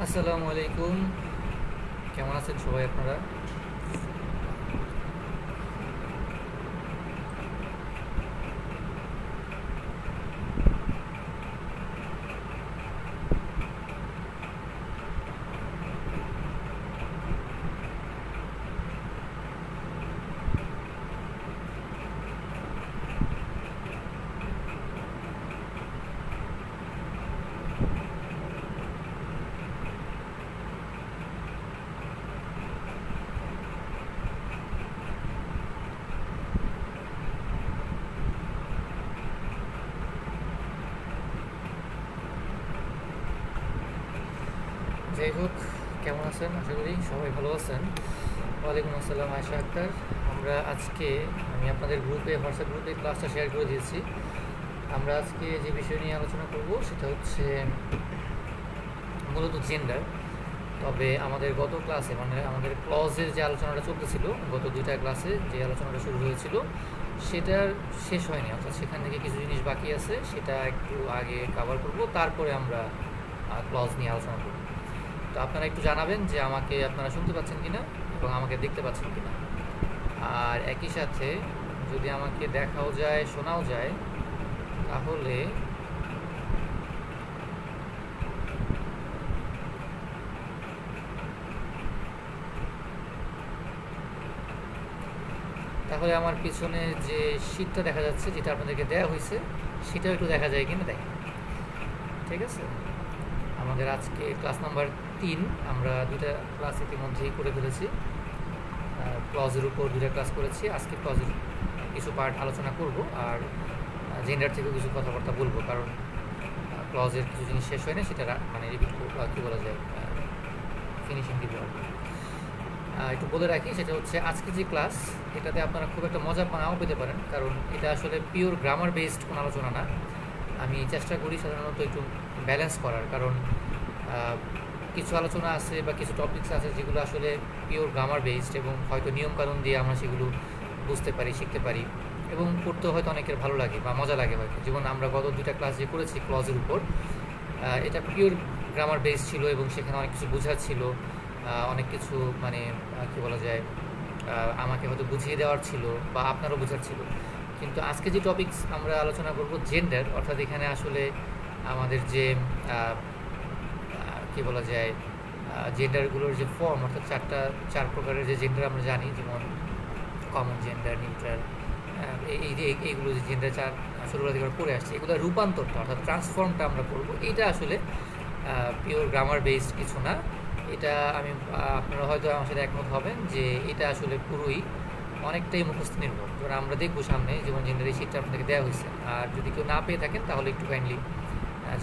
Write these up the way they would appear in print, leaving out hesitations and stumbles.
আসসালামু আলাইকুম। কেমন আছেন সবাই আপনারা? যাই হোক, কেমন আছেন? আশা করি সবাই ভালো আছেন। ওয়ালাইকুম আসসালাম, আয়েশা আক্তার। আমি আপনাদের হোয়াটসঅ্যাপ গ্রুপে ক্লাসটা শেয়ার করে দিয়েছি। আমরা আজকে যে বিষয় নিয়ে আলোচনা করব সেটা হচ্ছে মূলত জেন্ডার। তবে আমাদের গত ক্লাসে আমাদের ক্লজের যে আলোচনাটা চলতেছিল, গত দুইটা ক্লাসে যে আলোচনাটা শুরু হয়েছিল সেটার শেষ হয়নি, অর্থাৎ সেখান থেকে কিছু জিনিস বাকি আছে, সেটা একটু আগে কভার করব, তারপরে আমরা ক্লজ নিয়ে আলোচনা করব। তো আপনারা একটু জানাবেন যে আমাকে আপনারা শুনতে পাচ্ছেন কিনা এবং আমাকে দেখতে পাচ্ছেন কিনা। আর একই সাথে যদি আমাকে দেখাও যায়, শোনাও যায়, তাহলে তাহলে আমার পিছনে যে শীটটা দেখা যাচ্ছে, যেটা আপনাদেরকে দেওয়া হয়েছে, সেটাও একটু দেখা যায় কিনা দেখেন। ঠিক আছে, আমাদের আজকে ক্লাস নাম্বার 3। আমরা দুইটা ক্লাস ইতিমধ্যেই করে ফেলেছি। ক্লজের উপর দুইটা ক্লাস করেছি। আজকে ক্লজের কিছু পার্ট আলোচনা করব, আর জেন্ডার থেকেও কিছু কথাবার্তা বলবো, কারণ ক্লজের কিছু জিনিস শেষ হয় না, সেটা রিপিট কী বলা যায়, ফিনিশিং দিব আর কি। একটু বলে রাখি, সেটা হচ্ছে আজকে যে ক্লাস, এটাতে আপনারা খুব একটা মজা নাও পেতে পারেন, কারণ এটা আসলে পিওর গ্রামার বেসড কোনো আলোচনা না। আমি চেষ্টা করি সাধারণত একটু ব্যালেন্স করার, কারণ কিছু আলোচনা আছে বা কিছু টপিকস আছে যেগুলো আসলে পিওর গ্রামার বেসড, এবং হয়তো নিয়মকানুন দিয়ে আমরা সেগুলো বুঝতে পারি, শিখতে পারি, এবং পড়তেও হয়তো অনেকের ভালো লাগে বা মজা লাগে হয়তো। যেমন আমরা গত দুইটা ক্লাস যে করেছি ক্লজের উপর, এটা পিওর গ্রামার বেসড ছিল এবং সেখানে অনেক কিছু বোঝার ছিল, অনেক কিছু কী বলা যায়, আমাকে হয়তো বুঝিয়ে দেওয়ার ছিল বা আপনারও বোঝার ছিল। কিন্তু আজকে যে টপিকস আমরা আলোচনা করব জেন্ডার, অর্থাৎ এখানে আসলে আমাদের যে কী বলা যায়, জেন্ডারগুলোর যে ফর্ম, অর্থাৎ চার প্রকারের যে জেন্ডার আমরা জানি, যেমন কমন জেন্ডার, নিউট্রাল, এইগুলো যে জেন্ডার ছোটোবেলা থেকে পড়ে আসছে, এগুলো রূপান্তরটা অর্থাৎ ট্রান্সফর্মটা আমরা করব। এটা আসলে পিওর গ্রামার বেসড কিছু না। এটা আপনারা হয়তো আমার সাথে একমত হবেন যে এটা আসলে পুরোই অনেকটাই মুখস্থ নির্ভর। যেমন আমরা দেখবো সামনে, যেমন জেন্ডার এই শীটটা আপনাদেরকে দেওয়া হয়েছে, আর যদি কেউ না পেয়ে থাকেন তাহলে একটু কাইন্ডলি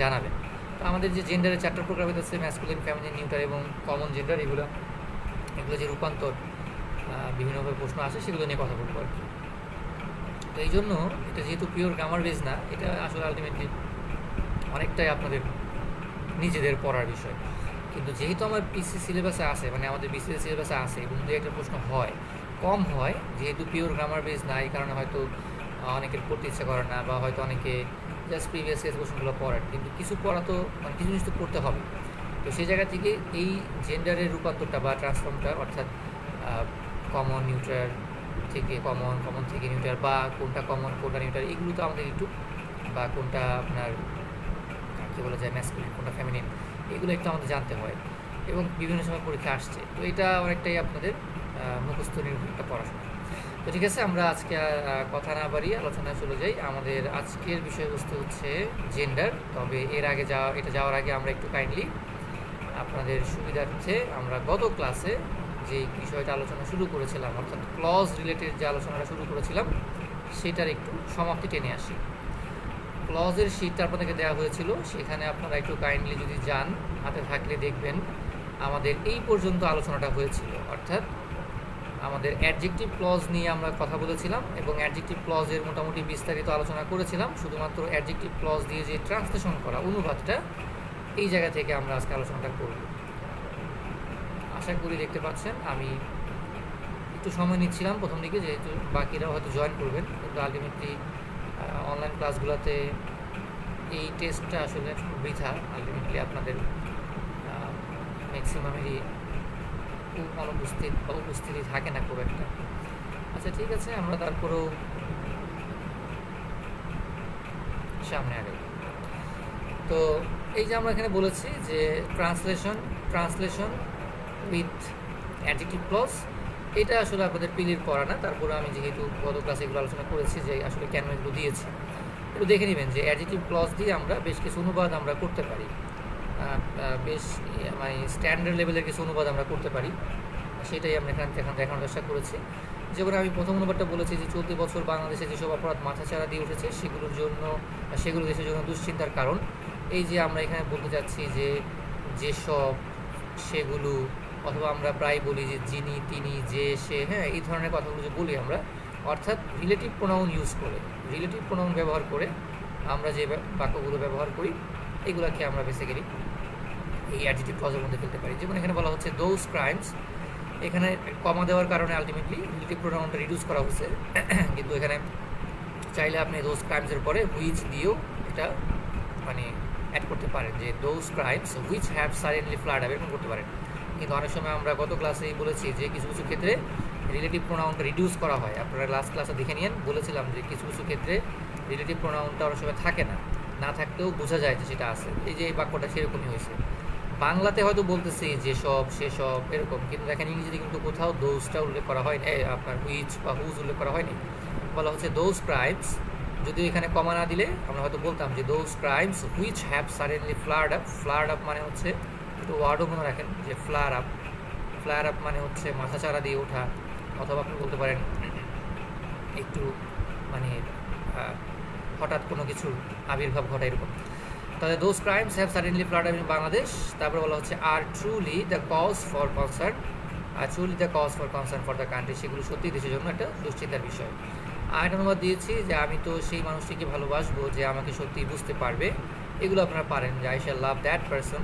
জানাবেন। তো আমাদের যে জেন্ডারের 4টা প্রকার হচ্ছে ম্যাসকুলিন, ফেমিনিন, নিউট্রাল এবং কমন জেন্ডার। এগুলো যে রূপান্তর, বিভিন্নভাবে প্রশ্ন আসে, সেগুলো নিয়ে কথা বলবো আর কি। তো এই জন্য এটা যেহেতু পিওর গ্রামার বেস না, এটা আসলে আলটিমেটলি অনেকটাই আপনাদের নিজেদের পড়ার বিষয়। কিন্তু যেহেতু আমার পিসি সিলেবাসে আসে, আমাদের বিসিএস সিলেবাসে আসে, এবং দু একটা প্রশ্ন হয়, কম হয়, যেহেতু পিওর গ্রামার বেস না, এই কারণে হয়তো অনেকের পড়তে ইচ্ছা করে না, বা হয়তো অনেকে জাস্ট প্রিভিয়াস ইয়ার কোশ্চেনগুলো পড়েন, কিন্তু কিছু পড়া তো কিছু জিনিস তো পড়তে হবে। তো সেই জায়গা থেকে এই জেন্ডারের রূপান্তরটা বা ট্রান্সফর্মটা, অর্থাৎ কমন নিউট্রাল থেকে কমন থেকে নিউট্রাল, বা কোনটা কমন কোনটা নিউট্রাল, এগুলো তো আমাদের একটু, বা কোনটা আপনার কী বলা যায় ম্যাসকুলিন, কোনটা ফেমিনিন, এগুলো একটু আমাদের জানতে হয়, এবং বিভিন্ন সময় পরীক্ষা আসছে। তো এটা অনেকটাই আপনাদের মুখস্থ নির্ভর একটা পড়াশোনা। তো ঠিক আছে, আমরা আজকে কথা না বাড়িয়ে আলোচনায় চলে যাই। আমাদের আজকের বিষয়বস্তু হচ্ছে জেন্ডার। তবে এটা যাওয়ার আগে আমরা একটু কাইন্ডলি আপনাদের সুবিধার্থে আমরা গত ক্লাসে যে বিষয়টা আলোচনা শুরু করেছিলাম, অর্থাৎ ক্লজ রিলেটেড যে আলোচনাটা শুরু করেছিলাম, সেটার একটু সমাপ্তি টেনে আসি। ক্লজের শীটটা আপনাদেরকে দেওয়া হয়েছিল, সেখানে আপনারা একটু কাইন্ডলি যদি যান, হাতে থাকলে দেখবেন আমাদের এই পর্যন্ত আলোচনাটা হয়েছিল। অর্থাৎ আমাদের অ্যাডজেক্টিভ ক্লজ নিয়ে আমরা কথা বলেছিলাম, এবং অ্যাডজেক্টিভ ক্লজের মোটামুটি বিস্তারিত আলোচনা করেছিলাম। শুধুমাত্র অ্যাডজেক্টিভ ক্লজ দিয়ে যে ট্রান্সলেশন করা, অনুবাদটা, এই জায়গা থেকে আমরা আজকে আলোচনাটা করব। আশা করি দেখতে পাচ্ছেন আমি একটু সময় নিচ্ছিলাম প্রথম দিকে, যেহেতু বাকিরাও হয়তো জয়েন করবেন, কিন্তু আলটিমেটলি অনলাইন ক্লাসগুলোতে এই টেস্টটা আসলে বৃথা। আলটিমেটলি আপনাদের ম্যাক্সিমামেরই খুব অনুপস্থিত বা উপস্থিতি থাকে না খুব একটা। আচ্ছা ঠিক আছে, আমরা তারপরেও সামনে আগে। তো এই যে আমরা এখানে বলেছি যে ট্রান্সলেশন উইথ অ্যাডজেক্টিভ ক্লজ, এটা আসলে আপনাদের পিলির পড়া না, তারপরে আমি যেহেতু গত ক্লাসে এগুলো আলোচনা করেছি যে আসলে কেন এগুলো দিয়েছি, একটু দেখে নেবেন যে অ্যাডজেক্টিভ ক্লজ দিয়ে আমরা বেশ কিছু অনুবাদ আমরা করতে পারি, বেশ মানে স্ট্যান্ডার্ড লেভেলের কিছু অনুবাদ আমরা করতে পারি, সেটাই আমরা এখানে দেখানোর চেষ্টা করেছি। যেমন আমি প্রথম অনুবাদটা বলেছি যে চলতি বছর বাংলাদেশে যেসব অপরাধ মাথাচাড়া দিয়ে উঠেছে সেগুলো দেশের জন্য দুশ্চিন্তার কারণ। এই যে আমরা এখানে বলতে চাচ্ছি যে যেসব, সেগুলো, অথবা আমরা প্রায় বলি যে যিনি, তিনি, যে, সে, হ্যাঁ, এই ধরনের কথাগুলো যে বলি আমরা, অর্থাৎ রিলেটিভ প্রোনাউন ইউজ করে, রিলেটিভ প্রোনাউন ব্যবহার করে আমরা যে বাক্যগুলো ব্যবহার করি এগুলোকে আমরা বেসিক্যালি এই অ্যাডজেক্টিভ ক্লজের মধ্যে ফেলতে পারি। যেমন এখানে বলা হচ্ছে দোজ ক্রাইমস, এখানে কমা দেওয়ার কারণে আলটিমেটলি রিলেটিভ প্রোনাউনটা রিডিউস করা হচ্ছে, কিন্তু এখানে চাইলে আপনি দোজ ক্রাইমসের পরে হুইচ দিয়েও এটা মানে অ্যাড করতে পারেন, যে those crimes which have suddenly flood up, এরকম করতে পারেন। কিন্তু অনেক সময় আমরা গত ক্লাসেই বলেছি যে কিছু কিছু ক্ষেত্রে রিলেটিভ প্রোনাউনটা রিডিউস করা হয়। আপনারা লাস্ট ক্লাসে দেখে নিন, বলেছিলাম যে কিছু কিছু ক্ষেত্রে রিলেটিভ প্রোনাউনটা অনেক সময় থাকে না, না থাকতেও বোঝা যায় যে সেটা আছে। এই যে এই বাক্যটা সেরকমই হয়েছে, বাংলাতে হয়তো বলতেছি যেসব, সেসব, এরকম, কিন্তু দেখেন ইংরেজিতে কিন্তু কোথাও দোজটা উল্লেখ করা হয়নি, আপনার হুইচ বা হুজ উল্লেখ করা হয়নি, বলা হচ্ছে দোজ ক্রাইমস। যদি এখানে কমা না দিলে আমরা হয়তো বলতাম যে those crimes which have suddenly flood up. Flood up মানে হচ্ছে, একটু ওয়ার্ডও মনে রাখেন যে ফ্লার আপ, ফ্লার আপ মানে হচ্ছে মাথাচাড়া দিয়ে ওঠা, অথবা আপনি বলতে পারেন একটু মানে হঠাৎ কোনো কিছুর আবির্ভাব ঘটা, এরকম। তাহলে those crimes have suddenly flood up in Bangladesh. তারপরে বলা হচ্ছে are truly the cause for concern, are truly the cause for concern for the country, সেগুলো সত্যি দেশের জন্য একটা দুশ্চিন্তার বিষয়। আর একটা অনুবাদ দিয়েছি যে আমি তো সেই মানুষটিকে ভালোবাসবো যে আমাকে সত্যি বুঝতে পারবে, এগুলো আপনারা পারেন যে I shall love that person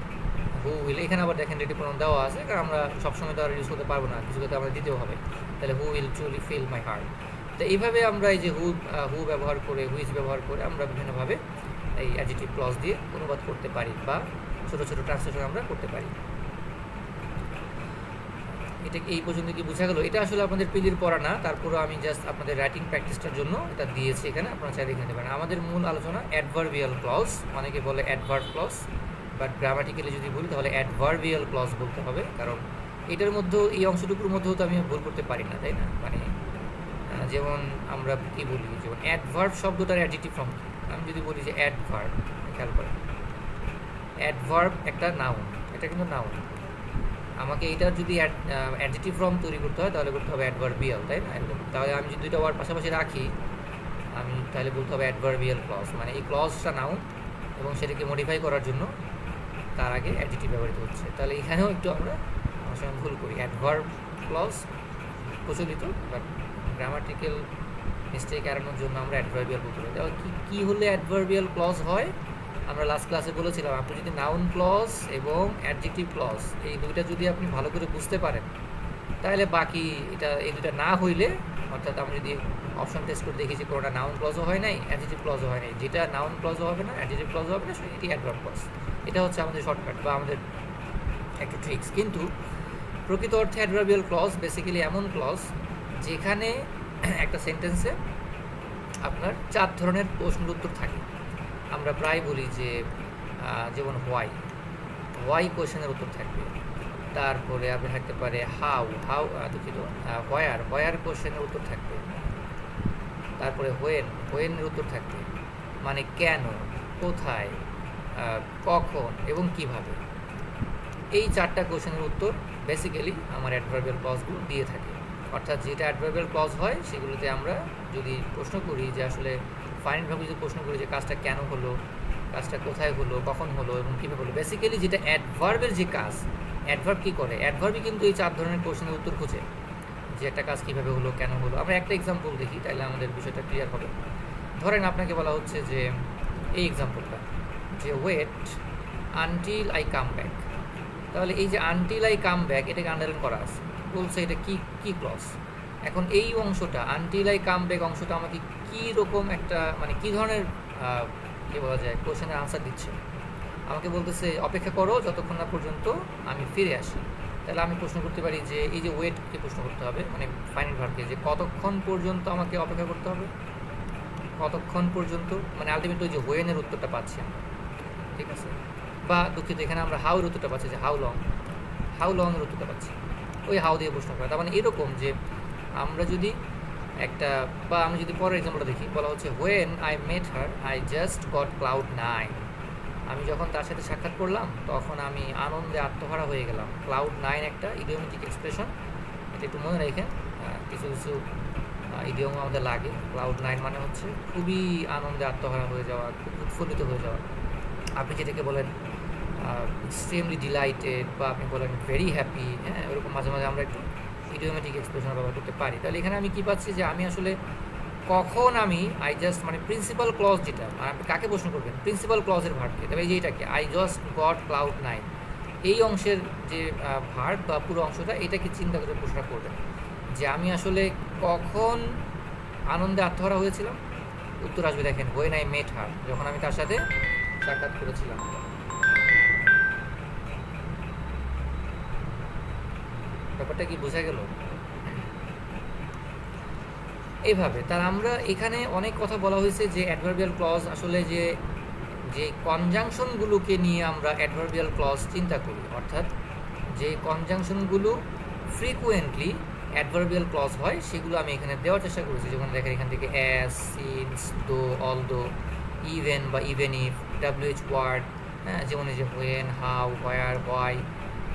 who will. এখানে আবার দেখেন রিলেটিভ প্রোনাউন দেওয়া আছে, কারণ আমরা সবসময় তো আর ইউজ করতে পারবো না, কিছু ক্ষেত্রে আমরা দিতেও হবে। তাহলে who will truly feel my heart. তো এইভাবে আমরা এই যে হু ব্যবহার করে, হুইচ ব্যবহার করে আমরা বিভিন্নভাবে এই অ্যাডজেক্টিভ ক্লজ দিয়ে অনুবাদ করতে পারি, বা ছোটো ছোটো ট্রান্সলেশন আমরা করতে পারি। এটা এই পর্যন্ত কি বোঝা গেল? এটা আসলে আপনাদের পিলির পড়া না, তারপরে আমি জাস্ট আপনাদের রাইটিং প্র্যাকটিসটার জন্য এটা দিয়েছি এখানে, আপনারা চাইলে দেখে নিতে পারেন। আমাদের মূল আলোচনা অ্যাডভার্বিয়াল ক্লজ, অনেকে বলে অ্যাডভার্ব ক্লজ, বাট গ্রামাটিক্যালি যদি বলি তাহলে অ্যাডভার্বিয়াল ক্লজ বলতে হবে, কারণ এটার মধ্যেও, এই অংশটুকুর মধ্যেও তো আমি ভুল করতে পারি না, তাই না? মানে যেমন আমরা কী বলি, যেমন অ্যাডভার্ব শব্দটার অ্যাডজেক্টিভ ফর্ম, আমি যদি বলি যে অ্যাডভার্ব, খেয়াল করেন অ্যাডভার্ব একটা নাউন, এটা কিন্তু নাউন, আমাকে এটার যদি অ্যাডজেক্টিভ ফর্ম তৈরি করতে হয় তাহলে করতে হবে অ্যাডভার্বিয়াল, তাই না? একদম। তাহলে আমি যদি দুইটা ওয়ার্ড পাশাপাশি রাখি, আমি তাহলে বলতে হবে অ্যাডভার্বিয়াল ক্লজ, মানে এই ক্লজটা নাউন এবং সেটাকে মডিফাই করার জন্য তার আগে অ্যাডজেক্টিভ ব্যবহৃত হচ্ছে। তাহলে এখানেও একটু আমরা অনেক সময় ভুল করি, অ্যাডভার্ব ক্লজ প্রচলিত, বাট গ্রামাটিক্যাল মিস্টেক এড়ানোর জন্য আমরা অ্যাডভার্বিয়াল বলতে পারি। তাহলে কী হলে অ্যাডভার্বিয়াল ক্লজ হয়? আমরা লাস্ট ক্লাসে বলেছিলাম, আপনি যদি নাউন ক্লজ এবং অ্যাডজেক্টিভ ক্লজ এই দুইটা যদি আপনি ভালো করে বুঝতে পারেন, তাহলে বাকি এটা এই দুটা না হইলে, অর্থাৎ আমরা যদি অপশন টেস্ট করে দেখি যে কোনোটা নাউন ক্লজও হয় নাই, অ্যাডজেক্টিভ ক্লজও হয় নাই, যেটা নাউন ক্লজও হবে না, অ্যাডজেক্টিভ ক্লজও হবে না, এটি অ্যাডভার্ব ক্লজ। এটা হচ্ছে আমাদের শর্টকাট বা আমাদের একটা ট্রিক্স। কিন্তু প্রকৃত অর্থে অ্যাডভার্বিয়াল ক্লজ বেসিক্যালি এমন ক্লজ যেখানে একটা সেন্টেন্সে আপনার 4 ধরনের প্রশ্নের উত্তর থাকে। আমরা প্রায় বলি যে যেমন হোয়াই কোয়েশনের উত্তর থাকবে, তারপরে আপনার থাকতে পারে হাউ দুঃখিত হোয়ার কোয়েশনের উত্তর থাকবে, তারপরে হোয়েনের উত্তর থাকবে, মানে কেন, কোথায়, কখন এবং কিভাবে। এই 4টা কোয়েশনের উত্তর বেসিক্যালি আমার অ্যাডভার্বিয়াল ক্লজগুলো দিয়ে থাকে। অর্থাৎ যেটা অ্যাডভার্বিয়াল ক্লজ হয় সেগুলোতে আমরা যদি প্রশ্ন করি যে আসলে ফাইনালভাবে যদি প্রশ্ন করি যে কাজটা কেন হলো, কাজটা কোথায় হলো, কখন হলো এবং কীভাবে হলো, বেসিক্যালি যেটা অ্যাডভার্বের যে কাজ, অ্যাডভার্ব কী করে, অ্যাডভার্বই কিন্তু এই 4 ধরনের কোশ্চেনের উত্তর খুঁজে, যে একটা কাজ কীভাবে হলো, কেন হলো। আমরা একটা এক্সাম্পল দেখি, তাহলে আমাদের বিষয়টা ক্লিয়ার হবে। ধরেন আপনাকে বলা হচ্ছে যে এই এক্সাম্পলটা, যে wait until I come back. তাহলে এই যে আনটিল আই কাম ব্যাক, এটাকে আন্ডারলাইন করা আছে, বলছে এটা কী ক্লজ। এখন এই অংশটা, আনটিল আই কাম ব্যাক অংশটা আমাকে কী রকম একটা, মানে কী ধরনের কী বলা যায়, কোশ্চেনের আনসার দিচ্ছে। আমাকে বলতেছে অপেক্ষা করো যতক্ষণ না পর্যন্ত আমি ফিরে আসি। তাহলে আমি প্রশ্ন করতে পারি যে এই যে ওয়েটকে প্রশ্ন করতে হবে, মানে ফাইনাইট ভার্বকে, যে কতক্ষণ পর্যন্ত আমাকে অপেক্ষা করতে হবে, কতক্ষণ পর্যন্ত, মানে আলটিমেটলি ওই যে হোয়েনের উত্তরটা পাচ্ছি আমরা, ঠিক আছে। বা দুঃখিত, এখানে আমরা হাউর উত্তরটা পাচ্ছি, যে হাউ লং এর উত্তরটা পাচ্ছি, ওই হাউ দিয়ে প্রশ্ন করা। তার মানে এরকম যে আমরা যদি একটা, বা আমি যদি পরের এক্সাম্পলটা দেখি, বলা হচ্ছে when I met her I just got cloud 9। আমি যখন তার সাথে সাক্ষাৎ করলাম তখন আমি আনন্দে আত্মহারা হয়ে গেলাম। ক্লাউড 9 একটা ইডিওমেটিক এক্সপ্রেশন, এটা একটু মনে রেখে, কিছু কিছু ইডিওম আমাদের লাগে। ক্লাউড 9 মানে হচ্ছে খুবই আনন্দে আত্মহারা হয়ে যাওয়া, খুব উৎফুল্লিত হয়ে যাওয়া। আপনি যেটাকে বলেন এক্সট্রিমলি ডিলাইটেড, বা আপনি বলেন ভেরি হ্যাপি, হ্যাঁ, ওরকম মাঝে মাঝে আমরা একটু ইডিওমেটিক এক্সপ্রেশন ব্যবহার করতে পারি। তাহলে এখানে আমি কী পাচ্ছি, যে আমি আসলে কখন আমি আই জাস্ট, মানে প্রিন্সিপাল ক্লজ যেটা, আপনি কাকে প্রশ্ন করবেন, প্রিন্সিপাল ক্লজের ভার্বকে। তবে এই যে এটাকে আই জাস্ট গট ক্লাউড 9, এই অংশের যে ভার্ব বা পুরো অংশটা, এটাকে চিন্তা করে প্রশ্ন করবেন যে আমি আসলে কখন আনন্দে আত্মহারা হয়েছিলাম। উত্তর আসবে দেখেন হোয়েন আই মেট হার, যখন আমি তার সাথে সাক্ষাৎ করেছিলাম। ব্যাপারটা কি বোঝা গেল? এইভাবে তার আমরা এখানে অনেক কথা বলা হয়েছে যে অ্যাডভার্বিয়াল ক্লজ আসলে যে কনজাংশনগুলোকে নিয়ে আমরা অ্যাডভার্বিয়াল ক্লজ চিন্তা করি, অর্থাৎ যে কনজাংশনগুলো ফ্রিকুয়েন্টলি অ্যাডভার্বিয়াল ক্লজ হয় সেগুলো আমি এখানে দেওয়ার চেষ্টা করেছি। যেমন দেখেন এখান থেকে অ্যাজ, সিন্স, দো, অলদো, ইভেন বা ইভেন ইফ, WH ওয়ার্ড, হ্যাঁ, যেমন এই যে when, how, where, why,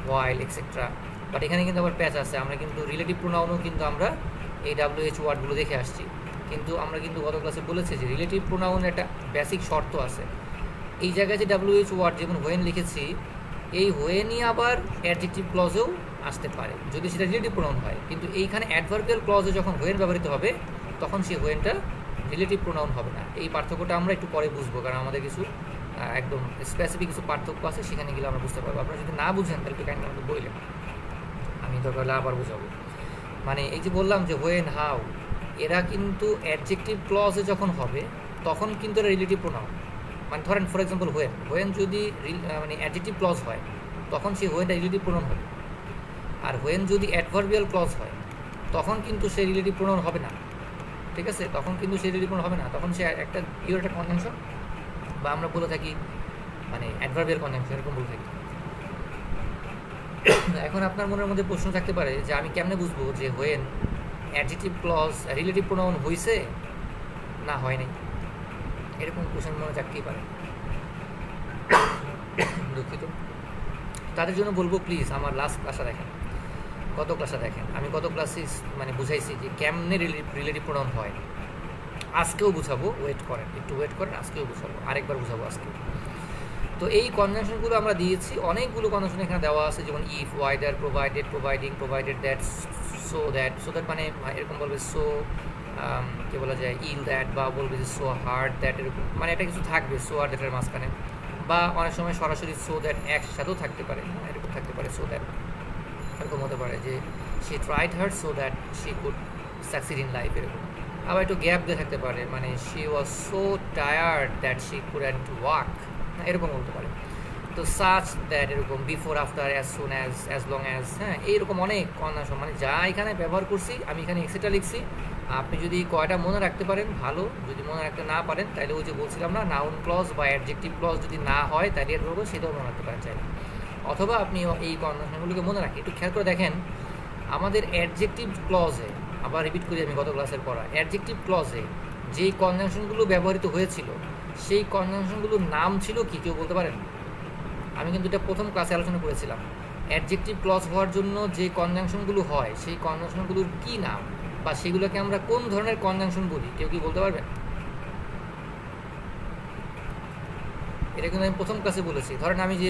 while etcetera. But এখানে কিন্তু আবার প্যাচ আছে, আমরা কিন্তু রিলেটিভ প্রোনাউনও কিন্তু আমরা এই WH ওয়ার্ডগুলো দেখে আসছি। কিন্তু আমরা কিন্তু গত ক্লাসে বলেছি যে রিলেটিভ প্রোনাউনের একটা বেসিক শর্ত আছে। এই জায়গায় যে WH ওয়ার্ড যেমন হোয়েন লিখেছি, এই হোয়েনই আবার অ্যাডজেক্টিভ ক্লজেও আসতে পারে যদি সেটা রিলেটিভ প্রোনাউন হয়। কিন্তু এইখানে অ্যাডভার্বিয়াল ক্লজে যখন হোয়েন ব্যবহৃত হবে তখন সেই হোয়েনটা রিলেটিভ প্রোনাউন হবে না। এই পার্থক্যটা আমরা একটু পরে বুঝবো, কারণ আমাদের কিছু একদম স্পেসিফিক কিছু পার্থক্য আছে, সেখানে গেলে আমরা বুঝতে পারবো। আপনারা যদি না বুঝেন তাহলে একটু কাইন্ডলি আমাকে বললেন, আমি দরকার হলে আবার বুঝাবো। মানে এই যে বললাম যে হোয়েন, হাউ, এরা কিন্তু অ্যাডজেক্টিভ ক্লজে যখন হবে তখন কিন্তু এরা রিলেটিভ প্রোনাউন। মানে ধরেন ফর এক্সাম্পল হোয়েন যদি মানে অ্যাডজেক্টিভ ক্লজ হয় তখন সেই হোয়েনটা রিলেটিভ প্রোনাউন হবে। আর হোয়েন যদি অ্যাডভার্বিয়াল ক্লজ হয় তখন কিন্তু সে রিলেটিভ প্রোনাউন হবে না, ঠিক আছে। তখন কিন্তু সে রিলেটিভ প্রোনাউন হবে না, তখন সে একটা একটা কনজাংশন, বা আমরা বলে থাকি মানে অ্যাডভার্বিয়াল কনজাংশন, এরকম বলে থাকি। এখন আপনার মনের মধ্যে প্রশ্ন থাকতে পারে যে আমি কেমনে বুঝবো যে when adjective clause relative pronoun হয়েছে না হয় নাই, এরকম প্রশ্ন মনে থাকতেই পারে। দুঃখিত, তাদের জন্য বলবো প্লিজ আমার লাস্ট ক্লাসটা দেখেন, গত ক্লাসটা দেখেন। আমি গত ক্লাসে মানে বুঝাইছি যে কেমনে রিলেটিভ প্রোনাউন হয়। আজকেও বুঝাবো, ওয়েট করেন, একটু ওয়েট করেন, আজকেও বুঝাবো, আরেকবার বুঝাবো আজকে। তো এই কনজাংশনগুলো আমরা দিয়েছি, অনেকগুলো কনজাংশন এখানে দেওয়া আছে, যেমন if, Waidar, provided, providing, provided that, so that মানে এরকম বলবে সো কী বলা যায়, ইল দ্যাট, বা বলবে যে সো হার্ড দ্যাট, এরকম মানে এটা কিছু থাকবে সো আর দ্যাটের মাঝখানে। বা অনেক সময় সরাসরি সো দ্যাট একসাথেও থাকতে পারে, এরকম থাকতে পারে সো দ্যাট, এরকম হতে পারে যে she tried hard so that she could succeed in life, এরকম। আবার একটু গ্যাপ দিয়ে থাকতে পারে, মানে she was so tired that she couldn't walk, এরকম বলতে পারে। তো সাচ দ্যাট, এরকম before, after, as soon as, as long as, হ্যাঁ, এইরকম অনেক কনজাংশন, মানে যা এখানে ব্যবহার করছি আমি এখানে এক্সেট্রা লিখছি। আপনি যদি কয়টা মনে রাখতে পারেন ভালো, যদি মনে রাখতে না পারেন তাহলে ওই যে বলছিলাম না, নাউন ক্লজ বা অ্যাডজেক্টিভ ক্লজ যদি না হয় তাহলে এর বলবো সেটাও মনে রাখতে পারেন চাইলে। অথবা আপনি এই কনজাংশনগুলোকে মনে রাখেন, একটু খেয়াল করে দেখেন আমাদের অ্যাডজেক্টিভ ক্লজে, আবার রিপিট করি আমি গত ক্লাসের পড়া, অ্যাডজেক্টিভ ক্লজে যেই কনজাংশনগুলো ব্যবহৃত হয়েছিল সেই কনজাংশনগুলোর নাম ছিল কি, কেউ বলতে পারেন? আমি কিন্তু এটা প্রথম ক্লাসে আলোচনা করেছিলাম। অ্যাডজেক্টিভ ক্লজ হওয়ার জন্য যে কনজাংশনগুলো হয় সেই কনজাংশনগুলোর কী নাম, বা সেগুলোকে আমরা কোন ধরনের কনজাংশন বলি, কেউ কি বলতে পারবেন? এটা কিন্তু আমি প্রথম ক্লাসে বলেছি। ধরেন আমি যে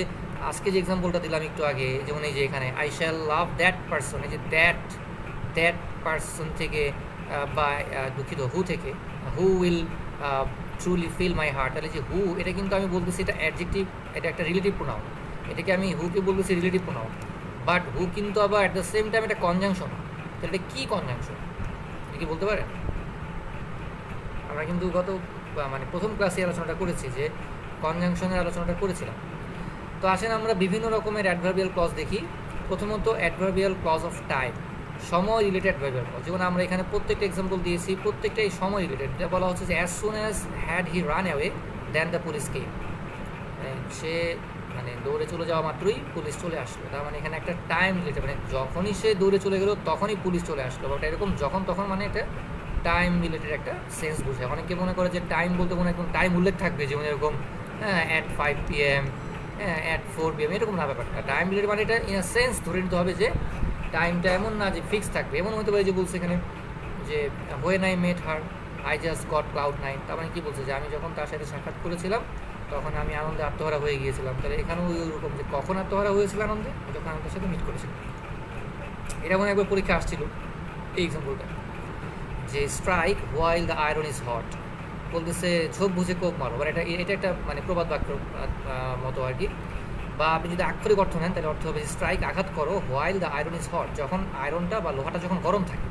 আজকে যে এক্সাম্পলটা দিলাম একটু আগে, যেমন এই যে এখানে I shall love that person, এই যে দ্যাট পারসন থেকে, বা দুঃখিত হু থেকে, who will truly feel my heart, তাহলে যে হু, এটা কিন্তু আমি বলতেছি এটা অ্যাডজেক্টিভ, এটা একটা রিলেটিভ প্রোনাউন, এটাকে আমি হুকে বলতেছি রিলেটিভ প্রোনাউন। বাট হু কিন্তু আবার অ্যাট দ্য সেম টাইম এটা কনজাংশন, তাহলে এটা কী কনজাংশন, এটা কি বলতে পারেন? আমরা কিন্তু গত মানে প্রথম ক্লাসে আলোচনাটা করেছি, যে কনজাংশনের আলোচনাটা করেছিলাম। তো আসেন আমরা বিভিন্ন রকমের অ্যাডভার্বিয়াল ক্লজ দেখি। প্রথমত অ্যাডভার্বিয়াল ক্লজ অফ টাইম, সময় রিলেটেড অ্যাডভার্বিয়াল ক্লজ। যেমন আমরা এখানে প্রত্যেকটা এক্সাম্পল দিয়েছি, প্রত্যেকটাই সময় রিলেটেড। এটা বলা হচ্ছে যে as soon as had he ran away then the police came, সে মানে দৌড়ে চলে যাওয়া মাত্রই পুলিশ চলে আসলো। তার মানে এখানে একটা টাইম রিলেটেড, মানে যখনই সে দৌড়ে চলে গেলো তখনই পুলিশ চলে আসলো। ওটা এরকম যখন তখন মানে একটা টাইম রিলেটেড একটা সেন্স বোঝায়। অনেকে মনে করে যে টাইম বলতে কোনো একদম টাইম উল্লেখ থাকবে, যেমন এরকম অ্যাট 5 PM, অ্যাট 4 PM, এরকম না ব্যাপারটা। টাইম রিলেটেড মানে এটা ইন আ সেন্স ধরে নিতে হবে যে টাইমটা এমন না যে ফিক্স থাকবে। এমন হতে পারে যে বলছে এখানে যে when I met her I just got cloud nine, তার মানে কী বলছে যে আমি যখন তার সাথে সাক্ষাৎ করেছিলাম তখন আমি আনন্দে আত্মহারা হয়ে গিয়েছিলাম। তাহলে এখানেও ওইরকম যে কখন আত্মহারা হয়েছিল আনন্দে, যখন আমি তার সাথে মিট করেছিলাম। এটা মনে একবার পরীক্ষা আসছিল এই এক্সাম্পলটা, যে strike while the iron is hot, বলতেছে ঝোপ বুঝে কোপ মারো। এটা এটা একটা মানে প্রবাদ বাক্য মতো আর কি। বা আপনি যদি আক্ষরিক অর্থ নেন তাহলে অর্থ হবে স্ট্রাইক আঘাত করো while the iron is hot, যখন আয়রনটা বা লোহাটা যখন গরম থাকে,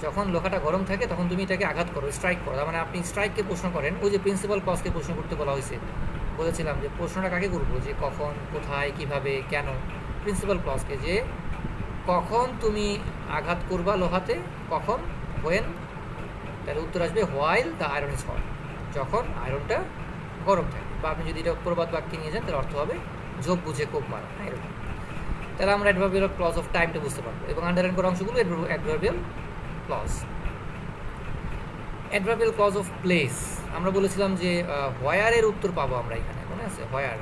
যখন লোহাটা গরম থাকে তখন তুমি এটাকে আঘাত করো, স্ট্রাইক করো। তার মানে আপনি স্ট্রাইককে প্রশ্ন করেন। ওই যে প্রিন্সিপাল ক্লজকে প্রশ্ন করতে বলা হয়েছে, বলেছিলাম যে প্রশ্নটা কাকে করবো, যে কখন, কোথায়, কিভাবে, কেন। প্রিন্সিপাল ক্লজকে যে কখন তুমি আঘাত করবা লোহাতে, কখন, হোয়েন, তাহলে উত্তর আসবে while the iron is hot, যখন আয়রনটা গরম থাকে। বা আপনি যদি এটা প্রবাদ বাক্যে নিয়ে যান তাহলে অর্থ হবে ঝোপ বুঝে কোপ মারা, হ্যাঁ এরকম। তাহলে আমরা অ্যাডভার্বিয়াল ক্লজ অফ টাইমটা বুঝতে পারবো। এবং আন্ডারলাইন করা অংশগুলো adverbial clause. Adverbial clause of place, আমরা বলেছিলাম যে হোয়ারের উত্তর পাবো আমরা এখানে, মনে আছে হোয়ার।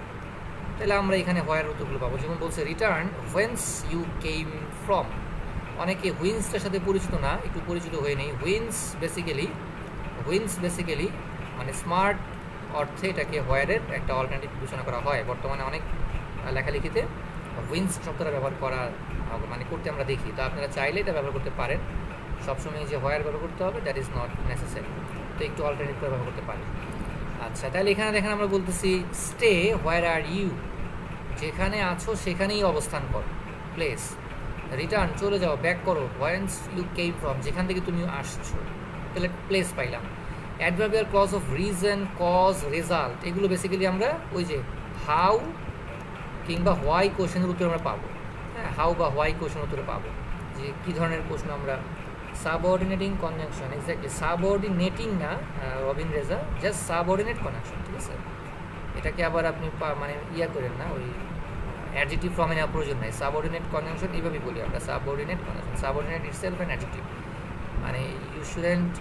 তাহলে আমরা এখানে হোয়ার উত্তরগুলো পাবো। যেমন বলছে return whence you came from. অনেকে হুইন্সটার সাথে পরিচিত না, একটু পরিচিত হয়ে নেই। হুইন্স বেসিক্যালি মানে স্মার্ট অর্থে এটাকে হোয়ারের একটা অল্টারনেটিভ বিবেচনা করা হয়। বর্তমানে অনেক লেখালেখিতে হুইন্স শব্দটা ব্যবহার করা মানে করতে আমরা দেখি। তো আপনারা চাইলে এটা ব্যবহার করতে পারেন, সবসময় যে হোয়ার ব্যবহার করতে হবে দ্যাট ইজ নট নেসেসারি, তো একটু অল্টারনেটিভ করে ব্যবহার করতে পারেন। আচ্ছা, তাহলে এখানে দেখেন আমরা বলতেছি স্টে হোয়ার আর ইউ, যেখানে আছো সেখানেই অবস্থান করো, প্লেস। রিটার্ন চলে যাও, ব্যাক করো, হোয়েন্স ইউ কেম ফ্রম, যেখান থেকে তুমি আসছো, তাহলে প্লেস পাইলাম। Adverbial clause of reason, cause, result, এগুলো বেসিক্যালি আমরা ওই যে হাউ কিংবা হোয়াই কোশ্চেনের উত্তর আমরা পাবো। হ্যাঁ, হাউ বা হোয়াই কোশ্চেনের উত্তরে পাবো যে কী ধরনের প্রশ্ন আমরা। সাবঅর্ডিনেটিং কনজাংশন, এক্স্যাক্টলি সাবঅর্ডিনেটিং না Robin Reza, just subordinate conjunction, ঠিক আছে। এটাকে আবার আপনি মানে করেন না, ওই অ্যাডজেক্টিভ ফর্মে নেওয়ার প্রয়োজন নাই। সাবঅর্ডিনেট কনজাংশন এইভাবেই বলি আমরা, subordinate conjunction. Subordinate itself an adjective, মানে you shouldn't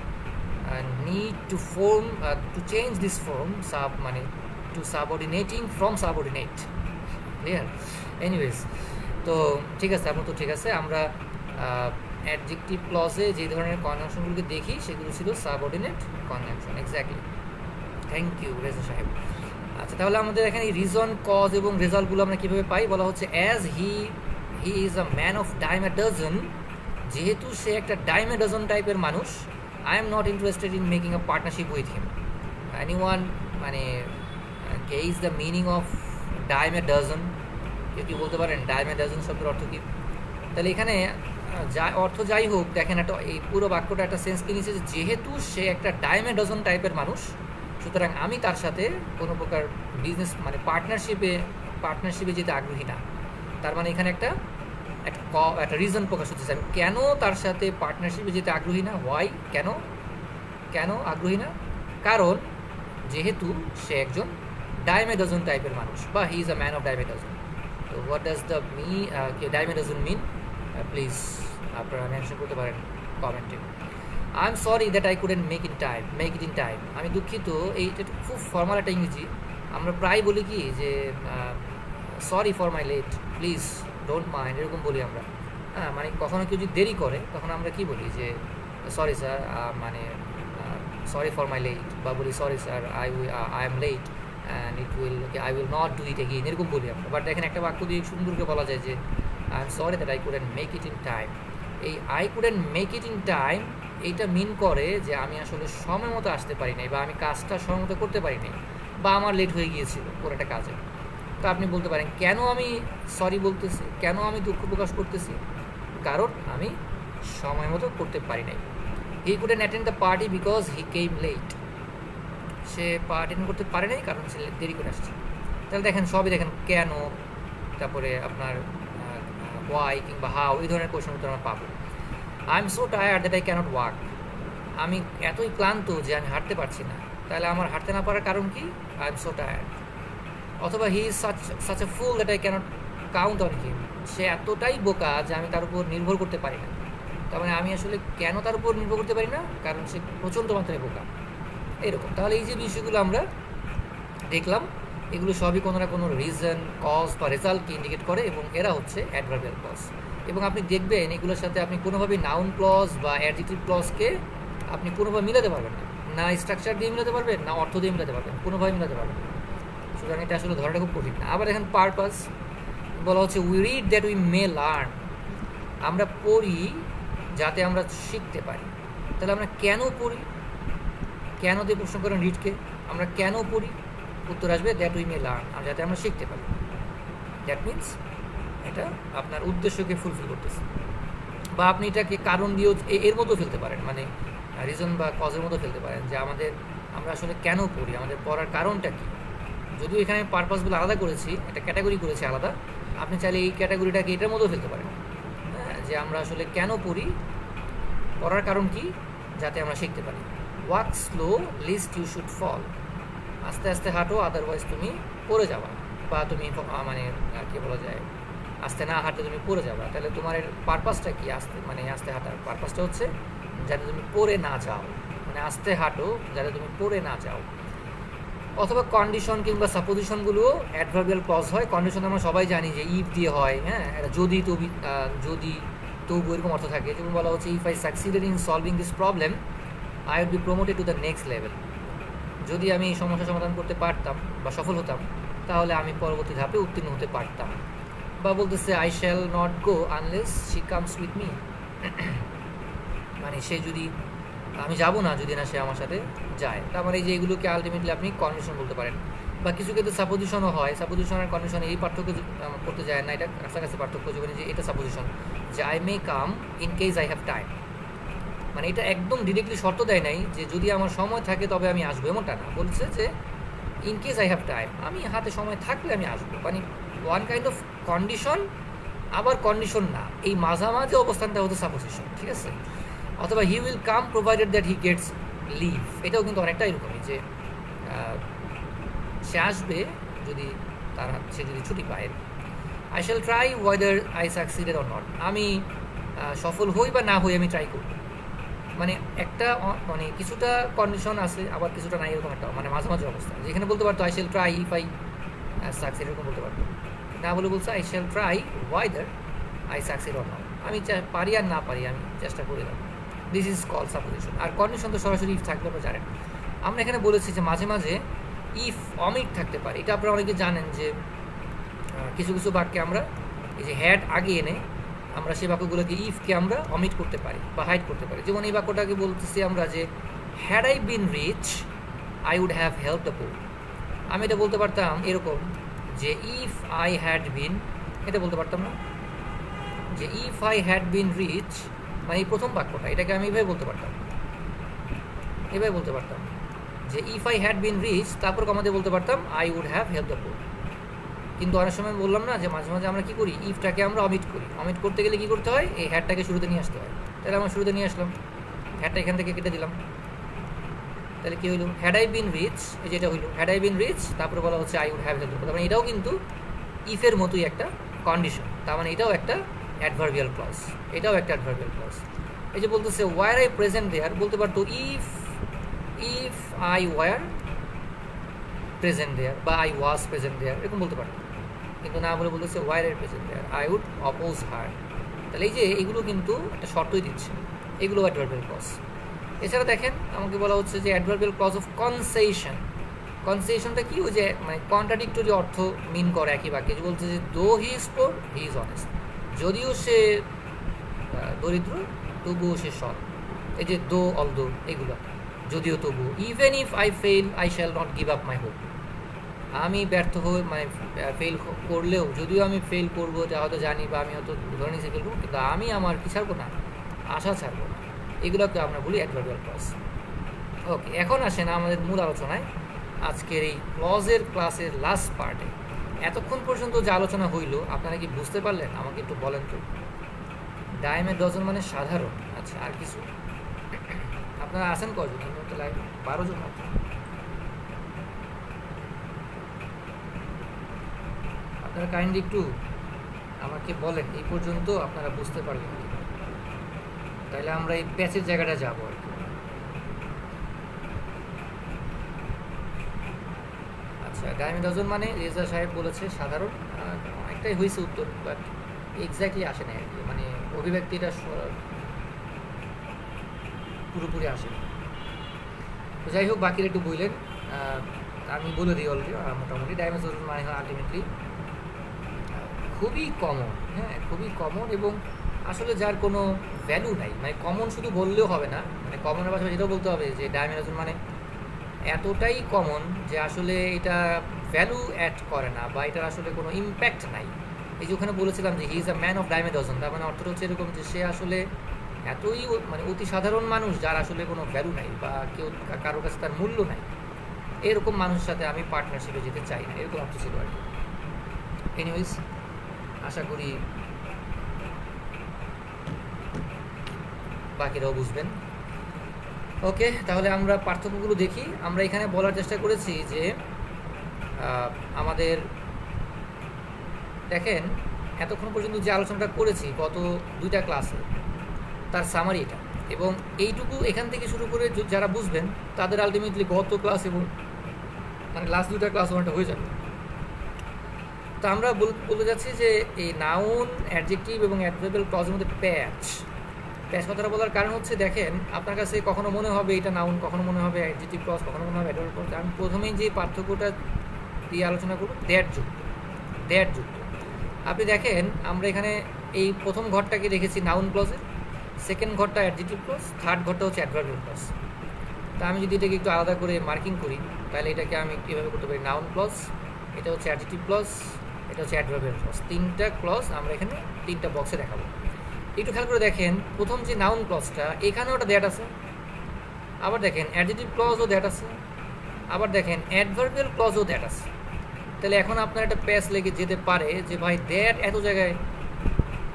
need to form to change this form মানে to subordinating from subordinate, clear? Anyways, তো ঠিক আছে, আপনার তো ঠিক আছে। আমরা অ্যাডজেক্টিভ ক্লজে যে ধরনের কনজাংশনগুলোকে দেখি সেগুলো ছিল subordinate conjunction, exactly. Thank you Reza সাহেব। আচ্ছা, তাহলে আমাদের এখানে রিজন, কজ এবং রেজাল্টগুলো আমরা কীভাবে পাই, বলা হচ্ছে as he is a man of dime a dozen, যেহেতু সে একটা ডাইম এ ডজন টাইপের মানুষ, I am not interested in making a partnership with him. Anyone মানে gauge the meaning of dime a dozen? কেউ কি বলতে পারেন dime a dozen শব্দের অর্থ কী? তাহলে এখানে যা অর্থ যাই হোক, দেখেন একটা এই পুরো বাক্যটা একটা সেন্স কি নিচ্ছে, যেহেতু সে একটা ডাইম এ ডজন টাইপের মানুষ, সুতরাং আমি তার সাথে কোনো প্রকার বিজনেস মানে পার্টনারশিপে যেতে আগ্রহী না। তার মানে এখানে একটা রিজন প্রকাশ হচ্ছে, আমি কেন তার সাথে পার্টনারশিপে যেতে আগ্রহী না। হোয়াই, কেন আগ্রহী না, কারণ যেহেতু সে একজন ডাইম এ ডজন টাইপের মানুষ, বা he is a man of dime a dozen. তো what does the dime a dozen mean, please আপনারা মেনশন করতে পারেন কমেন্টে। I am sorry that I couldn't make it in time. আমি দুঃখিত, এইটা খুব ফর্মাল একটা ইংরেজি। আমরা প্রায় বলি কি যে sorry for my late, please don't mind, এরকম বলি আমরা। হ্যাঁ, মানে কখনো কেউ যদি দেরি করে তখন আমরা কি বলি যে সরি স্যার, মানে সরি ফর মাই লেট, বা বলি sorry sir I am late and I will not do it again, এরকম বলি আমরা। বাট দেখেন একটা বাক্য দিয়ে সুন্দর করে বলা যায় যে I am sorry that I couldn't make it in time. এই I couldn't make it in time এইটা মিন করে যে আমি আসলে সময় মতো আসতে পারি নাই, বা আমি কাজটা সময় মতো করতে পারি নাই, বা আমার লেট হয়ে গিয়েছিল কোনো একটা কাজে। তো আপনি বলতে পারেন কেন আমি সরি বলতেছি, কেন আমি দুঃখ প্রকাশ করতেছি, কারণ আমি সময় মতো করতে পারি নাই। He couldn't attend the party because he came late, সে পার্টি করতে পারে নাই কারণ সে দেরি করে আসছে। তাহলে দেখেন সবই দেখেন কেন, তারপরে আপনার ওয়াই কিংবা হাউ, এই ধরনের কোয়েশ্চেন উত্তর আমরা পাবো। I am so tired that I cannot walk, আমি এতই ক্লান্ত যে আমি হাঁটতে পারছি না। তাহলে আমার হাঁটতে না পারার কারণ কি? I am so tired. অথবা he is such a fool that I cannot count on him, সে এতটাই বোকা যে আমি তার উপর নির্ভর করতে পারি না। তার মানে আমি আসলে কেন তার উপর নির্ভর করতে পারি না? কারণ সে প্রচণ্ড মাত্রায় বোকা, এরকম। তাহলে এই যে বিষয়গুলো আমরা দেখলাম, এগুলো সবই কোনো না কোনো রিজন, কজ বা রেজাল্টকে ইন্ডিকেট করে, এবং এরা হচ্ছে অ্যাডভার্বিয়াল ক্লজ। এবং আপনি দেখবেন এগুলোর সাথে আপনি কোনোভাবেই নাউন ক্লজ বা অ্যাডজেক্টিভ ক্লজকে আপনি কোনোভাবে মিলাতে পারবেন না, না স্ট্রাকচার দিয়ে মিলাতে পারবেন, না অর্থ দিয়ে মিলাতে পারবেন, কোনোভাবে মিলাতে পারবেন না। সুতরাং এটা আসলে ধরাটা খুব কঠিন না। আবার দেখেন পারপাস বলা হচ্ছে, we read that we may learn, আমরা পড়ি যাতে আমরা শিখতে পারি। তাহলে আমরা কেন পড়ি? কেন দিয়ে প্রশ্ন করেন রিডকে, আমরা কেন পড়ি? উত্তর আসবে দ্যাট উই মে লার্ন, আর যাতে আমরা শিখতে পারি। দ্যাট মিনস এটা আপনার উদ্দেশ্যকে ফুলফিল করতেছে। বা আপনি এটাকে কারণ দিয়েও এর মতো ফেলতে পারেন, মানে রিজন বা কজের মতো ফেলতে পারেন, যে আমরা আসলে কেন পড়ি, আমাদের পড়ার কারণটা কী। যদিও এখানে পারপাসগুলো আলাদা করেছি, একটা ক্যাটাগরি করেছি আলাদা, আপনি চাইলে এই ক্যাটাগরিটাকে এটার মতো ফেলতে পারেন, হ্যাঁ, যে আমরা আসলে কেন পড়ি, পড়ার কারণ কি, যাতে আমরা শিখতে পারি। Walk slow lest you should fall, আস্তে আস্তে হাঁটো, আদারওয়াইজ তুমি পড়ে যাবা, বা তুমি মানে কী বলা যায়, আস্তে না হাঁটতে তুমি পড়ে যাবা। তাহলে তোমার পারপাসটা কি? আস্তে হাঁটার পারপাসটা হচ্ছে যাতে তুমি পড়ে না যাও, মানে আস্তে হাঁটো যাতে তুমি পড়ে না যাও। অথবা কন্ডিশন কিংবা সাপোজিশনগুলো অ্যাডভার্বিয়াল ক্লজ হয়। কন্ডিশন আমরা সবাই জানি যে ইফ দিয়ে হয়, হ্যাঁ, এটা যদি তবু এরকম অর্থ থাকে। যেমন বলা হচ্ছে, if I succeeded in solving this problem I would be promoted to the next level, যদি আমি এই সমস্যা সমাধান করতে পারতাম বা সফল হতাম, তাহলে আমি পরবর্তী ধাপে উত্তীর্ণ হতে পারতাম। বা বলতেছে, I shall not go unless she comes with me, মানে সে যদি, আমি যাব না যদি না সে আমার সাথে যায়। তার মানে এই যে এগুলোকে আলটিমেটলি আপনি কন্ডিশন বলতে পারেন। বা কিছু ক্ষেত্রে সাপোজিশনও হয়, সাপোজিশনের কন্ডিশন এই পার্থক্য করতে যায় না, এটা কাছাকাছি পার্থক্য, যে এটা সাপোজিশন, যে I may come in case I have time, মানে এটা একদম ডিরেক্টলি শর্ত দেয় নাই যে যদি আমার সময় থাকে তবে আমি আসবো, এমনটা না, বলছে যে in case I have time, আমি হাতে সময় থাকলে আমি আসবো। মানে ওয়ান কাইন্ড অফ কন্ডিশন, আবার কন্ডিশন না, এই মাঝামাঝি অবস্থানটা হতো সাপোজিশন, ঠিক আছে। অথবা he will come provided that he gets leave, এটাও কিন্তু অনেকটা এরকমই, যে সে আসবে যদি সে যদি ছুটি পায়। I shall try whether I succeeded or not, আমি সফল হই বা না হই আমি ট্রাই করব। মানে একটা মানে কিছুটা কন্ডিশন আছে, আবার কিছুটা নাই, এরকম একটা মানে মাঝামাঝি অবস্থা। যেখানে বলতে পারতো I shall try if I succeed, এরকম বলতে পারতো না, বলে বলছে I shall try whether I succeed or not, আমি পারি আর না পারি আমি চেষ্টা করে দেবো। This is call supposition. আর কন্ডিশন তো সরাসরি ইফ থাকলে আপনারা জানেন। আমরা এখানে বলেছি যে মাঝে মাঝে ইফ অমিট থাকতে পারে, এটা আপনারা অনেকে জানেন যে কিছু কিছু বাক্যে আমরা এই যে হ্যাড আগে এনে আমরা সেই বাক্যগুলোকে ইফকে আমরা অমিট করতে পারি বা হাইড করতে পারি। যেমন এই বাক্যটাকে বলতেছি আমরা যে had I been rich I would have help the poor, আমি এটা বলতে পারতাম এরকম যে ইফ আই হ্যাড বিন, এটা বলতে পারতাম না যে if I had been rich, মানে এই প্রথম বাক্যটা, এটাকে আমি এভাবে বলতে পারতাম, যে if I had been rich, তারপর আমাদের বলতে পারতাম I would have help the poor. কিন্তু অনেক সময় বললাম না যে মাঝে মাঝে আমরা কী করি, ইফটাকে আমরা অমিট করি। অমিট করতে গেলে কী করতে হয়, এই হ্যাডটাকে শুরুতে নিয়ে আসতে হয়। তাহলে আমরা শুরুতে নিয়ে আসলাম, হ্যাডটা এখান থেকে কেটে দিলাম, তাহলে কী হইল, হ্যাড আই বিন রিচ, এই যেটা হইল হ্যাড আই বিন রিচ, তারপরে বলা হচ্ছে I would have help the poor. মানে এটাও কিন্তু ইফের মতোই একটা কন্ডিশন, তার মানে এটাও একটা অ্যাডভার্বিয়াল ক্লজ, এটাও একটা অ্যাডভার্বিয়াল ক্লজ। এই যে বলতেছে ওয়ার আই প্রেজেন্ট দেয়ার, বলতে পারতো if I were present there বা আই ওয়াজ প্রেজেন্ট দেয়ার, এরকম বলতে পারতো, কিন্তু না বলে বলতেছে were I present there I would oppose her. তাহলে এই যে এগুলো কিন্তু একটা শর্তই দিচ্ছে, এগুলো অ্যাডভার্বিয়াল ক্লজ। এছাড়া দেখেন আমাকে বলা হচ্ছে যে অ্যাডভার্বিয়াল ক্লজ অফ কনসেশন। কনসেশনটা কি, ওই যে মানে কন্ট্রাডিক্টরি অর্থ মিন করে একই বাক্যে, যে বলছে যে দো he is poor he is honest, যদিও সে দরিদ্র তবুও সে সৎ। এই যে দো অলদো, এগুলো যদিও তবু। Even if I fail I shall not give up my hope, আমি ব্যর্থ হয়ে মানে ফেল করলেও, যদিও আমি ফেল করবো এটা হয়তো জানি বা আমি হয়তো ধরে নিচে ফেলবো, কিন্তু আমি আমার কি ছাড়বো না, আশা ছাড়বো না। এগুলোকে আমরা বলি অ্যাডভার্বিয়াল ক্লজ। ওকে, এখন আসেন আমাদের মূল আলোচনায়, আজকের এই ক্লজের ক্লাসের লাস্ট পার্টে। এতক্ষণ পর্যন্ত যে আলোচনা হইল আপনারা কি বুঝতে পারলেন? আমাকে একটু বলেন তো। ডায়ামে ডজন মানে সাধারণ। আচ্ছা, আর কিছু? আপনারা আছেন কজন? আমি তো লাইভ 12 জন মাত্র। আপনারা কাইন্ডলি একটু আমাকে বলেন এই পর্যন্ত আপনারা বুঝতে পারলেন কি? তাইলে আমরা এই প্যাচের জায়গাটা যাবো আর কি। আচ্ছা, ডায়ামে ডজন মানে রেজা সাহেব বলেছে সাধারণ, অনেকটাই হয়েছে উত্তর, বাট এক্স্যাক্টলি আসে না আর কি, মানে অভিব্যক্তিটা পুরোপুরি আসে। তো যাই হোক, বাকিরা একটু বললেন, আমি বলে দিই অলরেডি। মোটামুটি ডায়ামে ডজন মানে হয় আলটিমেটলি খুবই কমন, হ্যাঁ, খুবই কমন, এবং আসলে যার কোনো ভ্যালু নাই। মানে কমন শুধু বললেও হবে না, মানে কমনের পাশাপাশি এটাও বলতে হবে যে ডায়ামে ডজন মানে এতটাই কমন যে আসলে এটা ভ্যালু অ্যাড করে না, বা এটার আসলে কোনো ইম্প্যাক্ট নাই। এই যে ওখানে বলেছিলাম যে he is a man of dime a dozen, তার মানে অর্থটা হচ্ছে এরকম যে সে আসলে এতই মানে অতি সাধারণ মানুষ যার আসলে কোনো ভ্যালু নাই, বা কেউ কারোর কাছে তার মূল্য নাই, এরকম মানুষের সাথে আমি পার্টনারশিপে যেতে চাই না, এরকম অর্থ ছিল আর কি। এনিওয়েজ, আশা করি বাকিরাও বুঝবেন। ওকে, তাহলে আমরা পার্থক্যগুলো দেখি। আমরা এখানে বলার চেষ্টা করেছি যে আমাদের দেখেন এতক্ষণ পর্যন্ত যে আলোচনাটা করেছি গত 2টা ক্লাসে, তার সামারি এটা, এবং এইটুকু এখান থেকে শুরু করে যারা বুঝবেন তাদের আলটিমেটলি গত ক্লাস এবং মানে লাস্ট 2টা ক্লাস ওখানটা হয়ে যাবে। তো আমরা বলতে যাচ্ছি যে এই নাউন, অ্যাডজেক্টিভ এবং অ্যাডভার্বিয়াল ক্লজের মধ্যে প্যাচ কথাটা বলার কারণ হচ্ছে, দেখেন আপনার কাছে কখনো মনে হবে এটা নাউন, কখনো মনে হবে অ্যাডজেক্টিভ ক্লজ, কখনো মনে হবে অ্যাডভার্ব ক্লজ। আমি প্রথমেই যে পার্থক্যটা দিয়ে আলোচনা করব, দ্যাট যুক্ত। আপনি দেখেন আমরা এখানে এই প্রথম ঘরটাকে রেখেছি নাউন ক্লজের, সেকেন্ড ঘরটা অ্যাডজেক্টিভ ক্লজ, থার্ড ঘরটা হচ্ছে অ্যাডভার্বিয়াল ক্লজ। তা আমি যদি এটাকে একটু আলাদা করে মার্কিং করি, তাহলে এটাকে আমি কীভাবে করতে পারি? নাউন ক্লজ, এটা হচ্ছে অ্যাডজেক্টিভ ক্লজ, এটা হচ্ছে অ্যাডভার্বিয়াল ক্লজ। 3টা ক্লজ আমরা এখানে 3টা বক্সে দেখাবো। একটু খেয়াল করে দেখেন, প্রথম যে নাউন ক্লজটা এখানেও একটা দ্যাট আছে, আবার দেখেন অ্যাডজেক্টিভ ক্লজও দ্যাট আছে, আবার দেখেন অ্যাডভার্বিয়াল ক্লজও দ্যাট আছে। তাহলে এখন আপনার একটা প্যাচ লেগে যেতে পারে যে ভাই দ্যাট এত জায়গায়,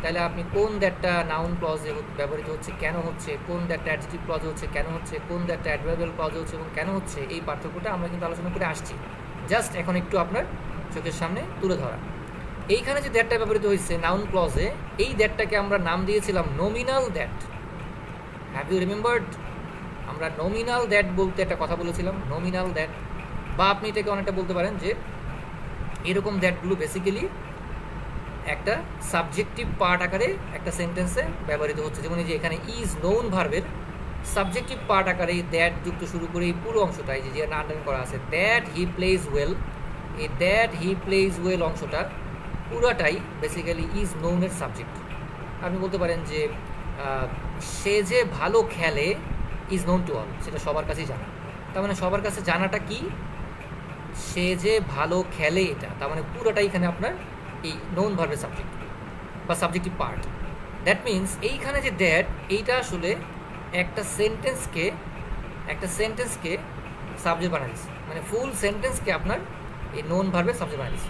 তাহলে আপনি কোন দ্যাটটা নাউন ক্লজে ব্যবহৃত হচ্ছে, কেন হচ্ছে, কোন দ্যাটটা অ্যাডজেক্টিভ ক্লজে হচ্ছে, কেন হচ্ছে, কোন দ্যাটটা অ্যাডভার্বিয়াল ক্লজে হচ্ছে এবং কেন হচ্ছে, এই পার্থক্যটা আমরা কিন্তু আলোচনা করে আসছি। জাস্ট এখন একটু আপনার চোখের সামনে তুলে ধরা। এইখানে যে দ্যাটটা ব্যবহৃত হয়েছে নাউন ক্লজে, এই দ্যাটটাকে আমরা নাম দিয়েছিলাম nominal that. Have you remembered? আমরা নমিনাল দ্যাট বলতে একটা কথা বলেছিলাম, নমিনাল দ্যাট। বা আপনি এটাকে অনেকটা বলতে পারেন যে এরকম দ্যাটগুলো বেসিক্যালি একটা সাবজেক্টিভ পার্ট আকারে একটা সেন্টেন্সে ব্যবহৃত হচ্ছে। যেমন এই যে এখানে ইজ নোন ভার্বের সাবজেক্টিভ পার্ট আকারে দ্যাট যুক্ত শুরু করে এই পুরো অংশটাই যে আন্ডারলাইন করা আছে, দ্যাট হি প্লেজ ওয়েল, এই দ্যাট হি প্লেজ ওয়েল অংশটা পুরাটাই বেসিক্যালি ইজ নোনের সাবজেক্ট। আপনি বলতে পারেন যে সে যে ভালো খেলে ইজ নোন টু অল, সেটা সবার কাছেই জানা। তার মানে সবার কাছে জানাটা কি? সে যে ভালো খেলে, এটা তার মানে পুরোটাই এখানে আপনার এই নোন ভার্বের সাবজেক্ট বা সাবজেক্টিভ পার্ট। দ্যাট মিনস এইখানে যে দ্যাট, এইটা আসলে একটা সেন্টেন্সকে সাবজেক্ট বানাইছে, মানে ফুল সেন্টেন্সকে আপনার এই নোন ভার্বের সাবজেক্ট বানাইছে।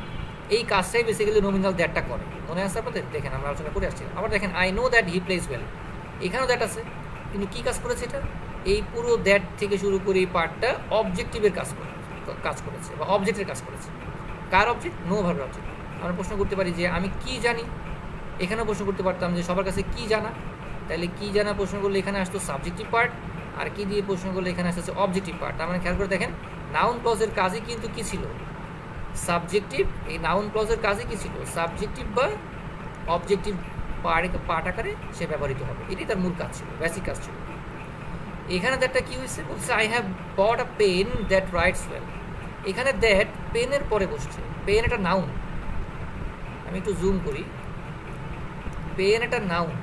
এই কাজটাই বেসিক্যালি নমিনাল দ্যাটটা করে। মনে আছে আপনাদের? দেখেন আমরা আলোচনা করে আসছি। আবার দেখেন I know that he plays well, এখানেও দ্যাট আছে, কিন্তু কী কাজ করেছে এটা? এই পুরো দ্যাট থেকে শুরু করে এই পার্টটা অবজেক্টিভের কাজ করেছে বা অবজেক্টের কাজ করেছে। কার অবজেক্ট? নো ভার্বের অবজেক্ট। আমরা প্রশ্ন করতে পারি যে আমি কি জানি, এখানেও প্রশ্ন করতে পারতাম যে সবার কাছে কি জানা। তাহলে কি জানা প্রশ্ন করলে এখানে আসতো সাবজেক্টিভ পার্ট, আর কি দিয়ে প্রশ্ন করলে এখানে আসছে অবজেক্টিভ পার্ট। তার মানে খেয়াল করে দেখেন নাউন ক্লজের কাজই কিন্তু কী ছিল? সাবজেক্টিভ। এই নাউন ক্লজের কাজই কী ছিল? সাবজেক্টিভ বা অবজেক্টিভ পার্ট আকারে সে ব্যবহৃত হবে, এটাই তার মূল কাজ ছিল, বেসিক কাজ ছিল। এখানে দ্যাটটা কী হয়েছে? বলছে I have bought a pen that writes well. এখানে দ্যাট পেনের পরে বসছে। পেন একটা নাউন, আমি একটু জুম করি। পেন একটা নাউন,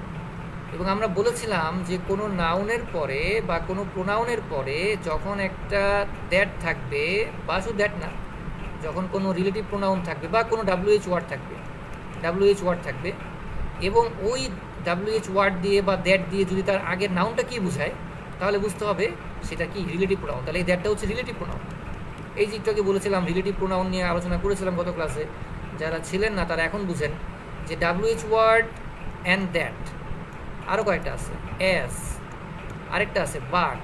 এবং আমরা বলেছিলাম যে কোনো নাউনের পরে বা কোনো প্রোনাউনের পরে যখন একটা দ্যাট থাকবে, বা শুধু দ্যাট না, যখন কোনো রিলেটিভ প্রোনাউন থাকবে বা কোনো WH ওয়ার্ড থাকবে, এবং ওই WH ওয়ার্ড দিয়ে বা দ্যাট দিয়ে যদি তার আগের নাউনটা কী বোঝায়, তাহলে বুঝতে হবে সেটা কি রিলেটিভ প্রোনাউন। তাহলে এই দ্যাটটা হচ্ছে রিলেটিভ প্রোনাউন। এই যে একটু আগে বলেছিলাম রিলেটিভ প্রোনাউন নিয়ে আলোচনা করেছিলাম গত ক্লাসে, যারা ছিলেন না তারা এখন বুঝেন যে WH ওয়ার্ড অ্যান্ড দ্যাট, আরও কয়েকটা আছে, এস, আরেকটা আছে বাট,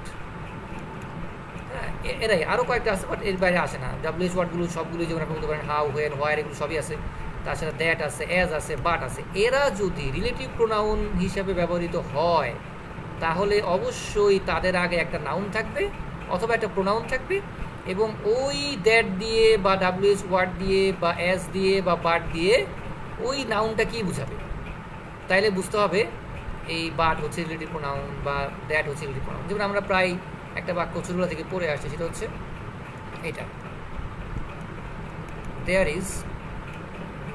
হ্যাঁ এরাই আরও কয়েকটা আছে, বাট এর বাইরে আসে না। WH ওয়ার্ডগুলো সবগুলো যেমন আপনি বলতে পারেন হাউ, হোয়েন, হোয়ার, এগুলো সবই আছে। তাছাড়া দ্যাট আছে, এজ আছে, বাট আছে। এরা যদি রিলেটিভ প্রোনাউন হিসাবে ব্যবহৃত হয় তাহলে অবশ্যই তাদের আগে একটা নাউন থাকবে অথবা একটা প্রোনাউন থাকবে, এবং ওই দ্যাট দিয়ে বা WH ওয়ার্ড দিয়ে বা এস দিয়ে বা বাট দিয়ে ওই নাউনটা কি বুঝাবে। তাইলে বুঝতে হবে এই বাট হচ্ছে রিলেটিভ প্রোনাউন বা দ্যাট হচ্ছে রিলেটিভ প্রোনাউন। যেমন আমরা প্রায় একটা বাক্য ছোটবেলা থেকে পড়ে আসছি, সেটা হচ্ছে এটা, দেয়ার ইজ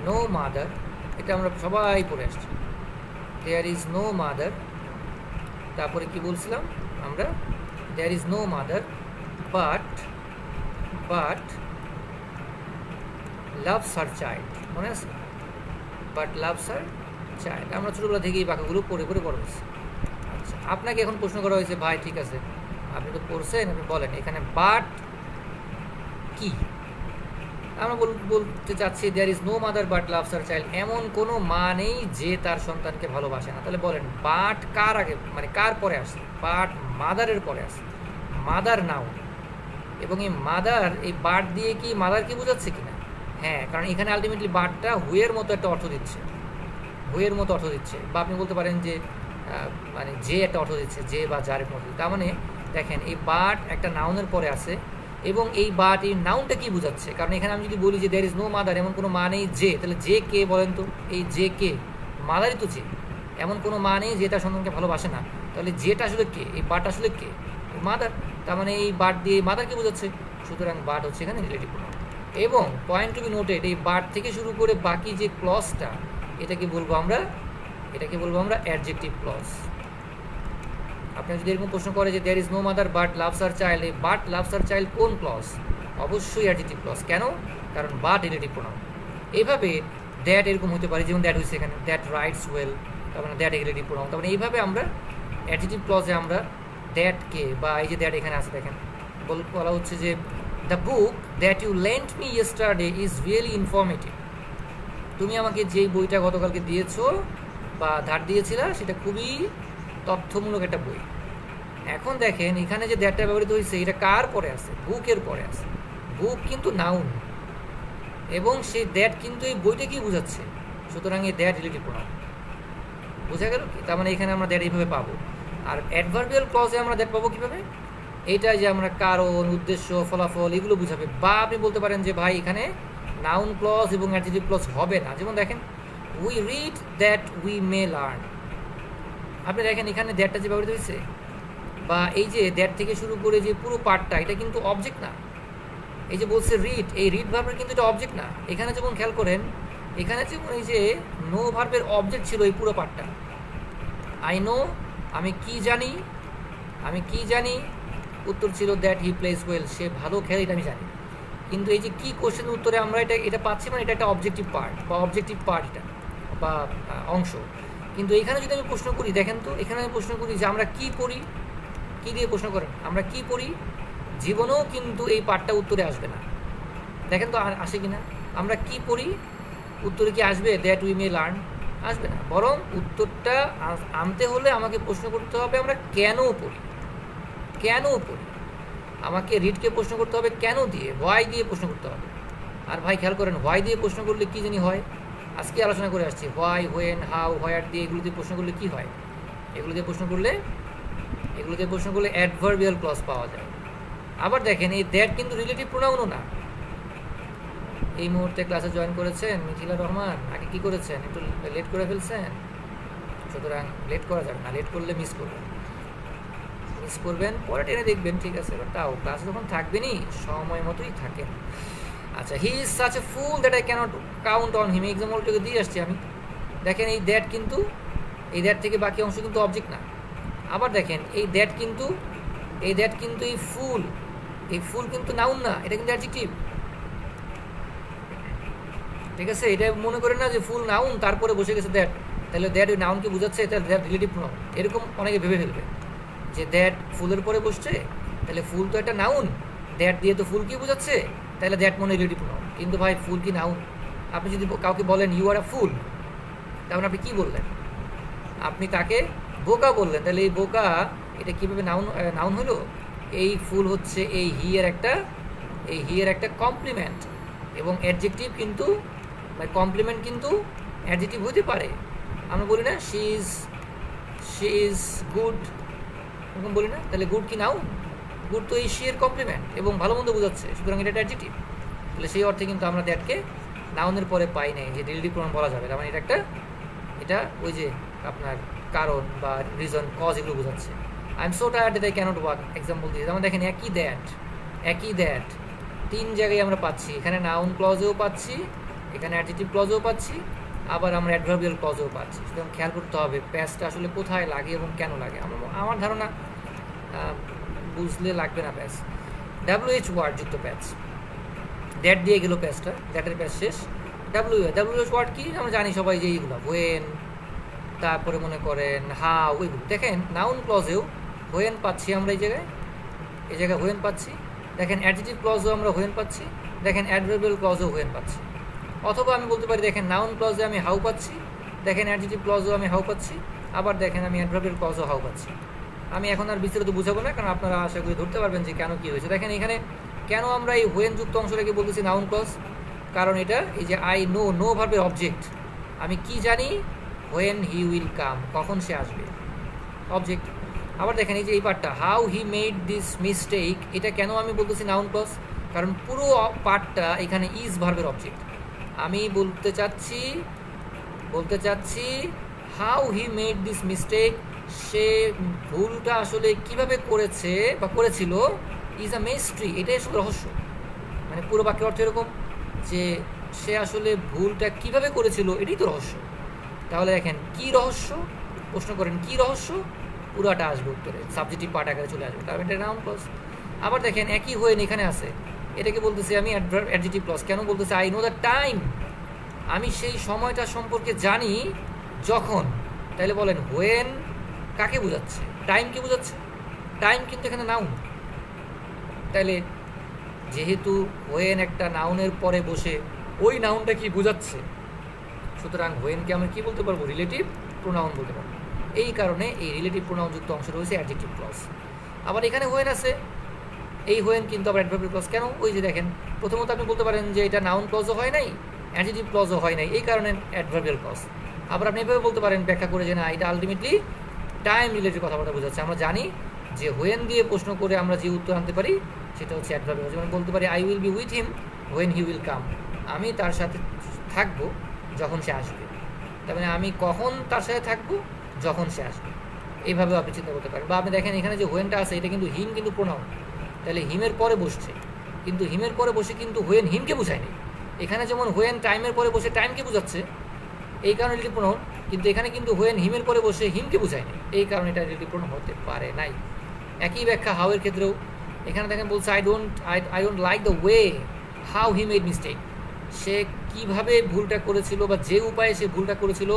নো মাদার। এটা আমরা সবাই পড়ে আসছি, দেয়ার ইজ নো মাদার। তারপরে কি বলছিলাম আমরা, there is no mother but loves her child, মনে আছে? But loves her child. আমরা ছোটোবেলা থেকে এই বাক্যগুলো পড়ে পড়ে বড় হয়েছি। আচ্ছা, আপনাকে এখন প্রশ্ন করা হয়েছে, ভাই ঠিক আছে আপনি তো পড়ছেন, আপনি বলেন এখানে বাট কি? আমরা বলতে চাচ্ছি there is no mother but loves her child, এমন কোনো মা নেই যে তার সন্তানকে ভালোবাসে না। তাহলে বলেন বাট কার আগে, মানে কার পরে আসে? বাট মাদারের পরে আসে, মাদার নাউন। এবং এই মাদার, এই বাট দিয়ে কি মাদারকে বোঝাচ্ছে কিনা? হ্যাঁ, কারণ এখানে আলটিমেটলি বাটটা হুয়ের মতো একটা অর্থ দিচ্ছে, হুয়ের মতো অর্থ দিচ্ছে। বা আপনি বলতে পারেন যে মানে যে একটা অর্থ দিচ্ছে, যে বা যার মতো। তার মানে দেখেন এই বাট একটা নাউনের পরে আছে, এবং এই বাট এই নাউনটা কি বোঝাচ্ছে? কারণ এখানে আমি যদি বলি যে দেয়ার ইজ নো মাদার, এমন কোনো মা নেই যে, তাহলে যে কে বলেন তো? এই যে কে, মাদারই তো যে। এমন কোনো মা নেই যে তার সন্তানকে ভালোবাসে না, তাহলে যেটা আসলে কে? এই বাট আসলে কে? মাদার। তার মানে এই বাট দিয়ে মাদারকে বোঝাচ্ছে, সুতরাং বাট হচ্ছে এখানে রিলেটিভ প্রোনাউন। এবং পয়েন্ট টু বি নোটেড, এই বাট থেকে শুরু করে বাকি যে ক্লজটা, এটাকে বলবো আমরা অ্যাডজেক্টিভ ক্লজ। আপনার যদি এরকম প্রশ্ন করে যে there is no mother but loves her child, এই বাট লাভস হার চাইল্ড কোন ক্লজ? অবশ্যই অ্যাডজেক্টিভ ক্লজ। কেন? কারণ বাট রিলেটিভ প্রোনাউন। এইভাবে দ্যাট এরকম হতে পারে, যেমন দ্যাট হচ্ছে এখানে দ্যাট রাইটস ওয়েল, তার মানে দ্যাট রিলেটিভ প্রোনাউন। তার মানে এইভাবে আমরা অ্যাডজেক্টিভ ক্লজে আমরা দ্যাটকে, বা এই যে দ্যাট এখানে আছে দেখেন, বলা হচ্ছে যে the book that you lent me yesterday is really informative. তুমি আমাকে যেই বইটা গতকালকে দিয়েছো বা ধার দিয়েছিলা, সেটা খুবই তথ্যমূলক একটা বই। এখন দেখেন এখানে যে দ্যাটটা ব্যবহৃত হয়েছে, এটা কার পরে আছে? বুকের পরে আছে। বুক কিন্তু নাউন, এবং সেই দ্যাট কিন্তু এই বইটা কি বোঝাচ্ছে? সুতরাং এই দ্যাট রিলেটিভ প্রোনাউন। বোঝা গেল কি? তার মানে এখানে আমরা দ্যাট এইভাবে পাবো। আর অ্যাডভার্বিয়াল ক্লজে আমরা দ্যাট পাবো কীভাবে? এইটা যে আমরা কারণ, উদ্দেশ্য, ফলাফল এগুলো বুঝাবে। বা আপনি বলতে পারেন যে ভাই এখানে নাউন ক্লজ এবং অ্যাডজেক্টিভ ক্লজ হবে না। যেমন দেখেন we read that we may learn. আপনি দেখেন এখানে দ্যাটটা যে ব্যবহৃত হয়েছে, বা এই যে দ্যাট থেকে শুরু করে যে পুরো পার্টটা, এটা কিন্তু অবজেক্ট না। এই যে বলছে রিড, এই রিড ভার্বের কিন্তু এটা অবজেক্ট না। এখানে যেমন খেয়াল করেন, এখানে যেমন এই যে নো ভার্বের অবজেক্ট ছিল এই পুরো পার্টটা। আই নো, আমি কি জানি, উত্তর ছিল দ্যাট হি প্লেস ওয়েল, সে ভালো খেলে, এটা আমি জানি। কিন্তু এই যে কি কোশ্চেনের উত্তরে আমরা এটা পাচ্ছি, মানে এটা একটা অবজেক্টিভ পার্ট বা অবজেক্টিভ পার্ট, এটা বা অংশ। কিন্তু এখানে যদি আমি প্রশ্ন করি, দেখেন তো এখানে আমি প্রশ্ন করি যে আমরা কি পড়ি, কি দিয়ে প্রশ্ন করেন? আমরা কি পড়ি, জীবনেও কিন্তু এই পার্টটা উত্তরে আসবে না। দেখেন তো আসে কিনা? আমরা কি পড়ি, উত্তরে কি আসবে দ্যাট উই মে লার্ন? আসবে না। বরং উত্তরটা আনতে হলে আমাকে প্রশ্ন করতে হবে আমরা কেন পড়ি। আমাকে রিডকে প্রশ্ন করতে হবে কেন দিয়ে, হোয়াই দিয়ে প্রশ্ন করতে হবে। আর ভাই খেয়াল করেন, হোয়াই দিয়ে প্রশ্ন করলে কি জানি হয়, আজকে আলোচনা করে আসছি। হোয়াই, হোয়েন, হাউ, হোয়ার দিয়ে এগুলো দিয়ে প্রশ্ন করলে কি হয়? এগুলো দিয়ে প্রশ্ন করলে অ্যাডভার্বিয়াল ক্লজ পাওয়া যায়। আবার দেখেন এই দ্যাট কিন্তু রিলেটিভ প্রোনাউনও না। এই মুহূর্তে ক্লাসে জয়েন করেছেন মিথিলা রহমান, আগে কি করেছেন? একটু লেট করে ফেলছেন, সুতরাং লেট করা যাবে না। লেট করলে মিস করবেন, পরে টেনে দেখবেন, ঠিক আছে? এবার তাও ক্লাসে যখন থাকবেনই সময় মতোই থাকেন। আচ্ছা, he is such a fool that I cannot count on him, এক্সাম্পলটাকে দিয়ে আসছি আমি। দেখেন এই দ্যাট থেকে বাকি অংশ কিন্তু অবজেক্ট না। আবার দেখেন এই দ্যাট কিন্তু এই ফুল কিন্তু নাউন না, এটা কিন্তু অ্যাডজেক্টিভ। ঠিক আছে? এটা মনে করেন না যে ফুল নাউন তারপরে বসে গেছে দ্যাট, তাহলে দ্যাট ওই নাউনকে বোঝাচ্ছে, তাহলে দ্যাট রিলেটিভ প্রোনাউন। এরকম অনেকে ভেবে ফেলবে যে দ্যাট ফুলের পরে বসছে, তাহলে ফুল তো একটা নাউন, দ্যাট দিয়ে তো ফুল কি বোঝাচ্ছে, তাহলে দ্যাট মনে রিলেটিভ প্রোনাউন। কিন্তু ভাই ফুল কি নাউন? আপনি যদি কাউকে বলেন ইউ আর আ ফুল, তার মানে আপনি কী বললেন? আপনি তাকে বোকা বললেন। তাহলে এই বোকা এটা কীভাবে নাউন হলো? এই ফুল হচ্ছে এই হি এর একটা কমপ্লিমেন্ট, এবং অ্যাডজেক্টিভ কিন্তু কমপ্লিমেন্ট কিন্তু অ্যাডজেক্টিভ হতে পারে। আমরা বলি না শি ইজ গুড, এরকম বলি না? তাহলে গুড কি নাউন? গুড তো এই শি এর কমপ্লিমেন্ট এবং ভালো মন্দ বোঝাচ্ছে, সুতরাং এটা একটা অ্যাডজেক্টিভ। তাহলে সেই অর্থে কিন্তু আমরা দ্যাটকে নাউনের পরে পাই নাই যে রিলেটিভ প্রোনাউন বলা যাবে। তার মানে এটা ওই যে আপনার কারণ বা রিজন, কজ এগুলো বোঝাচ্ছে। I am so tired that I cannot walk, example দিয়ে। যেমন দেখেন একই দ্যাট 3 জায়গায় আমরা পাচ্ছি। এখানে নাউন ক্লজেও পাচ্ছি, এখানে অ্যাডজেক্টিভ ক্লজেও পাচ্ছি, আবার আমরা অ্যাডভার্বিয়াল ক্লজেও পাচ্ছি। সুতরাং খেয়াল করতে হবে প্যাচটা আসলে কোথায় লাগে এবং কেন লাগে। আমার ধারণা বুঝলে লাগবে না প্যাচ। WH ওয়ার্ড যুক্ত প্যাচ, দ্যাট দিয়ে গেল প্যাচটা, দ্যাটের প্যাচ শেষ। WH ওয়ার্ড কি আমরা জানি সবাই যে এইগুলো হোয়েন, তারপরে মনে করেন হাউ, ওইগুলো। দেখেন নাউন ক্লজেও হোয়েন পাচ্ছি আমরা, এই জায়গায় হোয়েন পাচ্ছি। দেখেন অ্যাডজেক্টিভ ক্লজেও আমরা হোয়েন পাচ্ছি, দেখেন অ্যাডভার্বিয়াল ক্লজেও হোয়েন পাচ্ছি। অথবা আমি বলতে পারি দেখেন নাউন ক্লজে আমি হাউ পাচ্ছি, দেখেন অ্যাডজেক্টিভ ক্লজেও আমি হাউ পাচ্ছি, আবার দেখেন আমি অ্যাডভার্বিয়াল ক্লজেও হাউ পাচ্ছি। আমি এখন আর বিস্তারিত বুঝাবো না, কারণ আপনারা আশা করি ধরতে পারবেন যে কেন কী হয়েছে। দেখেন এখানে কেন আমরা এই হোয়েন যুক্ত অংশটাকে বলতেছি নাউন ক্লজ, কারণ এটা এই যে আই নো ভার্বের অবজেক্ট। আমি কি জানি? হোয়েন হি উইল কাম, কখন সে আসবে, অবজেক্ট। আবার দেখেন এই যে এই পার্টটা how he made this mistake, এটা কেন আমি বলতেছি নাউন ক্লজ? কারণ পুরো পার্টটা এখানে ইজ ভার্বের অবজেক্ট। আমি বলতে চাচ্ছি how he made this mistake, সে ভুলটা আসলে কিভাবে করেছে বা করেছিল, ইজ আ মিস্ট্রি, এটাই আসলে রহস্য। মানে পুরো বাক্যের অর্থ এরকম যে সে আসলে ভুলটা কিভাবে করেছিল, এটাই তো রহস্য। তাহলে দেখেন কি রহস্য, প্রশ্ন করেন কি রহস্য, পুরাটা আসবে উত্তরে, সাবজেক্টিভ পার্ট আকারে চলে আসবে, তার এটা নাউন ক্লজ। আবার দেখেন একই হোয়েন এখানে আছে, এটাকে বলতেছি আমি অ্যাডজেক্টিভ ক্লজ। কেন বলতেছি? আই নো দ্য টাইম, আমি সেই সময়টা সম্পর্কে জানি যখন। তাহলে বলেন হোয়েন কাকে বোঝাচ্ছে? টাইমকে বোঝাচ্ছে। টাইম কিন্তু এখানে নাউন। তাহলে যেহেতু হোয়েন একটা নাউনের পরে বসে ওই নাউনটা কি বোঝাচ্ছে, সুতরাং হোয়েনকে আমরা কি বলতে পারবো? রিলেটিভ প্রোনাউন বলতে পারবো। এই কারণে এই রিলেটিভ প্রোনাউন যুক্ত অংশ রয়েছে অ্যাডজেক্টিভ ক্লজ। আবার এখানে হোয়েন আছে, এই হোয়েন কিন্তু আবার অ্যাডভার্বিয়াল ক্লজ। কেন? ওই যে দেখেন প্রথমত আপনি বলতে পারেন যে এটা নাউন ক্লজও হয় নাই, অ্যাডজেক্টিভ ক্লজও হয় নাই, এই কারণে অ্যাডভার্বিয়াল ক্লজ। আবার আপনি এভাবে বলতে পারেন ব্যাখ্যা করে যে না, এটা আলটিমেটলি টাইম রিলেটেড কথাবার্তা বোঝাচ্ছে। আমরা জানি যে হোয়েন দিয়ে প্রশ্ন করে আমরা যে উত্তর আনতে পারি সেটা হচ্ছে অ্যাডভার্বিয়াল। যেমন বলতে পারি I will be with him when he will come, আমি তার সাথে থাকবো যখন সে আসবে। তার মানে আমি কখন তার সাথে থাকবো? যখন সে আসবে। এইভাবেও আপনি চিন্তা করতে পারেন। বা আপনি দেখেন এখানে যে হোয়েনটা আছে এটা কিন্তু হিম কিন্তু প্রোনাউন, তাহলে হিমের পরে বসছে, কিন্তু হিমের পরে বসে কিন্তু হোয়েন হিমকে বোঝায়নি। এখানে যেমন হোয়েন টাইমের পরে বসে টাইমকে বোঝাচ্ছে, এই কারণে রিলেটিভ প্রোনাউন, কিন্তু এখানে কিন্তু হোয়েন হিমের পরে বসে হিমকে বোঝায়নি, এই কারণে এটা রিলেটিভ প্রোনাউন হতে পারে নাই। একই ব্যাখ্যা হাউ এর ক্ষেত্রেও। এখানে দেখেন বলছে I don't like the way how he made mistake, সে কিভাবে ভুলটা করেছিল বা যে উপায়ে সে ভুলটা করেছিল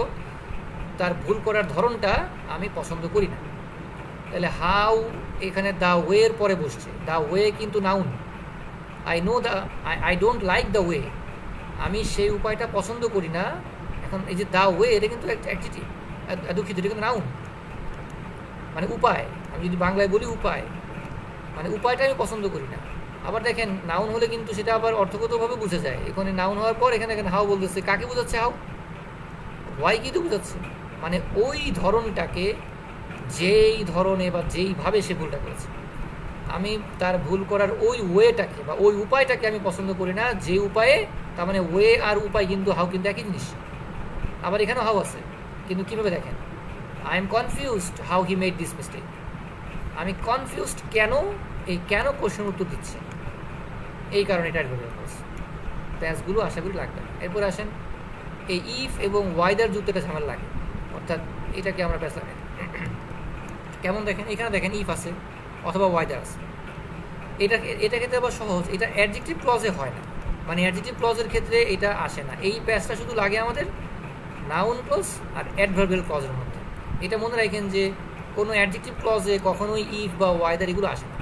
তার ভুল করার ধরনটা আমি পছন্দ করি না। তাহলে হাউ এখানে দ্য ওয়ের পরে বসছে, দ্য ওয়ে কিন্তু noun. I don't like the way, আমি সেই উপায়টা পছন্দ করি না। এখন এই যে দ্য ওয়ে এটা কিন্তু অ্যাডজেক্টিভ, দুঃখিত, এটা কিন্তু নাউন, মানে উপায়। আমি যদি বাংলায় বলি উপায়, মানে উপায়টা আমি পছন্দ করি না। আবার দেখেন নাউন হলে কিন্তু সেটা আবার অর্থগতভাবে বোঝা যায়। এখানে নাউন হওয়ার পর এখানে হাউ বলতেছে, কাকে বোঝাচ্ছে হাউ? হোয়াই কিন্তু বোঝাচ্ছে, মানে ওই ধরনটাকে, যেই ধরনে বা যেইভাবে সে ভুলটা করেছে, আমি তার ভুল করার ওই ওয়েটাকে বা ওই উপায়টাকে আমি পছন্দ করি না, যে উপায়ে। তার মানে ওয়ে আর উপায় কিন্তু হাউ কিন্তু একই জিনিস। আবার এখানেও হাউ আছে, কিন্তু কীভাবে দেখেন, I am confused how he made this mistake, আমি কনফিউজড কেন, এই কেন প্রশ্নের উত্তর দিচ্ছে, এই কারণে এটা অ্যাডভার্বিয়াল ক্লজ। প্যাচগুলো আশা করি লাগবে। এরপর আসেন এই ইফ এবং ওয়াইদার যুক্ত একটা ঝামেলা লাগে, অর্থাৎ এটাকে আমরা প্যাচ লাগাই। কেমন দেখেন, এখানে দেখেন ইফ আছে অথবা ওয়াইদার আছে, এটা ক্ষেত্রে আবার সহজ, এটা অ্যাডজেক্টিভ ক্লজে হয় না, মানে অ্যাডজেক্টিভ ক্লজের ক্ষেত্রে এটা আসে না। এই প্যাচটা শুধু লাগে আমাদের নাউন ক্লজ আর অ্যাডভার্বিয়াল ক্লজের মধ্যে। এটা মনে রাখেন যে কোনো অ্যাডজেক্টিভ ক্লজে কখনোই ইফ বা ওয়াইদার এগুলো আসে না,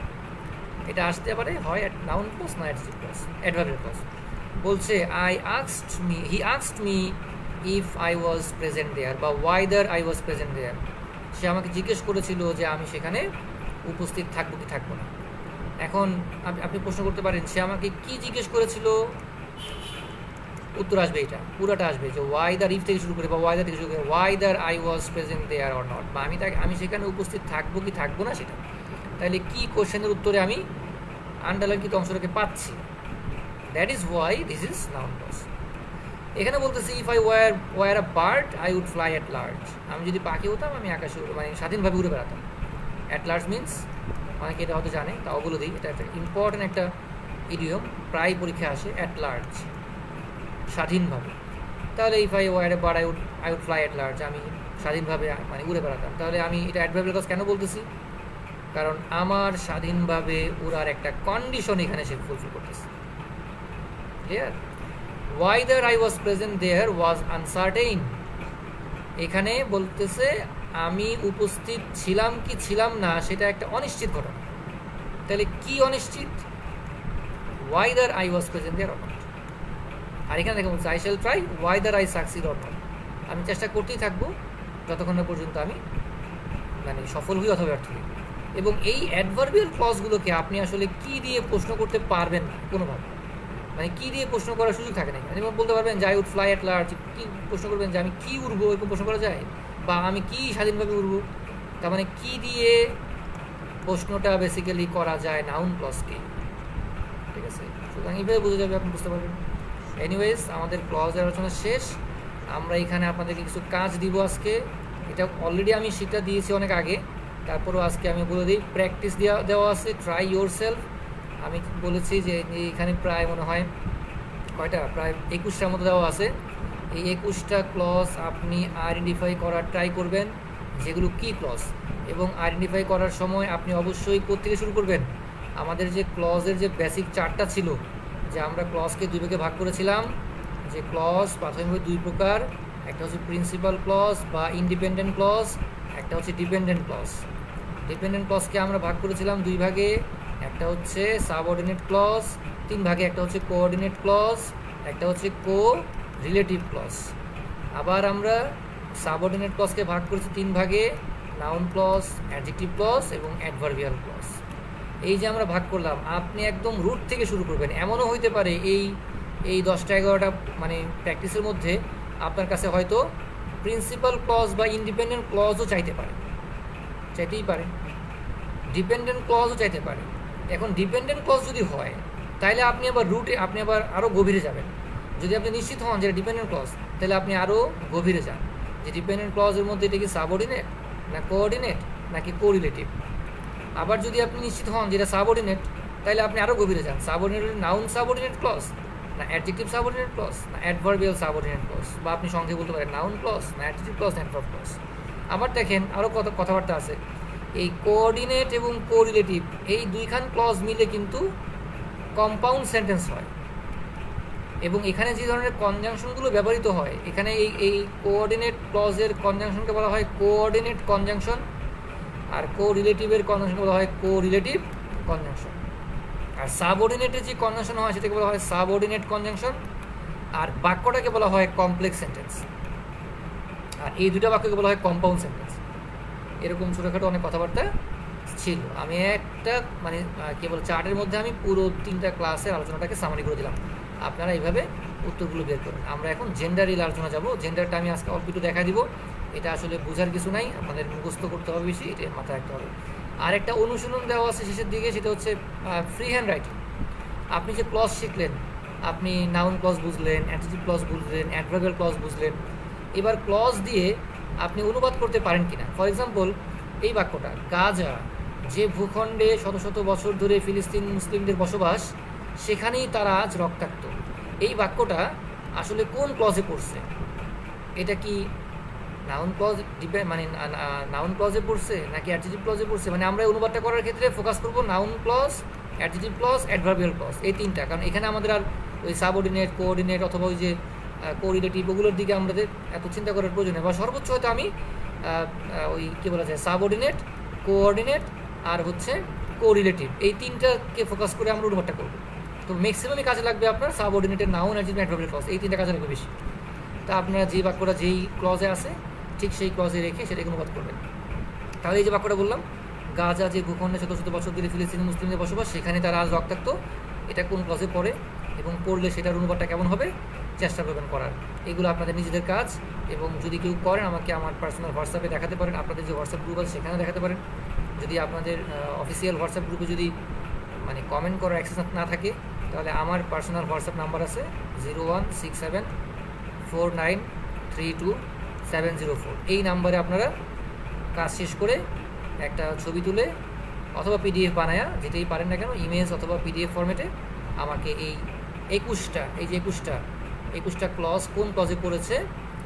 এটা আসতে পারে হয় নাউন ক্লজ না অ্যাডজেক্টিভ ক্লজ, অ্যাডভার্বিয়াল ক্লজ। বলছে he asked me if I was present there বা ওয়াইদার আই ওয়াজ প্রেজেন্ট দেয়ার। সে আমাকে জিজ্ঞেস করেছিল যে আমি সেখানে উপস্থিত থাকবো কি থাকবো না। এখন আপনি প্রশ্ন করতে পারেন সে আমাকে কি জিজ্ঞেস করেছিল, উত্তর আসবে এটা পুরাটা আসবে যে ওয়াইদার ইফ থেকে শুরু করে বা ওয়াইদার থেকে শুরু করে whether I was present there or not, বা আমি সেখানে উপস্থিত থাকবো কি থাকবো না সেটা। তাহলে কি কোশ্চেনের উত্তরে আমি আন্ডারলাইনকৃত অংশটাকে পাচ্ছি, that is why this is noun clause. এখানে বলতেছি if I were a bird I would fly at large, আমি যদি পাখি হতাম আমি আকাশে মানে স্বাধীনভাবে উড়ে বেড়াতাম। অ্যাট লার্জ মিনস অনেকে এটা হয়তো জানে, তাও বলে দিই, এটা একটা ইম্পর্টেন্ট একটা ইডিয়ম, প্রায় পরীক্ষা আসে। অ্যাট লার্জ স্বাধীনভাবে। তাহলে if I were a bird I would fly at large, আমি স্বাধীনভাবে মানে উড়ে বেড়াতাম। তাহলে আমি এটা অ্যাডভার্বিয়াল ক্লজ কেন বলতেছি, কারণ আমার স্বাধীনভাবে উড়ার একটা কন্ডিশন এখানে সে ফুলফিল করতেছে। Clear? Whether I was present there was uncertain, এখানে বলতেছে আমি উপস্থিত ছিলাম কি ছিলাম না সেটা একটা অনিশ্চিত ঘটনা। তাহলে কি অনিশ্চিত? Whether I was present there or not. আর এখানে দেখে বলছে I shall try whether I succeed or not, আমি চেষ্টা করতেই থাকবো যতক্ষণ না পর্যন্ত আমি মানে সফল হই অথবা ব্যর্থ হই। এবং এই অ্যাডভার্বিয়াল ক্লজগুলোকে আপনি আসলে কি দিয়ে প্রশ্ন করতে পারবেন না কোনোভাবে, মানে কী দিয়ে প্রশ্ন করার সুযোগ থাকে না। যেমন বলতে পারবেন যে I would fly at large, কী প্রশ্ন করবেন যে আমি কী উড়বো, এরকম প্রশ্ন করা যায়, বা আমি কী স্বাধীনভাবে উড়বো। তার মানে কী দিয়ে প্রশ্নটা বেসিক্যালি করা যায় নাউন ক্লজকে। ঠিক আছে, সুতরাং এইভাবে বোঝা যাবে, আপনি বুঝতে পারবেন। এনিওয়েজ আমাদের ক্লজের আলোচনা শেষ। আমরা এখানে আপনাদেরকে কিছু কাজ দিব আজকে, এটা অলরেডি আমি সেটা দিয়েছি অনেক আগে, তারপরেও আজকে আমি বলে দিই প্র্যাকটিস দেওয়া আছে, ট্রাই ইয়োর সেলফ। আমি বলেছি যে এখানে প্রায় মনে হয় কয়টা, প্রায় 21টার মতো দেওয়া আছে। এই 21টা ক্লজ আপনি আইডেন্টিফাই করার ট্রাই করবেন যেগুলো কি ক্লজ, এবং আইডেন্টিফাই করার সময় আপনি অবশ্যই কোত্থেকে শুরু করবেন। আমাদের যে ক্লজের যে বেসিক চার্টটা ছিল, যে আমরা ক্লজকে দুই ভাগে ভাগ করেছিলাম, যে ক্লজ প্রাথমিকভাবে দুই প্রকার, একটা হচ্ছে প্রিন্সিপাল ক্লজ বা ইন্ডিপেন্ডেন্ট ক্লজ, একটা হচ্ছে ডিপেন্ডেন্ট ক্লজ। ডিপেন্ডেন্ট ক্লজকে আমরা ভাগ করেছিলাম দুই ভাগে, একটা হচ্ছে সাবঅর্ডিনেট ক্লজ, তিন ভাগে, একটা হচ্ছে কোঅর্ডিনেট ক্লজ, একটা হচ্ছে কো রিলেটিভ ক্লজ। আবার আমরা সাবঅর্ডিনেট ক্লজকে ভাগ করেছি তিন ভাগে, নাউন ক্লজ, অ্যাডজেক্টিভ ক্লজ এবং অ্যাডভার্বিয়াল ক্লজ। এই যে আমরা ভাগ করলাম, আপনি একদম রুট থেকে শুরু করবেন। এমনও হইতে পারে এই 10টা 11টা মানে প্র্যাকটিসের মধ্যে আপনার কাছে হয়তো প্রিন্সিপাল ক্লজ বা ইন্ডিপেন্ডেন্ট ক্লজও চাইতেই পারে, ডিপেন্ডেন্ট ক্লজও চাইতে পারে। এখন ডিপেন্ডেন্ট ক্লজ যদি হয় তাহলে আপনি আবার আরও গভীরে যাবেন। যদি আপনি নিশ্চিত হন যে ডিপেন্ডেন্ট ক্লজ, তাহলে আপনি আরও গভীরে যান যে ডিপেন্ডেন্ট ক্লজের মধ্যে এটা কি সাবঅর্ডিনেট না কোঅর্ডিনেট নাকি কোরিলেটিভ। আবার যদি আপনি নিশ্চিত হন যেটা সাবঅর্ডিনেট, তাহলে আপনি আরও গভীরে যান, সাবঅর্ডিনেট নাউন সাবঅর্ডিনেট ক্লজ না অ্যাডজেক্টিভ সাবঅর্ডিনেট ক্লজ না অ্যাডভার্বিয়াল সাবঅর্ডিনেট ক্লজ, বা আপনি সংক্ষেপে বলতে পারেন নাউন ক্লজ না অ্যাডজেক্টিভ ক্লজ না অ্যাডভার্ব ক্লজ। আবার দেখেন আরও কথাবার্তা আছে, এই কোঅর্ডিনেট এবং কোরিলেটিভ এই দুইখান ক্লজ মিলে কিন্তু কম্পাউন্ড সেন্টেন্স হয়। এবং এখানে যে ধরনের কনজাংশনগুলো ব্যবহৃত হয়, এখানে এই কোঅর্ডিনেট ক্লজের কনজাংশনকে বলা হয় কোঅর্ডিনেট কনজাংশন, আর কোরিলেটিভের কনজাংশন বলা হয় কোরিলেটিভ কনজাংশন। আর সাবঅর্ডিনেটের যে কনজাংশন হয় সেটাকে বলা হয় সাবঅর্ডিনেট কনজাংশন, আর বাক্যটাকে বলা হয় কমপ্লেক্স সেন্টেন্স, আর এই দুটো বাক্যকে বলা হয় কম্পাউন্ড সেন্টেন্স। এরকম ছোটোখাটো অনেক কথাবার্তা ছিল। আমি একটা মানে কেবল চার্টের মধ্যে আমি পুরো 3টা ক্লাসের আলোচনাটাকে সামারি করে দিলাম। আপনারা এইভাবে উত্তরগুলো বের করুন। আমরা এখন জেন্ডারের আলোচনা যাব। জেন্ডারটা আমি আজকে অল্প একটু দেখা দিব, এটা আসলে বোঝার কিছু নাই, আপনাদের মুখস্থ করতে হবে বেশি, এটা মাথায় রাখতে হবে। আর একটা অনুশীলন দেওয়া আছে শেষের দিকে, সেটা হচ্ছে ফ্রি হ্যান্ড রাইটিং। আপনি যে ক্লজ শিখলেন, আপনি নাউন ক্লজ বুঝলেন, অ্যাডজেক্টিভ ক্লজ বুঝলেন, অ্যাডভার্বিয়াল ক্লজ বুঝলেন, এবার ক্লজ দিয়ে আপনি অনুবাদ করতে পারেন কিনা। ফর এক্সাম্পল, এই বাক্যটা, গাজা যে ভূখণ্ডে শত শত বছর ধরে ফিলিস্তিন মুসলিমদের বসবাস, সেখানেই তারা আজ রক্তাক্ত। এই বাক্যটা আসলে কোন ক্লজে পড়ছে? এটা কি নাউন ক্লজ মানে নাউন ক্লজে পড়ছে নাকি অ্যাডজেক্টিভ ক্লজে পড়ছে? মানে আমরা অনুবাদটা করার ক্ষেত্রে ফোকাস করবো noun clause, adjective clause, adverbial clause, এই তিনটা। কারণ এখানে আমাদের আর ওই সাবঅর্ডিনেট, কোঅর্ডিনেট অথবা ওই যে কোরিলেটিভ ওগুলোর দিকে আমাদের এত চিন্তা করার প্রয়োজন নেই। বা সর্বোচ্চ হয়তো আমি ওই কী বলা যায়, সাবঅর্ডিনেট, কোঅর্ডিনেট আর হচ্ছে কোরিলেটিভ, এই তিনটাকে ফোকাস করে আমরা অনুবাদটা করবো। তো ম্যাক্সিমামই কাজে লাগবে আপনার সাবঅর্ডিনেটেড নাউন আর যদি অ্যাডভার্বিয়াল ক্লজ, এই তিনটা কাজে লাগবে বেশি। তা আপনারা যে বাক্যটা যেই ক্লজে আছে ঠিক সেই ক্লজে রেখে সেটাকে অনুবাদ করবেন। তাহলে এই যে বাক্যটা বললাম, গাজা যে ভূখণ্ডে শত শত বছর ধরে ফিলিস্তিনি মুসলিমদের বসবাস, সেখানে তারা আজ রক্তাক্ত, এটা কোন ক্লজে পড়ে এবং পড়লে সেটার অনুবাদটা কেমন হবে চেষ্টা করবেন করার। এগুলো আপনাদের নিজেদের কাজ, এবং যদি কেউ করেন আমাকে আমার পার্সোনাল হোয়াটসঅ্যাপে দেখাতে পারেন, আপনাদের যে হোয়াটসঅ্যাপ গ্রুপ আছে সেখানে দেখাতে পারেন। যদি আপনাদের অফিসিয়াল হোয়াটসঅ্যাপ গ্রুপে যদি মানে কমেন্ট করার অ্যাক্সেস না থাকে, তাহলে আমার পার্সোনাল হোয়াটসঅ্যাপ নাম্বার আছে 01674932 এই নাম্বারে আপনারা কাজ শেষ করে একটা ছবি তুলে অথবা পিডিএফ বানায়া, যেটাই পারেন না কেন, ইমেজ অথবা পিডিএফ ফরম্যাটে আমাকে এই 21টা ক্লজ কোন ক্লজে পড়েছে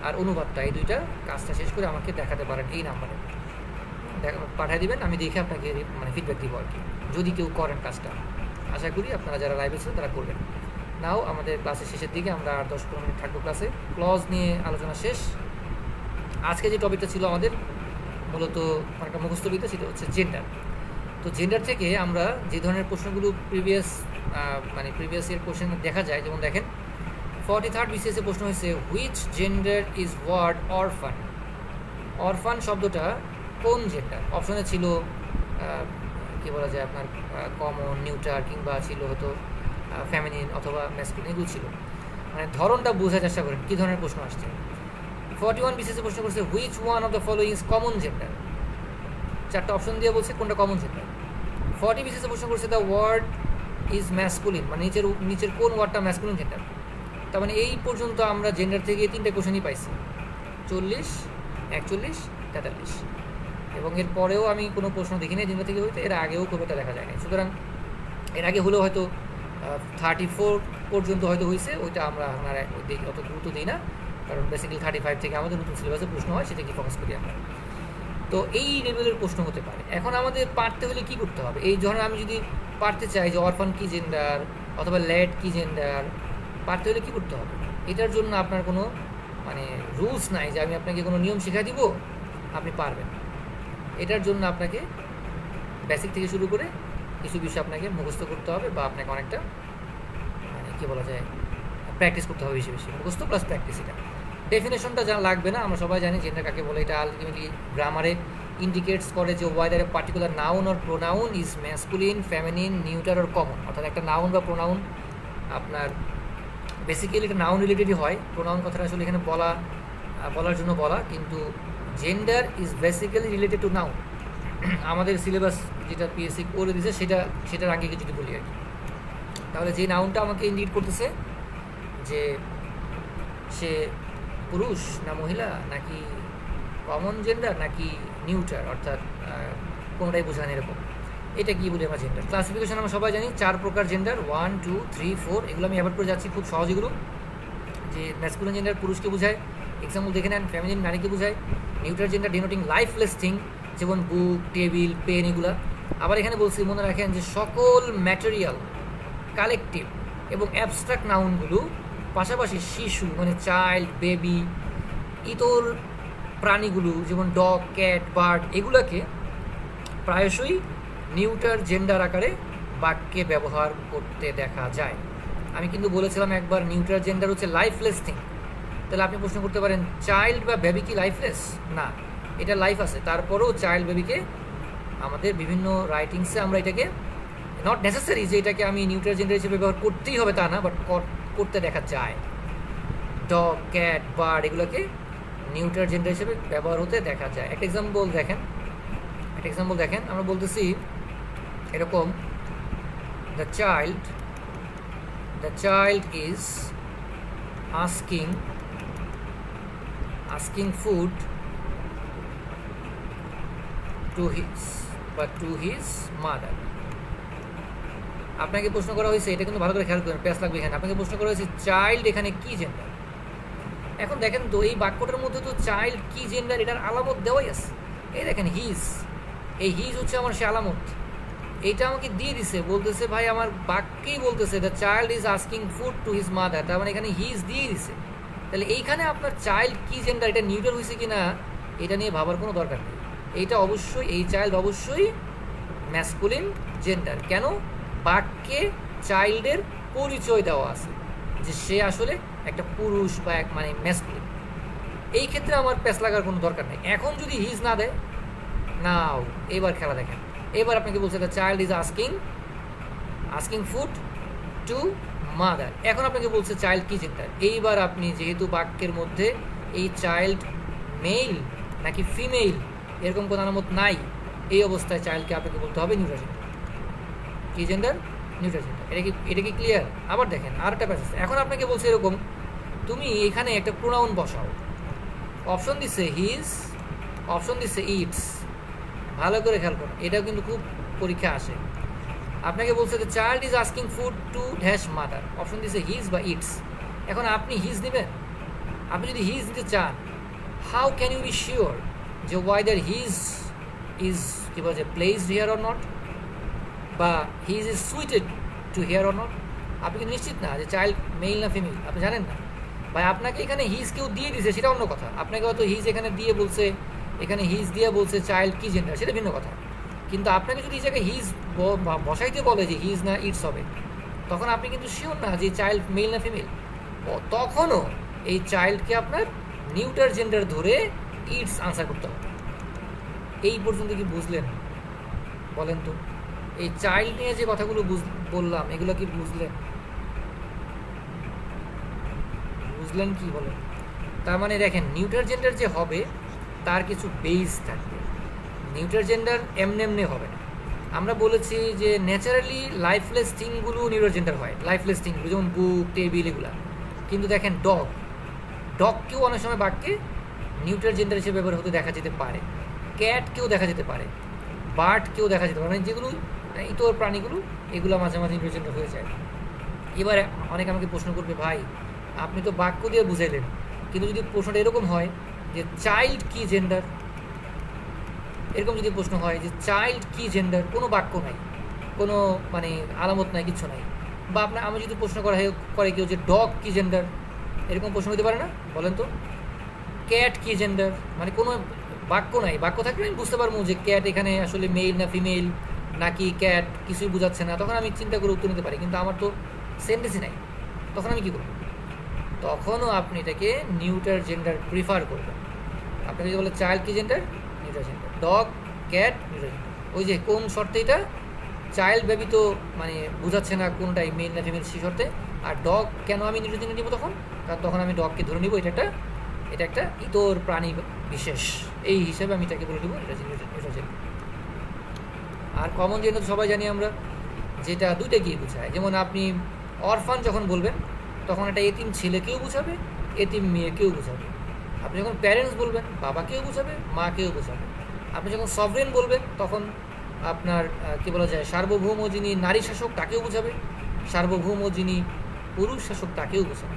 আর অনুবাদটা, এই দুইটা কাজটা শেষ করে আমাকে দেখাতে পারেন। এই নাম্বারে পাঠিয়ে দিবেন, আমি দেখে আপনাকে মানে ফিডব্যাক দিব আর কি, যদি কেউ করেন কাজটা। আশা করি আপনারা যারা লাইভ আছেন তারা করবেন। নাও আমাদের ক্লাসের শেষের দিকে, আমরা আর 10-15 মিনিট থাকবো ক্লাসে। ক্লজ নিয়ে আলোচনা শেষ। আজকে যে টপিকটা ছিল আমাদের মূলত অনেকটা মুখস্থবিদ্যা, সেটা হচ্ছে জেন্ডার। তো জেন্ডার থেকে আমরা যে ধরনের প্রশ্নগুলো প্রিভিয়াস ইয়ার কোশ্চেন দেখা যায়, যেমন দেখেন 43rd BCS প্রশ্ন হয়েছে, which gender is word orphan. Orphan শব্দটা কোন জেন্ডার? অপশনে ছিল কী বলা যায় আপনার কমন, নিউটার, কিংবা ছিল হয়তো ফ্যামিনিন অথবা ম্যাসকুলিন, এগুলো ছিল। মানে ধরনটা বোঝার চেষ্টা করেন কী ধরনের প্রশ্ন আসছে। 41 BCS প্রশ্ন করছে, which one of the following is common gender. 4টা অপশন দিয়ে বলছে কোনটা কমন জেন্ডার। 40 BCS প্রশ্ন করছে, দ্য ওয়ার্ড ইজ ম্যাসকুলিন, মানে নিচের কোন ওয়ার্ডটা ম্যাসকুলিন জেন্ডার। তার মানে এই পর্যন্ত আমরা জেন্ডার থেকে 3টে কোশ্চেনই পাইছি, 40, 41, 43, এবং এর পরেও আমি কোনো প্রশ্ন দেখিনি জেন্ডার থেকে হইতে, এর আগেও খুব একটা দেখা যায় না। সুতরাং এর আগে হলেও হয়তো 34 পর্যন্ত হয়তো হয়েছে, ওইটা আমরা আপনার অত গুরুত্ব দিই না, কারণ বেসিক্যালি 35 থেকে আমাদের নতুন সিলেবাসে প্রশ্ন হয়, সেটাকে ফোকাস করি আমরা। তো এই লেভেলের প্রশ্ন হতে পারে। এখন আমাদের পারতে হলে কী করতে হবে? এই ধরনের আমি যদি পারতে চাই যে অরফান কী জেন্ডার অথবা ল্যাড কী জেন্ডার, পারতে হলে কী করতে হবে? এটার জন্য আপনার কোনো মানে রুলস নাই যে আমি আপনাকে কোনো নিয়ম শেখা দিব আপনি পারবেন। এটার জন্য আপনাকে বেসিক থেকে শুরু করে কিছু বিষয় আপনাকে মুখস্থ করতে হবে, বা আপনাকে অনেকটা মানে কী বলা যায় প্র্যাকটিস করতে হবে, বেশি বেশি মুখস্থ প্লাস প্র্যাকটিস। এটা ডেফিনেশনটা যা লাগবে না, আমরা সবাই জানি জেন্ডার কাকে বলে। এটা আলটিমেটলি গ্রামারে ইন্ডিকেটস করে যে weather a particular noun or pronoun is masculine, feminine, neuter or common. অর্থাৎ একটা নাউন বা প্রোনাউন আপনার বেসিক্যালি এটা নাউন রিলেটেডই হয়। প্রোনাউন কথাটা আসলে এখানে বলার জন্য বলা, কিন্তু gender is basically related to noun. আমাদের সিলেবাস যেটা পিএসসি করে দিয়েছে সেটার আগে যদি বলি আর কি, তাহলে যে নাউনটা আমাকে ইন্ডিকেট করতেছে যে সে পুরুষ না মহিলা, নাকি কমন জেন্ডার, নাকি নিউটার, অর্থাৎ কোনোটাই বোঝান এরকম, এটা কি বলি আমরা জেন্ডার। ক্লাসিফিকেশন আমরা সবাই জানি 4 প্রকার জেন্ডার, 1, 2, 3, 4, এগুলো আমি অ্যাভয়েড করে যাচ্ছি খুব সহজ। এগুলো যে ম্যাসকুলিন জেন্ডার পুরুষকে বোঝায়, এক্সাম্পল দেখে নেন, ফ্যামিলিন নারীকে বোঝায়। নিউটার জেন্ডার ডিনোটিং লাইফলেস থিং, যেমন বুক, টেবিল, পেন, এগুলা। আবার এখানে বলছি মনে রাখেন যে সকল ম্যাটেরিয়াল, কালেকটিভ এবং অ্যাবস্ট্রাক্ট নাউনগুলো, পাশাপাশি শিশু মানে চাইল্ড, বেবি, ইতর প্রাণীগুলো যেমন ডগ, ক্যাট, বার্ড, এগুলোকে প্রায়শই নিউটার জেন্ডার আকারে বাক্যে ব্যবহার করতে দেখা যায়। আমি কিন্তু বলেছিলাম একবার নিউটার জেন্ডার হচ্ছে লাইফলেস থিং। তাহলে আপনি প্রশ্ন করতে পারেন চাইল্ড বা বেবি কি লাইফলেস? না, এটা লাইফ আছে, তারপরেও চাইল্ড বেবিকে আমাদের বিভিন্ন রাইটিংসে আমরা এটাকে নট নেসেসারি যে এটাকে আমি নিউটার জেন্ডার হিসেবে ব্যবহার করতেই হবে তা না, বাট করতে দেখা যায়। ডগ, ক্যাট, বার্ড এগুলোকে নিউটার জেন্ডার হিসেবে ব্যবহার হতে দেখা যায়। একটা এক্সাম্পল দেখেন, আমরা বলতেছি এরকম, the child is asking food to his mother. আপনাকে প্রশ্ন করা হয়েছে, এটা কিন্তু ভালো করে খেয়াল করেন, প্যাস লাগবে এখানে। আপনাকে প্রশ্ন করা হয়েছে চাইল্ড এখানে কি জেন্ডার। এখন দেখেন তো এই বাক্যটার মধ্যে তো চাইল্ড কি জেন্ডার এটার আলামত দেওয়াই আছে। এই দেখেন হিজ, এই হিজ হচ্ছে আমার সে আলামত, এইটা আমাকে দিয়ে দিছে, বলতেছে ভাই আমার বাক্যেই বলতেছে the child is asking food to his mother, তার মানে এখানে হিজ দিয়ে দিছে। তাহলে এইখানে আপনার চাইল্ড কি জেন্ডার, এটা নিউটার হয়েছে কি না এটা নিয়ে ভাবার কোনো দরকার নেই। এইটা অবশ্যই, এই চাইল্ড অবশ্যই ম্যাসকুলিন জেন্ডার। কেন? বাক্যে চাইল্ডের পরিচয় দেওয়া আছে যে সে আসলে একটা পুরুষ বা এক মানে ম্যাসকুলিন। এই ক্ষেত্রে আমার প্যাচ লাগার কোনো দরকার নেই। এখন যদি হিজ না দেয়, নাও এবার খেলা দেখেন। এবার আপনাকে বলছে the child is asking food to mother. এখন আপনাকে বলছে চাইল্ড কি জেন্ডার। এইবার আপনি যেহেতু বাক্যের মধ্যে এই চাইল্ড মেল নাকি ফিমেল এরকম কোনো আলামত নাই, এই অবস্থায় চাইল্ডকে আপনাকে বলতে হবে নিউট্রাল জেন্ডার। কি জেন্ডার? Neutral gender. এটা কি ক্লিয়ার? আবার দেখেন আর একটা প্যাসেজ। এখন আপনাকে বলছে এরকম, তুমি এখানে একটা প্রোনাউন বসাও। অপশন দিচ্ছে হিজ, অপশন দিচ্ছে ইটস। ভালো করে খেয়াল করুন, এটাও কিন্তু খুব পরীক্ষা আসে। আপনাকে বলছে যে child is asking food to dash mother, option দিচ্ছে হিজ বা ইটস। এখন আপনি হিজ দিবেন। আপনি যদি হিজ দিতে চান, how can you be sure যে ওয়াইদার হিজ ইজ কি বলছে প্লেসড হিয়ার অর নট, বা his is suited to here or not? আপনি কিন্তু নিশ্চিত না যে চাইল্ড মেল না ফিমেল, আপনি জানেন না। ভাই আপনাকে এখানে হিজ কেউ দিয়ে দিয়েছে, সেটা অন্য কথা। আপনাকে হয়তো হিজ এখানে দিয়ে বলছে, এখানে হিজ দিয়ে বলছে চাইল্ড কি জেন্ডার, সেটা ভিন্ন কথা। কিন্তু আপনাকে যদি এই জায়গায় হিজ বসাইতে বলে যে হিজ না ইটস হবে, তখন আপনি কিন্তু শিওর না যে চাইল্ড মেল না ফিমেল। তখনও এই চাইল্ডকে আপনার নিউটার জেন্ডার ধরে ইটস আনসার করতে হবে। এই পর্যন্ত কি বুঝলেন? বলেন তো, এই চাইল্ড নিয়ে যে কথাগুলো বললাম এগুলো কি বুঝলেন? বুঝলেন কি বলেন? তার মানে দেখেন, নিউটার জেন্ডার যে হবে তার কিছু বেস থাকবে। নিউটার জেন্ডার এমনি হবে না। আমরা বলেছি যে ন্যাচারালি লাইফলেস থিংগুলো নিউটার জেন্ডার হয়, লাইফলেস থিংগুলো যেমন বুক, টেবিল, এগুলা। কিন্তু দেখেন ডগকেও অনেক সময় বাক্যে নিউটার জেন্ডার হিসেবে ব্যবহার হতে দেখা যেতে পারে। ক্যাটকেও দেখা যেতে পারে, বার্ডকেও দেখা যেতে পারে, মানে যেগুলো ইতর প্রাণীগুলো, এগুলো মাঝে মাঝে নিউটার জেন্ডার হয়ে যায়। এবারে অনেকে আমাকে প্রশ্ন করবে, ভাই আপনি তো বাক্য দিয়ে বুঝাইলেন, কিন্তু যদি প্রশ্নটা এরকম হয় যে চাইল্ড কি জেন্ডার, এরকম যদি প্রশ্ন হয় যে চাইল্ড কি জেন্ডার, কোনো বাক্য নাই, কোনো মানে আলামত নাই, কিছু নাই। বা আপনার আমি যদি প্রশ্ন করে কেউ যে ডগ কি জেন্ডার, এরকম প্রশ্ন হতে পারে না? বলেন তো। ক্যাট কি জেন্ডার, মানে কোনো বাক্য নাই। বাক্য থাকলে আমি বুঝতে পারবো যে ক্যাট এখানে আসলে মেল না ফিমেল নাকি ক্যাট কিছুই বোঝাচ্ছে না, তখন আমি চিন্তা করে উত্তর নিতে পারি। কিন্তু আমার তো সেন্টেন্সই নাই, তখন আমি কী করব? তখনও আপনি এটাকে নিউটার জেন্ডার প্রিফার করবেন। আপনি যদি বলে চাইল্ড কি gender, neuter gender. Dog, cat, neuter gender. ওই যে কোন শর্তে এটা চাইল্ড ব্যতীত মানে বোঝাচ্ছে না কোনটাই মেল না ফিমেল, সেই শর্তে। আর ডগ কেন আমি নিউটার জেন্ডার নিব তখন? কারণ তখন আমি ডগকে ধরে নিব এটা একটা ইতর প্রাণী বিশেষ, এই হিসাবে আমি এটাকে বলে দিব নিউটার জেন্ডার। আর কমন জেন্ডার সবাই জানি আমরা, যেটা দুইটা গিয়ে বোঝায়। যেমন আপনি অরফান যখন বলবেন তখন এটা এতিম ছেলেকেও বোঝাবে, এতিম মেয়েকেও বোঝাবে। আপনি যখন প্যারেন্টস বলবেন বাবাকেও বোঝাবে, মাকেও বোঝাবে। আপনি যখন সভরেন বলবেন তখন আপনার কী বলা যায়, সার্বভৌম যিনি নারী শাসক তাকেও বোঝাবে, সার্বভৌম যিনি পুরুষ শাসক তাকেও বোঝাবে।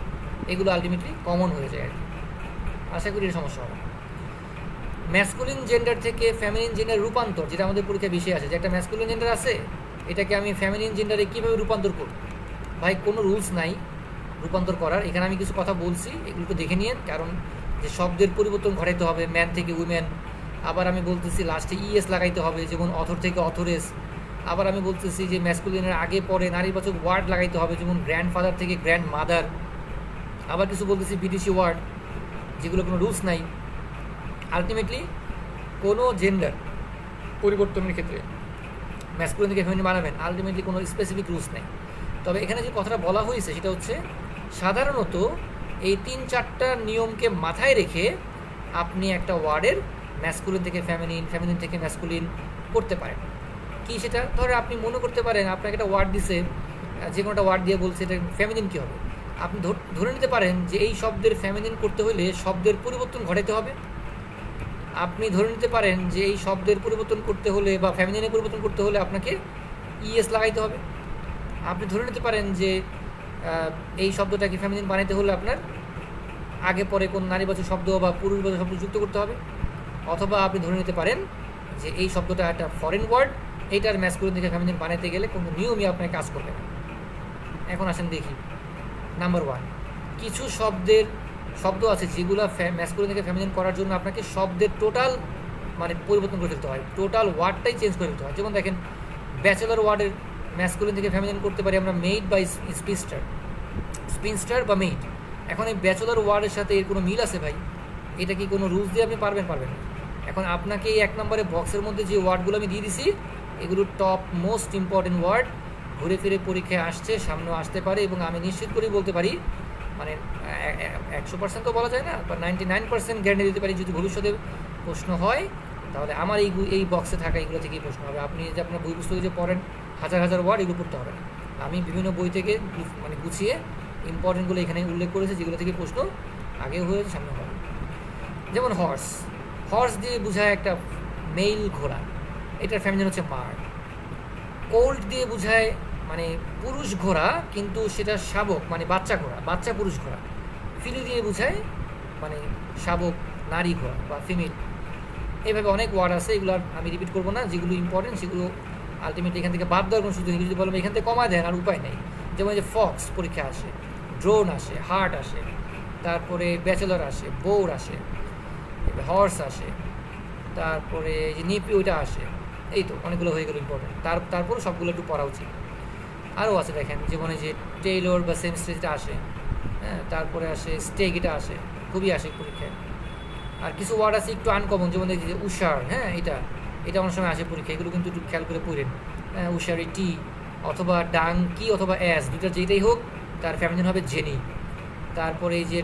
এগুলো আলটিমেটলি কমন হয়ে যায় আর কি। আশা করি এর সমস্যা হবে। ম্যাসকুলিন জেন্ডার থেকে ফ্যামিলিন জেন্ডার রূপান্তর, যেটা আমাদের পরীক্ষা বিষয় আছে, যে একটা ম্যাসকুলিন জেন্ডার আছে, এটাকে আমি ফ্যামিলিন জেন্ডারে কীভাবে রূপান্তর করব? ভাই কোনো রুলস নাই রূপান্তর করার। এখানে আমি কিছু কথা বলছি, এগুলোকে দেখে নিন। কারণ যে শব্দের পরিবর্তন ঘটাইতে হবে, ম্যান থেকে উইমেন। আবার আমি বলতেছি লাস্টে ইএস লাগাইতে হবে, যেমন অথর থেকে অথরেস। আবার আমি বলতেছি যে ম্যাসকুলিনের আগে পরে নারীবাচক ওয়ার্ড লাগাইতে হবে, যেমন গ্র্যান্ডফাদার থেকে গ্র্যান্ড মাদার। আবার কিছু বলতেছি বিদেশি ওয়ার্ড, যেগুলো কোনো রুলস নাই। আলটিমেটলি কোনো জেন্ডার পরিবর্তনের ক্ষেত্রে ম্যাসকুলিন থেকে ফেমিনিন বানাবেন, আলটিমেটলি কোনো স্পেসিফিক রুলস নেই। তবে এখানে যে কথাটা বলা হয়েছে সেটা হচ্ছে সাধারণত এই 3-4টা নিয়মকে মাথায় রেখে আপনি একটা ওয়ার্ডের ম্যাসকুলিন থেকে ফ্যামিনিন, ফ্যামিনিন থেকে ম্যাসকুলিন করতে পারেন। কি সেটা? ধরে আপনি মনে করতে পারেন আপনাকে একটা ওয়ার্ড দিছে, যে কোনো একটা ওয়ার্ড দিয়ে বলছে এটা ফ্যামিনিন কী হবে। আপনি ধরে নিতে পারেন যে এই শব্দের ফ্যামিনিন করতে হলে শব্দের পরিবর্তন ঘটাতে হবে। আপনি ধরে নিতে পারেন যে এই শব্দের পরিবর্তন করতে হলে বা ফ্যামিলিনের পরিবর্তন করতে হলে আপনাকে ইএস লাগাইতে হবে। আপনি ধরে নিতে পারেন যে এই শব্দটাকে ফ্যামিলিন বানাইতে হলে আপনার আগে পরে কোন নারীবাচক শব্দ বা পুরুষবাচক শব্দ যুক্ত করতে হবে। অথবা আপনি ধরে নিতে পারেন যে এই শব্দটা একটা ফরেন ওয়ার্ড, এইটার ম্যাসকুলিন থেকে ফ্যামিলিন বানাইতে গেলে কোনো নিয়মই আপনার কাজ করবে না। এখন আসেন দেখি, নাম্বার 1, কিছু শব্দ আছে যেগুলো ম্যাসকুলিন থেকে ফ্যামিলিন করার জন্য আপনাকে শব্দের টোটাল মানে পরিবর্তন করে ফেলতে হয়, টোটাল ওয়ার্ডটাই চেঞ্জ করে ফেলতে হয়। যেমন দেখেন ব্যাচেলর ওয়ার্ডের ম্যাসকুলিন থেকে ফেমিনিন করতে পারি আমরা মেইড বা স্পিনস্টার, স্পিনস্টার বা মেইড। এখন এই ব্যাচেলর ওয়ার্ডের সাথে এর কোনো মিল আছে ভাই? এটা কি কোনো রুলস দিয়ে আপনি পারবেন না। এখন আপনাকে এই 1 নম্বরে বক্সের মধ্যে যে ওয়ার্ডগুলো আমি দিয়ে দিছি এগুলো টপ মোস্ট ইম্পর্টেন্ট ওয়ার্ড, ঘুরে ফিরে পরীক্ষায় আসছে, সামনেও আসতে পারে, এবং আমি নিশ্চিত করেই বলতে পারি, মানে 100% তো বলা যায় না, বা 99% গ্যারান্টি দিতে পারি যদি ভবিষ্যতে প্রশ্ন হয় তাহলে আমার এই বক্সে থাকা এগুলো থেকেই প্রশ্ন হবে। আপনি যে আপনার বই পুস্তকে যে পড়েন হাজার হাজার ওয়ার্ড, এগুলো পড়তে হবে না। আমি বিভিন্ন বই থেকে মানে গুছিয়ে ইম্পর্টেন্টগুলো এখানে উল্লেখ করেছি, যেগুলো থেকে প্রশ্ন আগেও হয়েছে, সামনে হবে। যেমন হর্স দিয়ে বোঝায় একটা মেইল ঘোড়া, এটার ফ্যামিলি হচ্ছে মার। কোল্ট দিয়ে বোঝায় মানে পুরুষ ঘোড়া, কিন্তু সেটা শাবক, মানে বাচ্চা ঘোড়া, বাচ্চা পুরুষ ঘোড়া। ফিলি দিয়ে বোঝায় মানে শাবক নারী ঘোড়া বা ফিমেল। এইভাবে অনেক ওয়ার্ড আছে, এগুলো আমি রিপিট করবো না, যেগুলো ইম্পর্টেন্ট সেগুলো আলটিমেটলি এখান থেকে বাদ দেওয়ার কোনো সুযোগ নেই। যদি বললাম এখান থেকে কমা দেন আর উপায় নেই। যেমন যে ফক্স পরীক্ষা আসে, ড্রোন আসে, হার্ট আসে, তারপরে ব্যাচেলর আসে, বোর আসে, হর্স আসে, তারপরে যে নিপি ওইটা আসে। এই তো অনেকগুলো হয়ে গেল ইম্পর্টেন্ট। তারপরে সবগুলো একটু পড়া উচিত। আরও আছে দেখেন, যেমন যে টেইলর বা সেমস্ট্রেজটা আসে, হ্যাঁ, তারপরে আসে স্টেক, এটা আসে, খুবই আসে পরীক্ষায়। আর কিছু ওয়ার্ড আছে একটু আনকমন, যেমন দেখছি যে উষার, হ্যাঁ, এটা অনেক সময় আসে পরীক্ষা, এগুলো কিন্তু একটু খেয়াল করে পড়েন। হ্যাঁ, উষারি টি অথবা ডাঙ্কি অথবা অ্যাস, দুটার যেটাই হোক তার ফ্যামিলিন হবে জেনি। তারপরে এই যে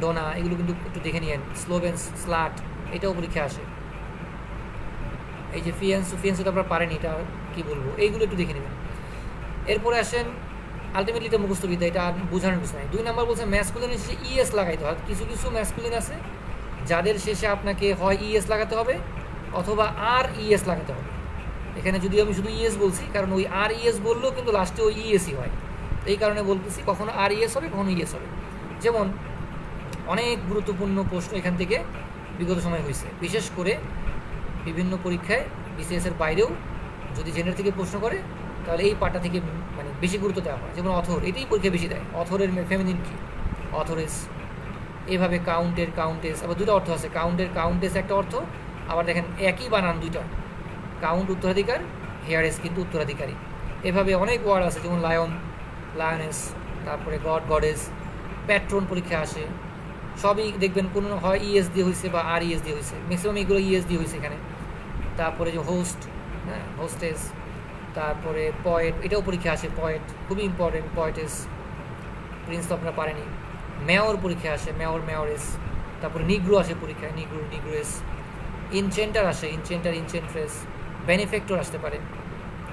ডোনা, এগুলো কিন্তু একটু দেখে নিয়েন। স্লোভেন্স, স্লাট, এটাও পরীক্ষা আসে। এই যে ফিয়েন্সটা আপনারা পারেনি, এটা কী বলবো, এইগুলো একটু দেখে নেবেন। এরপরে আসেন আলটিমেটলি এটা মুখস্থবিদ্যা, এটা বোঝানোর কিছু নাই। 2 নম্বর বলছে ম্যাসকুলিনের শেষে ইএস লাগাইতে হয়। কিছু ম্যাসকুলিন আছে যাদের শেষে আপনাকে হয় ইএস লাগাতে হবে অথবা আর ইএস লাগাতে হবে। এখানে যদি আমি শুধু ইএস বলছি, কারণ ওই আর ইএস বললেও কিন্তু লাস্টে ওই ইএসই হয়, এই কারণে বলতেছি কখনো আর ইএস হবে, কখনো ইএস হবে। যেমন অনেক গুরুত্বপূর্ণ প্রশ্ন এখান থেকে বিগত সময় হয়েছে, বিশেষ করে বিভিন্ন পরীক্ষায় বিসিএসের বাইরেও যদি জেনারেল থেকে প্রশ্ন করে তাহলে এই পার্টটা থেকে মানে বেশি গুরুত্ব দেওয়া হয়। যেমন অথর, এটাই পরীক্ষা বেশি দেয়। অথরের ফেমিনিন কি? অথরেস। এইভাবে কাউন্টেস, আবার দুটো অর্থ আছে। কাউন্টেস একটা অর্থ, আবার দেখেন একই বানান দুইটা, কাউন্ট উত্তরাধিকার, হেয়ারেস কিন্তু উত্তরাধিকারী। এভাবে অনেক ওয়ার্ড আছে, যেমন লায়নেস, তারপরে গডেস, প্যাট্রন পরীক্ষা আসে। সবই দেখবেন কোনো হয় ইএস দিয়ে হয়েছে বা আর ইএস দিয়ে হয়েছে, ম্যাক্সিমাম এগুলো ইএস দিয়ে হয়েছে এখানে। তারপরে যে হোস্ট, হ্যাঁ, হোস্টেস, তারপরে পয়েট, এটাও পরীক্ষা আসে। পয়েট খুবই ইম্পর্টেন্ট, পয়েটেস। প্রিন্স তো আপনারা পারেনি। মেয়র পরীক্ষা আসে, মেয়রেস। তারপরে নিগ্রো আসে পরীক্ষায়, নিগ্রোয়েস। ইনচেন্টার আসে, ইনচেন্ট্রেস। বেনিফেক্টর আসতে পারে,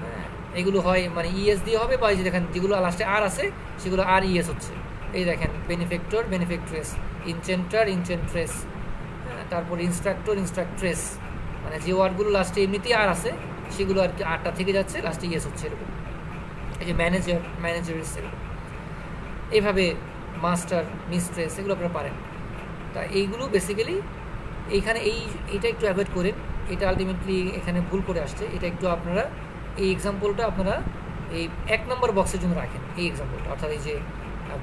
হ্যাঁ, এগুলো হয় মানে ইএস দিয়ে হবে, বা এই যে দেখেন যেগুলো লাস্টে আর আছে সেগুলো আর ইএস হচ্ছে। এই দেখেন বেনিফেক্টর, বেনিফেক্ট্রেস, ইনচেন্ট্রেস, হ্যাঁ, তারপর ইনস্ট্রাক্ট্রেস, মানে যে ওয়ার্ডগুলো লাস্টে এমনিতেই আর আছে সেগুলো আর কি আরটা থেকে যাচ্ছে, লাস্টে ইএস হচ্ছে এরকম। এই যে ম্যানেজার্স, এরকম। এইভাবে মাস্টার, মিস্ট্রেস, এগুলো আপনারা পারেন। তা এইগুলো বেসিক্যালি এইখানে এইটা একটু অ্যাভয়েড করেন, এটা আলটিমেটলি এখানে ভুল করে আসছে। এটা একটু আপনারা এই এক্সাম্পলটা আপনারা এই 1 নম্বর বক্সের জন্য রাখেন, এই এক্সাম্পলটা। অর্থাৎ এই যে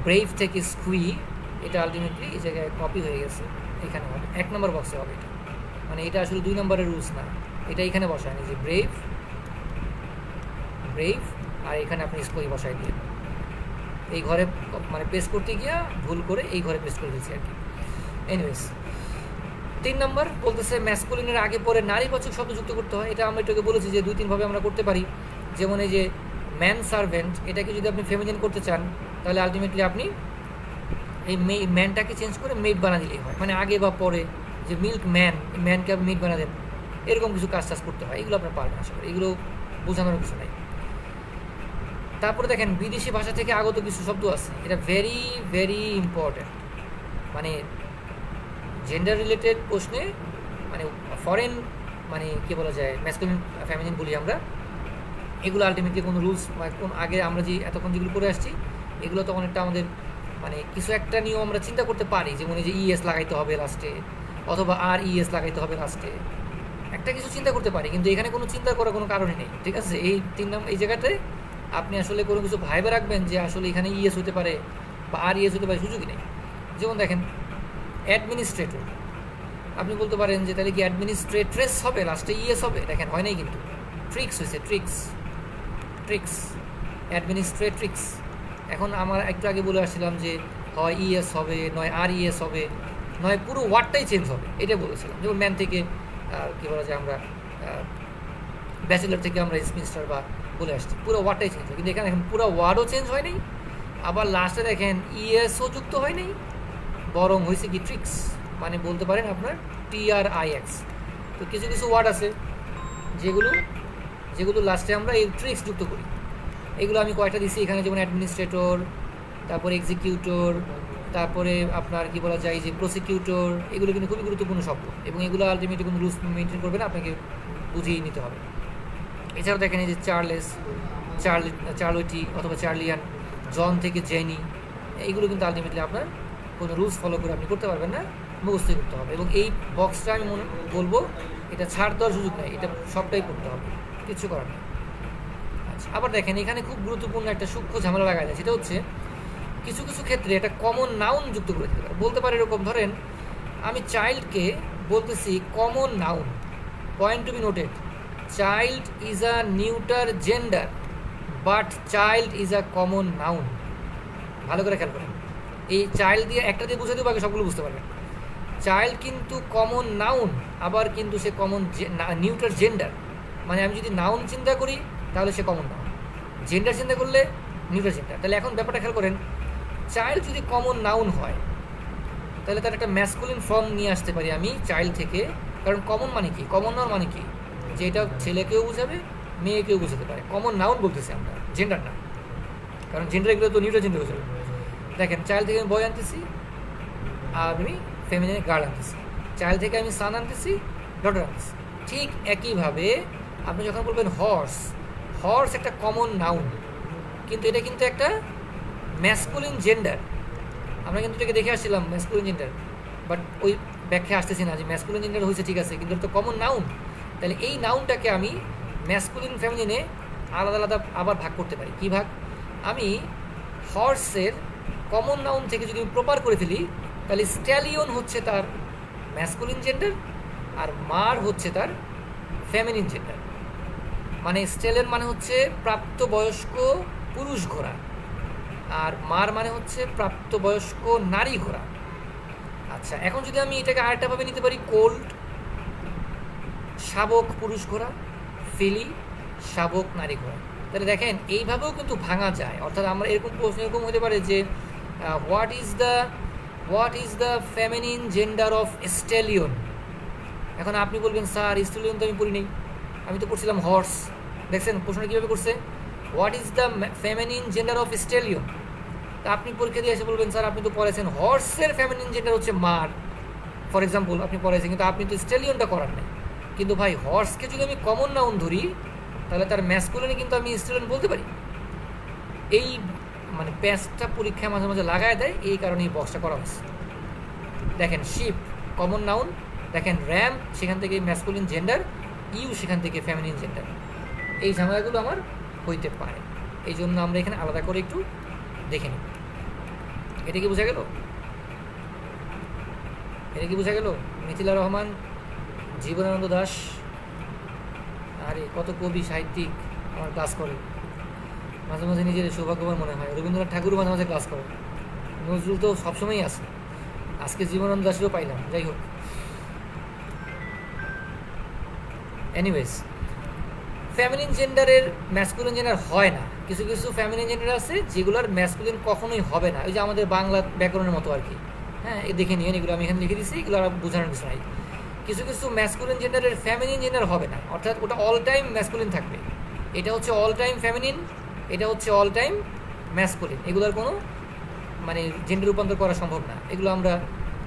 ব্রেভ থেকে স্কুই, এটা আলটিমেটলি এই জায়গায় কপি হয়ে গেছে, এখানে হবে 1 নম্বর বক্সে হবে এটা। মানে এটা আসলে 2 নম্বরের রুলস না, এটা এখানে বসায় এই যে ব্রেভ, আর এখানে আপনি স্কুই বসায় দিয়ে এই ঘরে মানে পেস্ট করতে গিয়া ভুল করে এই ঘরে পেস্ট করে দিচ্ছি আর কি। এনিওয়েজ, 3 নম্বর বলতেছে ম্যাসকুলিনের আগে পরে নারীবাচক শব্দ যুক্ত করতে হয়। এটা আমরা এটাকে বলেছি যে 2-3 ভাবে আমরা করতে পারি। যেমন এই যে ম্যান সার্ভেন্ট, এটাকে যদি আপনি ফেমিনিন করতে চান তাহলে আলটিমেটলি আপনি এই ম্যানটাকে চেঞ্জ করে মেড বানা দিলেই হয়। মানে আগে বা পরে যে মিল্ক ম্যানকে আপনি মেড বানা দেন, এরকম কিছু কাজ করতে হয়। এগুলো আপনার পারবেন আশা করি, এগুলো বোঝানোর কিছু নাই। তারপরে দেখেন বিদেশি ভাষা থেকে আগত কিছু শব্দ আছে, এটা ভেরি ভেরি ইম্পর্ট্যান্ট। মানে জেন্ডার রিলেটেড প্রশ্নে, মানে ফরেন, মানে কী বলা যায়, ম্যাসকুলিন ফেমিনিন বলি আমরা, এগুলো আলটিমেটলি কোনো রুলস কোন আগে আমরা যে এতক্ষণ যেগুলো করে আসছি এগুলো তো অনেকটা আমাদের মানে কিছু একটা নিয়ম আমরা চিন্তা করতে পারি, যেমন এই যে ইএস লাগাইতে হবে লাস্টে, অথবা আর ইএস লাগাইতে হবে লাস্টে, একটা কিছু চিন্তা করতে পারি। কিন্তু এখানে কোনো চিন্তা করার কোনো কারণই নেই, ঠিক আছে? এই 3 নম্বর এই জায়গাটায় আপনি আসলে কোনো কিছু ভাইবে রাখবেন যে আসলে এখানে ইএস হতে পারে বা আর ইএস হতে পারে, সুযোগই নেই। যেমন দেখেন অ্যাডমিনিস্ট্রেটর, আপনি বলতে পারেন যে তাহলে কি অ্যাডমিনিস্ট্রেট্রেস হবে, লাস্টে ইএস হবে? দেখেন হয় নাই কিন্তু, ট্রিক্স হয়েছে, ট্রিক্স। অ্যাডমিনিস্ট্রেট্রিক্স। এখন আমার একটু আগে বলে আসছিলাম যে হয় ইএস হবে, নয় আর ইএস হবে, নয় পুরো ওয়ার্ডটাই চেঞ্জ হবে, এটা বলেছিলাম। যেমন ম্যান থেকে কী বলা যায়, আমরা ব্যাচেলার থেকে আমরা স্পিনস্টার বা বলে আসছি, পুরো ওয়ার্ডটাই চেঞ্জ হয়। কিন্তু এখানে এখন পুরো ওয়ার্ডও চেঞ্জ হয় নাই, আবার লাস্টে দেখেন ইএসও যুক্ত হয় নাই, বরং হয়েছে কি ট্রিক্স, মানে বলতে পারেন আপনার TRIX। তো কিছু কিছু ওয়ার্ড আছে যেগুলো লাস্টে আমরা এই ট্রিক্স যুক্ত করি। এগুলো আমি কয়েকটা দিচ্ছি এখানে, যেমন অ্যাডমিনিস্ট্রেটর, তারপরে এক্সিকিউটর, তারপরে আপনার কি বলা যায় যে প্রসিকিউটর। এগুলো কিন্তু খুবই গুরুত্বপূর্ণ শব্দ, এবং এগুলো আলটিমেটলি কোনো রুলস মেনটেন করবে না, আপনাকে বুঝিয়ে নিতে হবে। এছাড়াও দেখেন এই যে চার্লটি অথবা চার্লিয়ান, জন থেকে জেনি, এইগুলো কিন্তু আলটিমেটলি আপনার কোনো রুলস ফলো করে আপনি করতে পারবেন না, মুখস্থ করতে হবে। এবং এই বক্সটা আমি বলবো এটা ছাড় দেওয়ার সুযোগ নেই, এটা সবটাই করতে হবে, কিছু করার নেই। আচ্ছা, আবার দেখেন এখানে খুব গুরুত্বপূর্ণ একটা সূক্ষ্ম ঝামেলা লাগা যায়, সেটা হচ্ছে কিছু কিছু ক্ষেত্রে একটা কমন নাউন যুক্ত করে দিতে পারে। বলতে পারে এরকম, ধরেন আমি চাইল্ডকে বলতেছি common noun, point to be noted, child is a neuter gender but child is a common noun. ভালো করে খেয়াল করেন, এই চাইল্ড দিয়ে একটা দিয়ে বুঝে দেবো, বাকি সবগুলো বুঝতে পারবেন। চাইল্ড কিন্তু কমন নাউন, আবার কিন্তু সে কমন নিউটার জেন্ডার। মানে আমি যদি নাউন চিন্তা করি তাহলে সে কমন নাউন, জেন্ডার চিন্তা করলে নিউটার জেন্ডার। তাহলে এখন ব্যাপারটা খেয়াল করেন, চাইল্ড যদি কমন নাউন হয় তাহলে তার একটা ম্যাসকুলিন ফর্ম নিয়ে আসতে পারি আমি চাইল্ড থেকে। কারণ কমন মানে কি, কমন নাউন মানে কি, যে এটা ছেলেকেও বোঝাবে মেয়েকেও বোঝাতে পারে। কমন নাউন বলতেছি আমরা, জেন্ডার না, কারণ জেন্ডার এগুলো তো নিউটার জেন্ডার বোঝাবে। দেখেন চাইল্ড থেকে আমি বয় আনতেছি, আর আমি ফেমিনিনে গার্ল আনতেছি। চাইল্ড থেকে আমি সান আনতেছি, ডটার আনতেছি। ঠিক একইভাবে আপনি যখন বলবেন হর্স, হর্স একটা কমন নাউন, কিন্তু এটা কিন্তু একটা ম্যাসকুলিন জেন্ডার। আমরা কিন্তু এটাকে দেখে আসছিলাম ম্যাসকুলিন জেন্ডার, বাট ওই ব্যাখ্যা আসতেছি না যে ম্যাসকুলিন জেন্ডার হয়েছে, ঠিক আছে, কিন্তু এটা তো কমন নাউন। তাহলে এই নাউনটাকে আমি ম্যাসকুলিন ফেমিনিনে আলাদা আলাদা আবার ভাগ করতে পারি। কী ভাগ? আমি হর্সের কমন নাউন থেকে যদি আমি প্রপার করে ফেলি, তাহলে স্ট্যালিয়ন হচ্ছে তার ম্যাসকুলিন জেন্ডার, আর মার হচ্ছে তার ফেমিনিন জেন্ডার। মানে স্ট্যালিয়ন মানে হচ্ছে প্রাপ্তবয়স্ক পুরুষ ঘোড়া, আর মার মানে হচ্ছে প্রাপ্তবয়স্ক নারী ঘোড়া। আচ্ছা, এখন যদি আমি এটাকে আরেকটা ভাবে নিতে পারি, কোল্ট শাবক পুরুষ ঘোড়া, ফিলি শাবক নারী ঘোড়া। তাহলে দেখেন এইভাবেও কিন্তু ভাঙা যায়। অর্থাৎ আমরা এরকম প্রশ্ন এরকম হতে পারে যে what is the feminine gender of stallion. এখন আপনি বলবেন স্যার স্ট্যালিয়ন তো আমি পড়ি নেই, আমি তো পড়ছিলাম হর্স। দেখছেন প্রশ্নটা কীভাবে করছে, what is the feminine gender of stallion. তা আপনি পরীক্ষা দিয়ে এসে বলবেন স্যার আপনি তো পড়েছেন হর্সের ফেমিনিন জেন্ডার হচ্ছে মার, ফর এক্সাম্পল আপনি পড়েছেন, কিন্তু আপনি তো স্ট্যালিয়নটা করার নেই। কিন্তু ভাই হর্সকে যদি আমি কমন নাউন ধরি তাহলে তার ম্যাসকুলিনে কিন্তু আমি স্ট্যালিয়ন বলতে পারি। এই মানে প্যাচটা পরীক্ষায় মাঝে মাঝে লাগায় দেয়, এই কারণে এই বক্সটা করা হয়েছে। দেখেন শিপ কমন নাউন, দেখেন র্যাম সেখান থেকে ম্যাসকুলিন জেন্ডার, ইউ সেখান থেকে ফেমিনিন জেন্ডার। এই ঝামেলাগুলো আমার হইতে পারে, এই জন্য আমরা এখানে আলাদা করে একটু দেখে নিই। এটা কি বোঝা গেল? এটা কি বোঝা গেল? মিথিলা রহমান, জীবনানন্দ দাশ, আরে কত কবি সাহিত্যিক আমার ক্লাস করে, মাঝে মাঝে নিজের সৌভাগ্যবান মনে হয়। রবীন্দ্রনাথ ঠাকুরও মাঝে মাঝে ক্লাস করে, নজরুল তো সবসময়ই আছে, আজকে জীবনানন্দ দাশেরও পাইলাম। যাই হোক, এনিওয়েজ, ফেমিনিন জেন্ডারের ম্যাসকুলিন জেন্ডার হয় না। কিছু কিছু ফেমিনিন জেন্ডার আছে যেগুলোর ম্যাসকুলিন কখনোই হবে না, ওই যে আমাদের বাংলা ব্যাকরণের মতো আর কি। হ্যাঁ, দেখে নিন, এগুলো আমি এখানে লিখে দিচ্ছি, এগুলো আর বোঝানোর কিছু নাই। কিছু কিছু ম্যাসকুলিন জেন্ডারের ফেমিনিন জেন্ডার হবে না, অর্থাৎ ওটা অল টাইম ম্যাসকুলিন থাকবে। এটা হচ্ছে অল টাইম ফেমিনিন, এটা হচ্ছে অল টাইম ম্যাসকুলিন। এগুলোর কোনো মানে জেন্ডার রূপান্তর করা সম্ভব না। এগুলো আমরা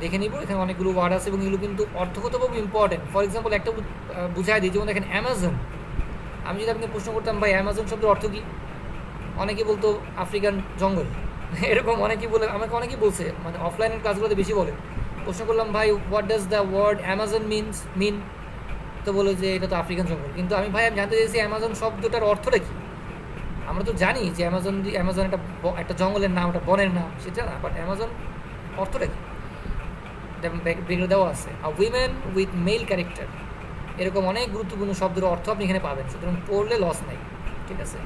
দেখে নিব। এখানে অনেকগুলো ওয়ার্ড আছে এবং এগুলো কিন্তু অর্থগতভাবে ইম্পর্টেন্ট। ফর এক্সাম্পল একটা বুঝাই দিই, যেমন দেখেন অ্যামাজন। আমি যদি আপনাকে প্রশ্ন করতাম ভাই অ্যামাজন শব্দের অর্থ কী, অনেকে বলতো আফ্রিকান জঙ্গল, এরকম অনেকেই বলে, আমাকে অনেকেই বলছে, মানে অফলাইনের ক্লাসগুলোতে বেশি বলে। প্রশ্ন করলাম ভাই what does the word Amazon mean, তো বলে যে এটা তো আফ্রিকান জঙ্গল। কিন্তু আমি জানতে চাইছি অ্যামাজন শব্দটার অর্থটা কী। আমরা তো জানি যে অ্যামাজন একটা জঙ্গলের নাম, একটা বনের নাম, সেটা না, বাট অ্যামাজন অর্থটা কী ব্রেকে দেওয়া আছে। উইমেন উইথ মেল ক্যারেক্টার, এরকম অনেক গুরুত্বপূর্ণ শব্দের অর্থ আপনি এখানে পাবেন, সুতরাং পড়লে লস নাই, ঠিক আছে।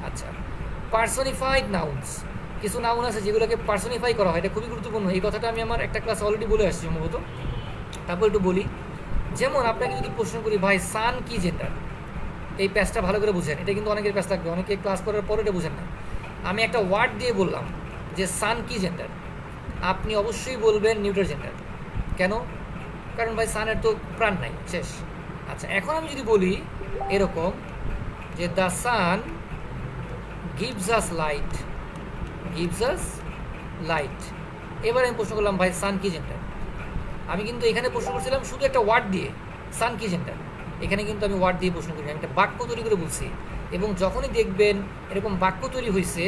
আচ্ছা, পার্সোনিফাইড নাউন্স, কিছু নাউন আছে যেগুলোকে পার্সোনিফাই করা হয়, এটা খুবই গুরুত্বপূর্ণ। এই কথাটা আমি আমার একটা ক্লাস অলরেডি বলে আসছি সম্ভবত, তারপর একটু বলি। যেমন আপনাকে যদি প্রশ্ন করি ভাই সান কি জেন্ডার, এই প্যাচটা ভালো করে বুঝেন, এটা কিন্তু অনেকের প্যাচ থাকবে, অনেকে ক্লাস করার পরে এটা বুঝেন না। আমি একটা ওয়ার্ড দিয়ে বললাম যে সান কি জেন্ডার, আপনি অবশ্যই বলবেন নিউট্রাল জেন্ডার। কেন? কারণ ভাই সানের তো প্রাণ নাই, শেষ। আচ্ছা, এখন আমি যদি বলি এরকম যে the sun gives us light, gives us light, এবার আমি প্রশ্ন করলাম ভাই সান কি জেন্ডার। আমি কিন্তু এখানে প্রশ্ন করছিলাম শুধু একটা ওয়ার্ড দিয়ে সান কি জেন্ডার, এখানে কিন্তু আমি ওয়ার্ড দিয়ে প্রশ্ন করি, আমি একটা বাক্য তৈরি করে বলছি। এবং যখনই দেখবেন এরকম বাক্য তৈরি হয়েছে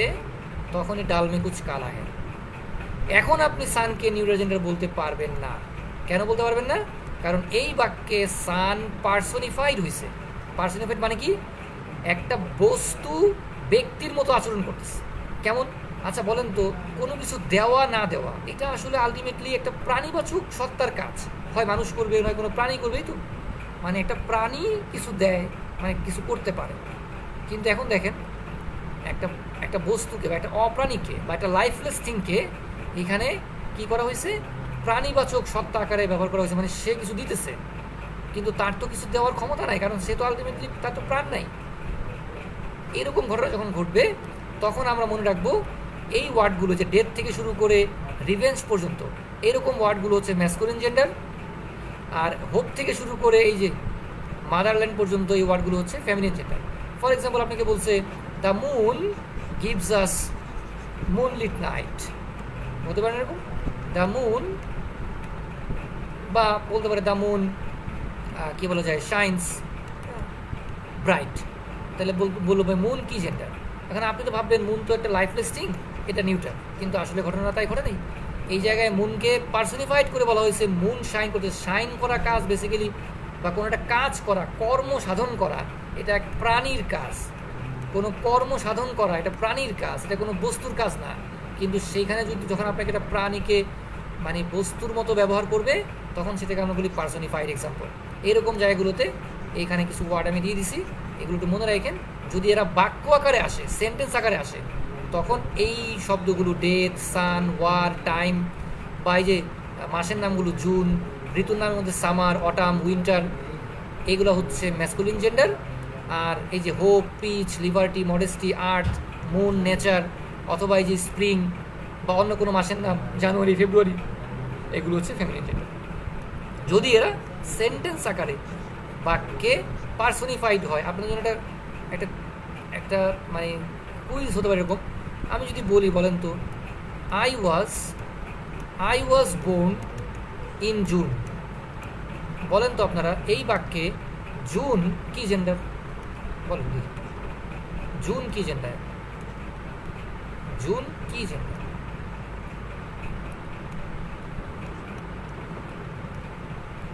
তখনই ডাল মে কুছ কালা হ্যায়। এখন আপনি সানকে নিউট্রাল জেন্ডার বলতে পারবেন না। কেন বলতে পারবেন না? কারণ এই বাক্যে সান পার্সোনিফাইড হয়েছে। পার্সোনিফাইড মানে কি? একটা বস্তু ব্যক্তির মতো আচরণ করতেছে। কেমন? আচ্ছা বলেন তো, কোনো কিছু দেওয়া না দেওয়া, এটা আসলে আলটিমেটলি একটা প্রাণীবাচক সত্তার কাজ, হয় মানুষ করবে নয় কোনো প্রাণী করবেই তো। মানে একটা প্রাণী কিছু দেয়, মানে কিছু করতে পারে। কিন্তু এখন দেখেন একটা একটা বস্তুকে বা একটা অপ্রাণীকে বা একটা লাইফলেস থিংকে এখানে কি করা হয়েছে? প্রাণীবাচক সত্তা আকারে ব্যবহার করা হয়েছে। মানে সে কিছু দিতেছে কিন্তু তার তো কিছু দেওয়ার ক্ষমতা নাই, কারণ সে তো আলটিমেটলি তার তো প্রাণ নাই। এরকম ঘটনা যখন ঘটবে তখন আমরা মনে রাখবো এই ওয়ার্ডগুলো, যে ডেথ থেকে শুরু করে রিভেঞ্জ পর্যন্ত, এরকম ওয়ার্ডগুলো হচ্ছে ম্যাসকুলিন জেন্ডার, আর হোপ থেকে শুরু করে এই যে মাদারল্যান্ড পর্যন্ত এই ওয়ার্ডগুলো হচ্ছে ফেমিনিন জেন্ডার। ফর এক্সাম্পল আপনাকে বলছে the moon gives us moonlit night, বলতে পারেন এরকম দ্য মুন, বা বলতে পারে দ্য মুন কী বলা যায়, শাইন্স ব্রাইট। তাহলে বলবো ভাই মুন কি জেন্ডার। এখন আপনি তো ভাববেন মুন তো একটা লাইফলেস থিং, এটা নিউট্রাল, কিন্তু আসলে ঘটনা তাই ঘটে নেই। এই জায়গায় মুনকে পার্সোনিফাইড করে বলা হয়েছে মুন শাইন করতে। শাইন করা কাজ বেসিক্যালি, বা কোনো একটা কাজ করা, কর্ম সাধন করা, এটা এক প্রাণীর কাজ। কোনো কর্ম সাধন করা এটা প্রাণীর কাজ, এটা কোনো বস্তুর কাজ না। কিন্তু সেইখানে যদি যখন আপনাকে একটা প্রাণীকে মানে বস্তুর মতো ব্যবহার করবে তখন সেটাকে আমরা বলি পার্সোনিফাইড এক্সাম্পল। এরকম জায়গাগুলোতে এইখানে কিছু ওয়ার্ড আমি দিয়ে দিছি, এগুলো একটু মনে রাখেন। যদি এরা বাক্য আকারে আসে, সেন্টেন্স আকারে আসে, তখন এই শব্দগুলো ডেথ, সান, ওয়ার, টাইম, বা এই যে মাসের নামগুলো জুন, ঋতুর নামের মধ্যে সামার, অটাম, উইন্টার, এগুলো হচ্ছে ম্যাসকুলিন জেন্ডার। আর এই যে হোপ, পিচ, লিবার্টি, মডেস্টি, আর্থ, মুন, নেচার, অথবা এই যে স্প্রিং বা অন্য কোনো মাসের নাম জানুয়ারি, ফেব্রুয়ারি, এগুলো হচ্ছে ফেমিনিন জেন্ডার। যদি এরা সেন্টেন্স আকারে বাক্যে পার্সোনিফাইড হয়। আপনার জন্য একটা একটা মানে কুইজ হতে পারে এরকম। আমি যদি বলি বলেন তো I was born in June, বলেন তো আপনারা এই বাক্যে জুন কি জেন্ডার? বলেন কি জুন কি জেন্ডার? জুন কি জেন্ডার?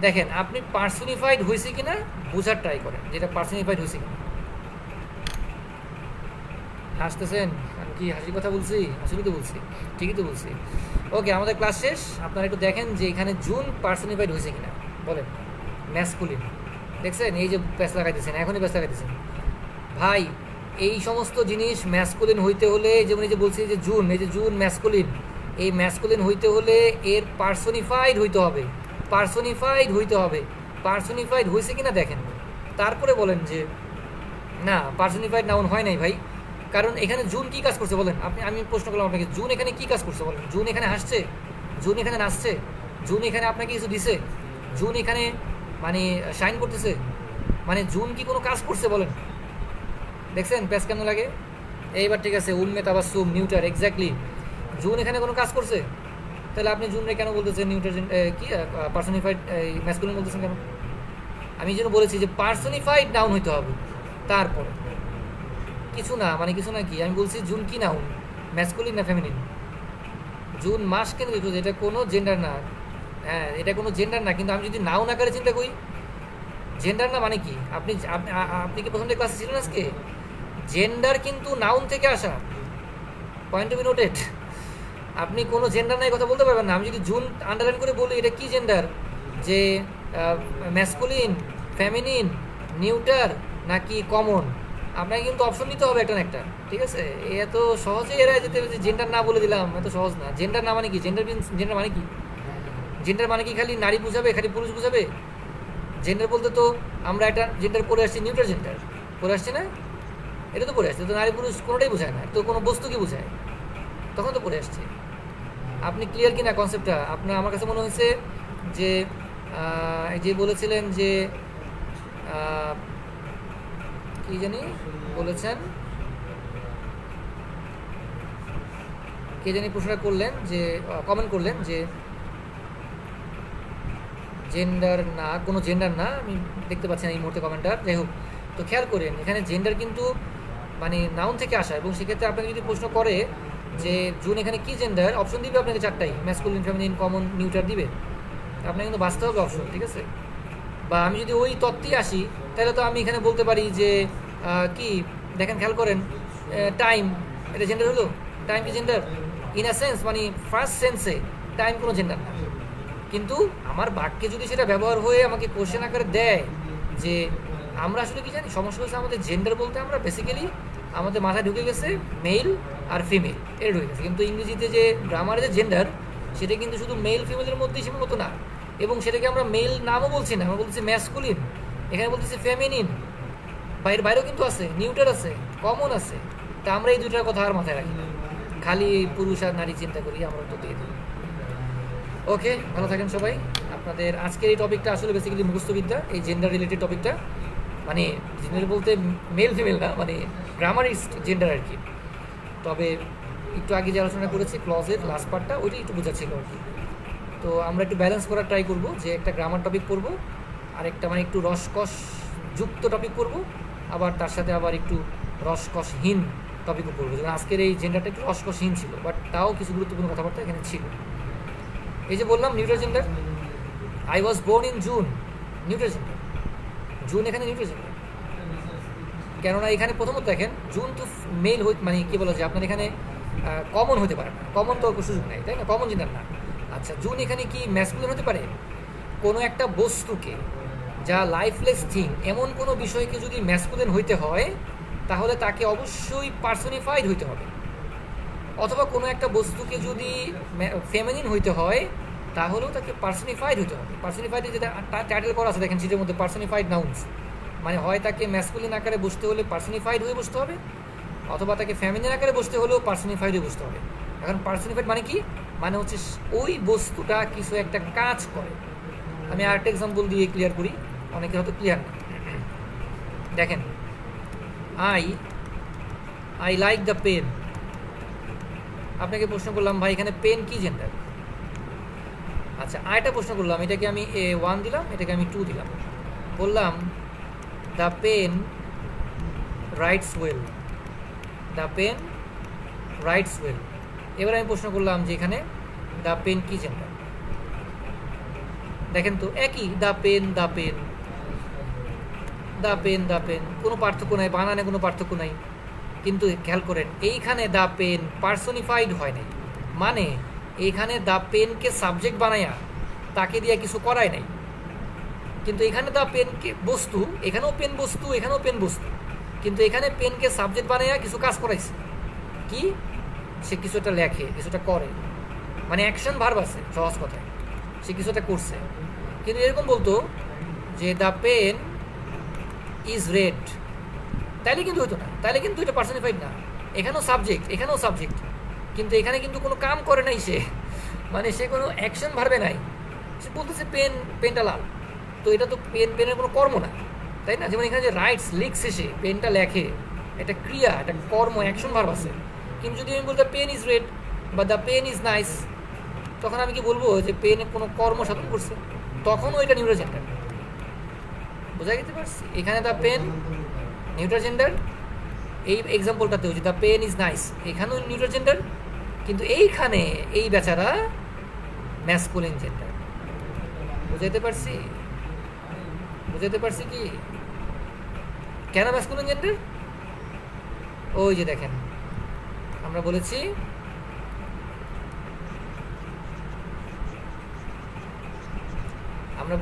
দেখেন আপনি পার্সোনিফাইড হয়েছে কিনা বোঝার ট্রাই করেন, যেটা পার্সোনিফাইড হয়েছে কিনা। হাসতেছেন? আমি কি হাসির কথা বলছি? আসলে তো বলছি, ঠিকই তো বলছি। ওকে, আমাদের ক্লাস শেষ। আপনারা একটু দেখেন যে এখানে জুন পার্সোনিফাইড হয়েছে কিনা। বলেন ম্যাসকুলিন, দেখছেন? এই যে প্যাচ লাগাইতেছেন, এখনই প্যাচ লাগাইতেছেন ভাই। এই সমস্ত জিনিস ম্যাসকুলিন হইতে হলে, যেমন এই যে বলছি যে জুন, এই যে জুন ম্যাসকুলিন, এই ম্যাসকুলিন হইতে হলে এর পার্সোনিফাইড হইতে হবে, পার্সোনিফাইড হইতে হবে। পার্সোনিফাইড হয়েছে কিনা দেখেন, তারপরে বলেন যে না পার্সোনিফাইড নাউন হয় নাই ভাই। কারণ এখানে জুন কি কাজ করছে বলেন আপনি? আমি প্রশ্ন করলাম আপনাকে, জুন এখানে কি কাজ করছে বলেন? জুন এখানে হাসছে, জুন এখানে নাচছে, জুন এখানে আপনাকে কিছু দিছে, জুন এখানে মানে শাইন করতেছে, মানে জুন কি কোনো কাজ করছে বলেন? দেখছেন প্যাচ কেমন লাগে? এইবার ঠিক আছে, উন্মে তাবাসসুম, নিউটার, এক্স্যাক্টলি। জুন এখানে কোনো কাজ করছে? তাহলে আপনি জুনরে কেন বলতেছেন নিউটার কি পার্সোনিফাইড ম্যাসকুলিন বলতেছেন কেন? আমি যেন বলেছি যে পার্সোনিফাইড নাউন হইতে হবে। তারপর কিছু না, মানে কিছু না কি, আমি বলছি জুন কি নাউন, ম্যাসকুলিন না ফেমিনিন? জুন মাস কেন দেখো, এটা কোনো জেন্ডার না। হ্যাঁ, এটা কোনো জেন্ডার না, কিন্তু আমি যদি নাউন আকারে চিন্তা করি জেন্ডার না মানে কি? আপনি আপনি কি প্রথম ক্লাসে ছিলেন আজকে? জেন্ডার কিন্তু নাউন থেকে আসা, পয়েন্ট টু বি নোটেড। আপনি কোনো জেন্ডার নাই কথা বলতে পারবেন না। আমি যদি জুন আন্ডারলাইন করে বলি এটা কি জেন্ডার, যে ম্যাসকুলিন, ফেমিনিন, নিউটার নাকি কমন, আপনাকে কিন্তু অপশন নিতে হবে একটা না একটা, ঠিক আছে? এত সহজে এরা যেতে যে জেন্ডার না বলে দিলাম, এত সহজ না। জেন্ডার না মানে কি? জেন্ডার মানে কি? জেন্ডার মানে কি খালি নারী বুঝাবে, খালি পুরুষ বুঝাবে? জেন্ডার বলতে তো আমরা একটা জেন্ডার পড়ে আসছি, নিউট্রাল জেন্ডার পড়ে আসছি না? এটা তো পড়ে আসছে, তো নারী পুরুষ কোনোটাই বোঝায় না, তো কোনো বস্তুকে বোঝায়, তখন তো পড়ে আসছে। আপনি ক্লিয়ার কিনা কনসেপ্টটা? আপনার আমার কাছে মনে হয়েছে যে যে বলেছিলেন যে কি জানি বলেছেন, কে জানি প্রশ্নটা করলেন, যে কমেন্ট করলেন যে জেন্ডার না, কোনো জেন্ডার না, আমি দেখতে পাচ্ছি না এই মুহূর্তে কমেন্টার। যাই হোক, তো খেয়াল করেন এখানে জেন্ডার কিন্তু মানে নাউন থেকে আসা, এবং সেক্ষেত্রে আপনাকে যদি প্রশ্ন করে যে জুন এখানে কি জেন্ডার, অপশন দিবে আপনাকে চারটাই, ম্যাসকুলিন, ফেমিনিন, কমন, নিউট্রাল দিবে। আপনাকে কিন্তু বাঁচতে হবে অপশন, ঠিক আছে? বা আমি যদি ওই তত্ত্বে আসি, তাহলে তো আমি এখানে বলতে পারি যে কি দেখেন, খেয়াল করেন, টাইম এটা জেন্ডার হলো? টাইম কি জেন্ডার? ইন আ সেন্স, মানে ফার্স্ট সেন্সে টাইম কোনো জেন্ডার না। কিন্তু আমার বাক্যে যদি সেটা ব্যবহার হয়ে আমাকে কোশ্চেন আকারে দেয় যে আমরা আসলে কি জানি, সমস্যা হচ্ছে আমাদের জেন্ডার বলতে আমরা বেসিক্যালি আমাদের মাথায় ঢুকে গেছে মেল আর ফিমেল, এটা ঢুকে গেছে। কিন্তু ইংরেজিতে যে গ্রামারে যে জেন্ডার, সেটা কিন্তু শুধু মেল ফিমেলের মধ্যেই সীমাবদ্ধ না, এবং সেটাকে আমরা মেল নামও বলছি না, আমরা বলতেছি ম্যাসকুলিন, এখানে বলতেছি ফেমিনিন, বাইরেও কিন্তু আছে, নিউট্রাল আছে, কমন আছে। তা আমরা এই দুইটার কথা আর মাথায় রাখি না, খালি পুরুষ আর নারী চিন্তা করি, আমরা তো দিয়ে দিই। ওকে, ভালো থাকেন সবাই। আপনাদের আজকের এই টপিকটা আসলে বেসিক্যালি মুখস্থবিদ্যা, এই জেন্ডার রিলেটেড টপিকটা, মানে জেন্ডার বলতে মেল ফিমেল না, মানে গ্রামারিস্ট জেন্ডার আর কি। তবে একটু আগে যে আলোচনা করেছি ক্লজের লাস্ট পার্টটা, ওইটাই একটু বোঝাচ্ছিল আর কি। তো আমরা একটু ব্যালেন্স করার ট্রাই করবো, যে একটা গ্রামার টপিক পড়বো, আর একটা মানে একটু রসকস যুক্ত টপিক পড়বো, আবার তার সাথে আবার একটু রসকসহীন টপিকও পড়বো। যেমন আজকের এই জেন্ডারটা একটু রসকসহীন ছিল, বাট তাও কিছু গুরুত্বপূর্ণ কথাবার্তা এখানে ছিল। এই যে বললাম neutral gender, I was born in June, neutral gender. June এখানে নিউট্রাল জেন্ডার, কেননা এখানে প্রথমত দেখেন জুন তো মেল মানে কি বলা যায়, আপনার এখানে কমন হতে পারে না, কমন তো সুযোগ নেই, তাই না? কমন জেন্ডার না। আচ্ছা, জুন এখানে কি ম্যাসকুলিন হতে পারে? কোনো একটা বস্তুকে, যা লাইফলেস থিং, এমন কোনো বিষয়কে যদি ম্যাসকুলিন হইতে হয়, তাহলে তাকে অবশ্যই পার্সনিফাইড হইতে হবে। অথবা কোনো একটা বস্তুকে যদি ফেমিনিন হইতে হয়, তাহলেও তাকে পার্সনিফাইড হইতে হবে। পার্সনিফাইড যেটা টাইটেল করা আছে দেখেন সিটের মধ্যে, পার্সনিফাইড নাউন্স, মানে হয় তাকে ম্যাসকুলিন আকারে বসতে হলে পার্সনিফাইড হয়ে বসতে হবে, অথবা তাকে ফেমিনিন আকারে বসতে হলেও পার্সনিফাইড হয়ে বসতে হবে। এখন পার্সনিফাইড মানে কি? মানে হচ্ছে ওই বস্তুটা কিছু একটা কাজ করে। আমি আরেকটা এক্সাম্পল দিয়ে ক্লিয়ার করি, অনেকে হয়তো ক্লিয়ার না। দেখেন, আই লাইক দ্য পেন। আপনাকে প্রশ্ন করলাম, ভাই এখানে পেন কি জেন্ডার? আচ্ছা, আরেকটা প্রশ্ন করলাম, এটাকে আমি A1 দিলাম, এটাকে আমি 2 দিলাম, বললাম the pen writes well, the pen writes well. এবার আমি প্রশ্ন করলাম যে এখানে দ্য পেন কি জেন্ডার? দেখেন তো একই, the pen, the pen, the pen, the pen, কোনো পার্থক্য নাই, বানানে কোনো পার্থক্য নাই। কিন্তু খেয়াল করেন, এইখানে দ্য পেন পার্সনিফাইড হয় নাই, মানে এইখানে দ্য পেনকে সাবজেক্ট বানায়া তাকে দিয়ে কিছু করায় নাই। কিন্তু এখানে দ্য পেনকে বস্তু, এখানেও পেন বস্তু, এখানেও পেন বস্তু, কিন্তু এখানে পেনকে সাবজেক্ট বানায়া কিছু কাজ করাইছে। কি? সে কিছু একটা লেখে, কিছু একটা করে, মানে অ্যাকশন ভার্ব আছে সহজ কথায়, সে কিছু একটা করছে। কিন্তু এরকম বলতো যে দ্য পেন ইজ রেড, তাইলে কিন্তু হইতো না, তাইলে কিন্তু এটা পার্সনিফাইড না। এখানেও সাবজেক্ট, এখানেও সাবজেক্ট, কিন্তু এখানে কিন্তু কোনো কাম করে নাই সে, মানে সে কোনো অ্যাকশন ভার্বে নাই, সে বলতেছে পেন, পেনটা লাল, তো এটা তো পেনের কোনো কর্ম না, তাই না? যেমন এখানে যে রাইটস, লিখছে সে, পেনটা লেখে, এটা ক্রিয়া, এটা কর্ম, অ্যাকশন ভার্ব আছে। কিন্তু যদি আমি বলতে পেন ইজ রেড বা দ্য পেন ইজ নাইস, তখন আমি কি বলবো যে পেনে কোনো কর্ম সাধন করছে? তখনও এটা নিউট্রাল জেন্ডার। বোঝা যেতে পারছি? এখানে দ্য পেন নিউট্রাল জেন্ডার, এই এক্সাম্পলটাতে হচ্ছে দ্য পেন ইজ নাইস, এখানেও নিউট্রাল জেন্ডার, কিন্তু এইখানে এই বেচারা ম্যাসকুলিন জেন্ডার। বুঝাইতে পারছি? বুঝাইতে পারছি কি কেন ম্যাসকুলিন জেন্ডার? ওই যে দেখেন, আমরা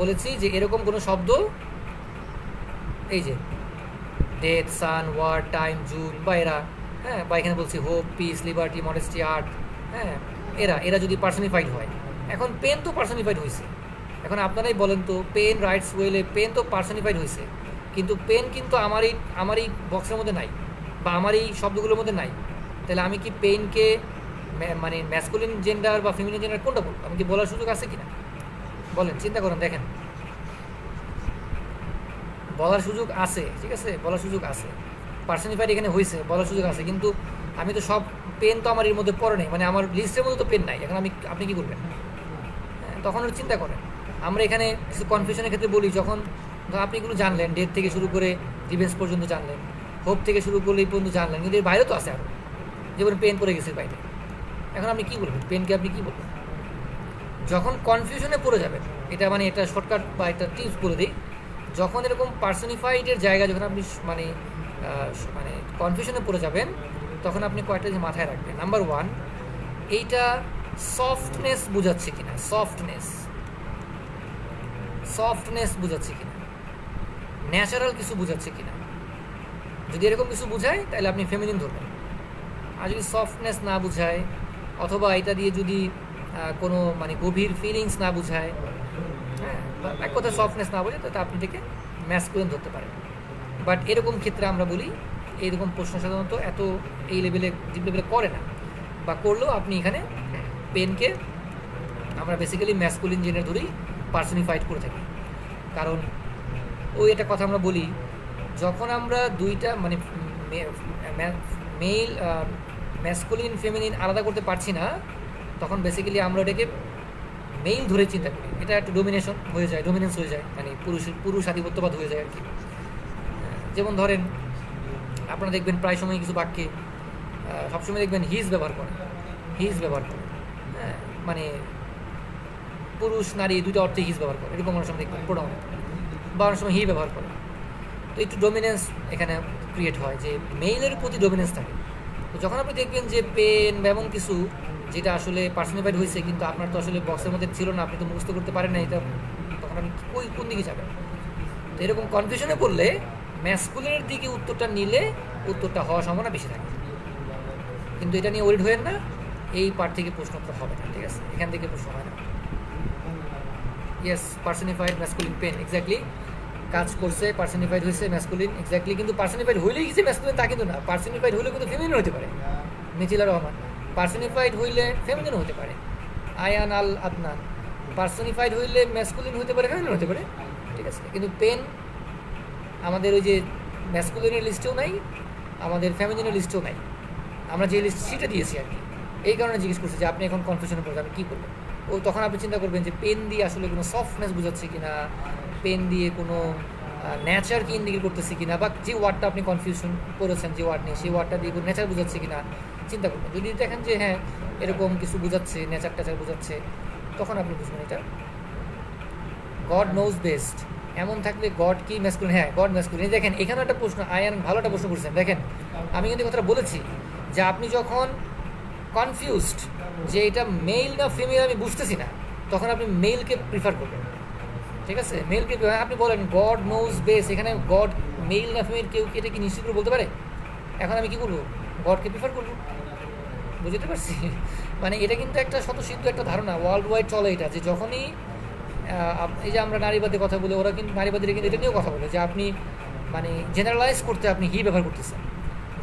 বলেছি যে এরকম কোনো শব্দ, এই যে ডেথ, সান, ওয়ার, টাইম, জুন বা এরা, হ্যাঁ, বা এখানে বলছি hope, piece, liberty, modesty, art, হ্যাঁ, এরা যদি পার্সনিফাইড হয়, এখন পেন তো পার্সনিফাইড হয়েছে। এখন আপনারাই বলেন তো, পেন রাইটস ওয়েলে, পেন তো পার্সনিফাইড হয়েছে, কিন্তু পেন কিন্তু আমার এই বক্সের মধ্যে নাই বা আমার এই শব্দগুলোর মধ্যে নাই। তাহলে আমি কি পেনকে মানে ম্যাসকুলিন জেন্ডার বা ফেমিনিন জেন্ডার কোনটা বলবো? আমি কি বলার সুযোগ আছে কিনা বলেন, চিন্তা করেন, দেখেন, বলার সুযোগ আছে, ঠিক আছে, বলার সুযোগ আছে, পার্সনিফাইড এখানে হয়েছে, বলার সুযোগ আছে, কিন্তু আমি তো সব পেন তো আমার এর মধ্যে পড়ে নেই, মানে আমার লিস্টের মধ্যে তো পেন নাই। এখন আপনি কি করবেন? তখন ওর চিন্তা করেন। আমরা এখানে কিছু কনফিউশনের ক্ষেত্রে বলি, যখন আপনি এগুলো জানলেন, ডেথ থেকে শুরু করে রিভেন্স পর্যন্ত জানলেন, হোপ থেকে শুরু করে এই পর্যন্ত জানলেন, কিন্তু এর বাইরে তো আছে আরও, যেমন পেন পড়ে গেছে বাইরে। এখন আপনি কী বলবেন? পেনকে আপনি কী বলবেন? যখন কনফিউশনে পড়ে যাবেন, এটা শর্টকাট বা একটা টিপস বলে দিই, যখন এরকম পার্সনিফাইডের জায়গা যখন আপনি মানে কনফিউশনে পড়ে যাবেন, তখন আপনি কয়েকটা যে মাথায় রাখবেন। নাম্বার 1, এইটা সফটনেস বোঝাচ্ছে কিনা, সফটনেস বোঝাচ্ছে কিনা, ন্যাচারাল কিছু বোঝাচ্ছে কিনা। যদি এরকম কিছু বোঝায় তাহলে আপনি ফেমিনিন ধরবেন। আর যদি সফটনেস না বোঝায়, অথবা এটা দিয়ে যদি কোনো মানে গভীর ফিলিংস না বোঝায়, হ্যাঁ, এক কথা সফটনেস না বোঝায়, তাহলে আপনি থেকে ম্যাসকুলিন ধরতে পারেন। বাট এরকম ক্ষেত্রে আমরা বলি, এইরকম প্রশ্ন সাধারণত এত এই লেভেলে, ডিপ লেভেলে করে না, বা করলেও আপনি এখানে পেনকে আমরা বেসিক্যালি ম্যাসকুলিন জেন্ডার ধরেই পার্সনিফাইড করে থাকি। কারণ ওই একটা কথা আমরা বলি, যখন আমরা দুইটা মানে মেল ম্যাসকুলিন ফেমিনিন আলাদা করতে পারছি না, তখন বেসিক্যালি আমরা এটাকে মেইল ধরে চিন্তা করি। এটা একটা ডোমিনেন্স হয়ে যায়, মানে পুরুষ আধিপত্যবাদ হয়ে যায় আর কি। যেমন ধরেন, আপনারা দেখবেন প্রায় সময় কিছু বাক্যে সবসময় দেখবেন হিজ ব্যবহার করে, হ্যাঁ, মানে পুরুষ নারী দুইটা অর্থে হিজ ব্যবহার করে, এরকম অনেক সময় দেখবেন প্রোনাউন, বা অনেক সময় হি ব্যবহার করে। তো একটু ডোমিনেন্স এখানে ক্রিয়েট হয়, যে মেইলের প্রতি ডোমিনেন্স থাকে। তো যখন আপনি দেখবেন যে পেন বা এমন কিছু যেটা আসলে পার্সনিফাইড হয়েছে, কিন্তু আপনার তো আসলে বক্সের মধ্যে ছিল না, আপনি তো মুখস্থ করতে পারেন না এটা, তখন আপনি কোন দিকে যাবেন? তো এরকম কনফিউশনে পড়লে ম্যাসকুলিনের দিকে উত্তরটা নিলে উত্তরটা হওয়ার সম্ভাবনা বেশি থাকে। কিন্তু এটা নিয়ে ওরিড হয়েন না, এই পার্ট থেকে প্রশ্ন হবে না, ঠিক আছে, এখান থেকে প্রশ্ন হয় না। Yes, personified masculine pen exactly কাজ করছে, পার্সনিফাইড হয়েছে ম্যাসকুলিন এক্স্যাক্টলি। কিন্তু পার্সনিফাইড হইলেই কিছু ম্যাসকুলিন তা কিন্তু না, পার্সনিফাইড হইলে কিন্তু ফেমিনিন হতে পারে। মিথিলা রহমান, পার্সনিফাইড হইলে ফেমিনিন হতে পারে। আয়ান আল আদনান, পার্সনিফাইড হইলে ম্যাসকুলিন হতে পারে, ফেমিনিন হতে পারে, ঠিক আছে। কিন্তু পেন আমাদের ওই যে ম্যাসকুলিনের লিস্টেও নাই, আমাদের ফেমিনিনের লিস্টেও নাই, আমরা যে লিস্ট সেটা দিয়েছি আর কি। এই কারণে জিজ্ঞেস করছি যে আপনি এখন কনফিউশনে পড়ে যাবেন, কী করবেন? তখন আপনি চিন্তা করবেন যে পেন দিয়ে আসলে কোনো সফটনেস বোঝাচ্ছে কিনা, পেন দিয়ে কোনো নেচারকে ইন্ডিকেট করতেছে কিনা, বা যে ওয়ার্ডটা আপনি কনফিউশন করেছেন যে ওয়ার্ড নিয়ে, সেই ওয়ার্ডটা দিয়ে কোনো নেচার বোঝাচ্ছে কিনা চিন্তা করবেন। যদি দেখেন যে হ্যাঁ এরকম কিছু বোঝাচ্ছে, নেচার টেচার বোঝাচ্ছে, তখন আপনি বুঝবেন এটা গড নোজ বেস্ট। এমন থাকলে গড কি ম্যাসকুলিন? হ্যাঁ, গড ম্যাসকুলিন। দেখেন এখানেও একটা প্রশ্ন, আয়ান ভালো একটা প্রশ্ন করছেন। দেখেন আমি কিন্তু কথাটা বলেছি যে আপনি যখন কনফিউজড যে এটা মেল না ফিমেল আমি বুঝতেছি না, তখন আপনি মেলকে প্রিফার করবেন, ঠিক আছে, মেলকে। আপনি বলেন গড নোজ বেস্ট, এখানে গড মেল না ফিমেল কেউ কি এটা কি নিশ্চিত করে বলতে পারে? এখন আমি কী করবো? গডকে প্রিফার করবো, বুঝতে পারছি? মানে এটা কিন্তু একটা স্বতঃসিদ্ধ একটা ধারণা, ওয়ার্ল্ড ওয়াইড চলে এটা, যে যখনই এই যে আমরা নারীবাদের কথা বলি, ওরা কিন্তু নারীবাদীরা কিন্তু এটা নিয়েও কথা বলে যে আপনি মানে জেনারেলাইজ করতে আপনি হি ব্যবহার করতেছেন,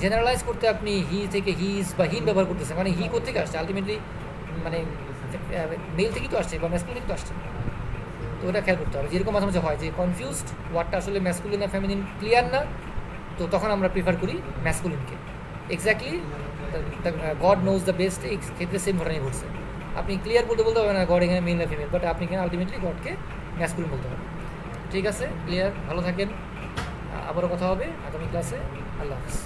জেনারেলাইজ করতে আপনি হি থেকে হিজ বা হিন ব্যবহার করতেছেন, মানে হি কোথেকে আসছে? আলটিমেটলি মানে মেল থেকেই তো আসছে বা ম্যাসকুলিন থেকে তো আসছে। তো ওটা খেয়াল করতে হবে। যেরকম মাঝে মাঝে হয় যে কনফিউজড ওয়ার্ডটা আসলে ম্যাসকুলিন না ফেমিনিন ক্লিয়ার না, তো তখন আমরা প্রিফার করি ম্যাসকুলিনকে। Exactly God knows the best, এই ক্ষেত্রে সেম ঘটনাই ঘটছে। আপনি ক্লিয়ার বলতে হবে না গড এখানে মেল না ফিমেল, বাট আপনি এখানে আলটিমেটলি গডকে ম্যাসকুলিন বলতে হবে। ঠিক আছে, ক্লিয়ার? ভালো থাকেন, আবারও কথা হবে আগামী ক্লাসে। আল্লাহ হাফিজ।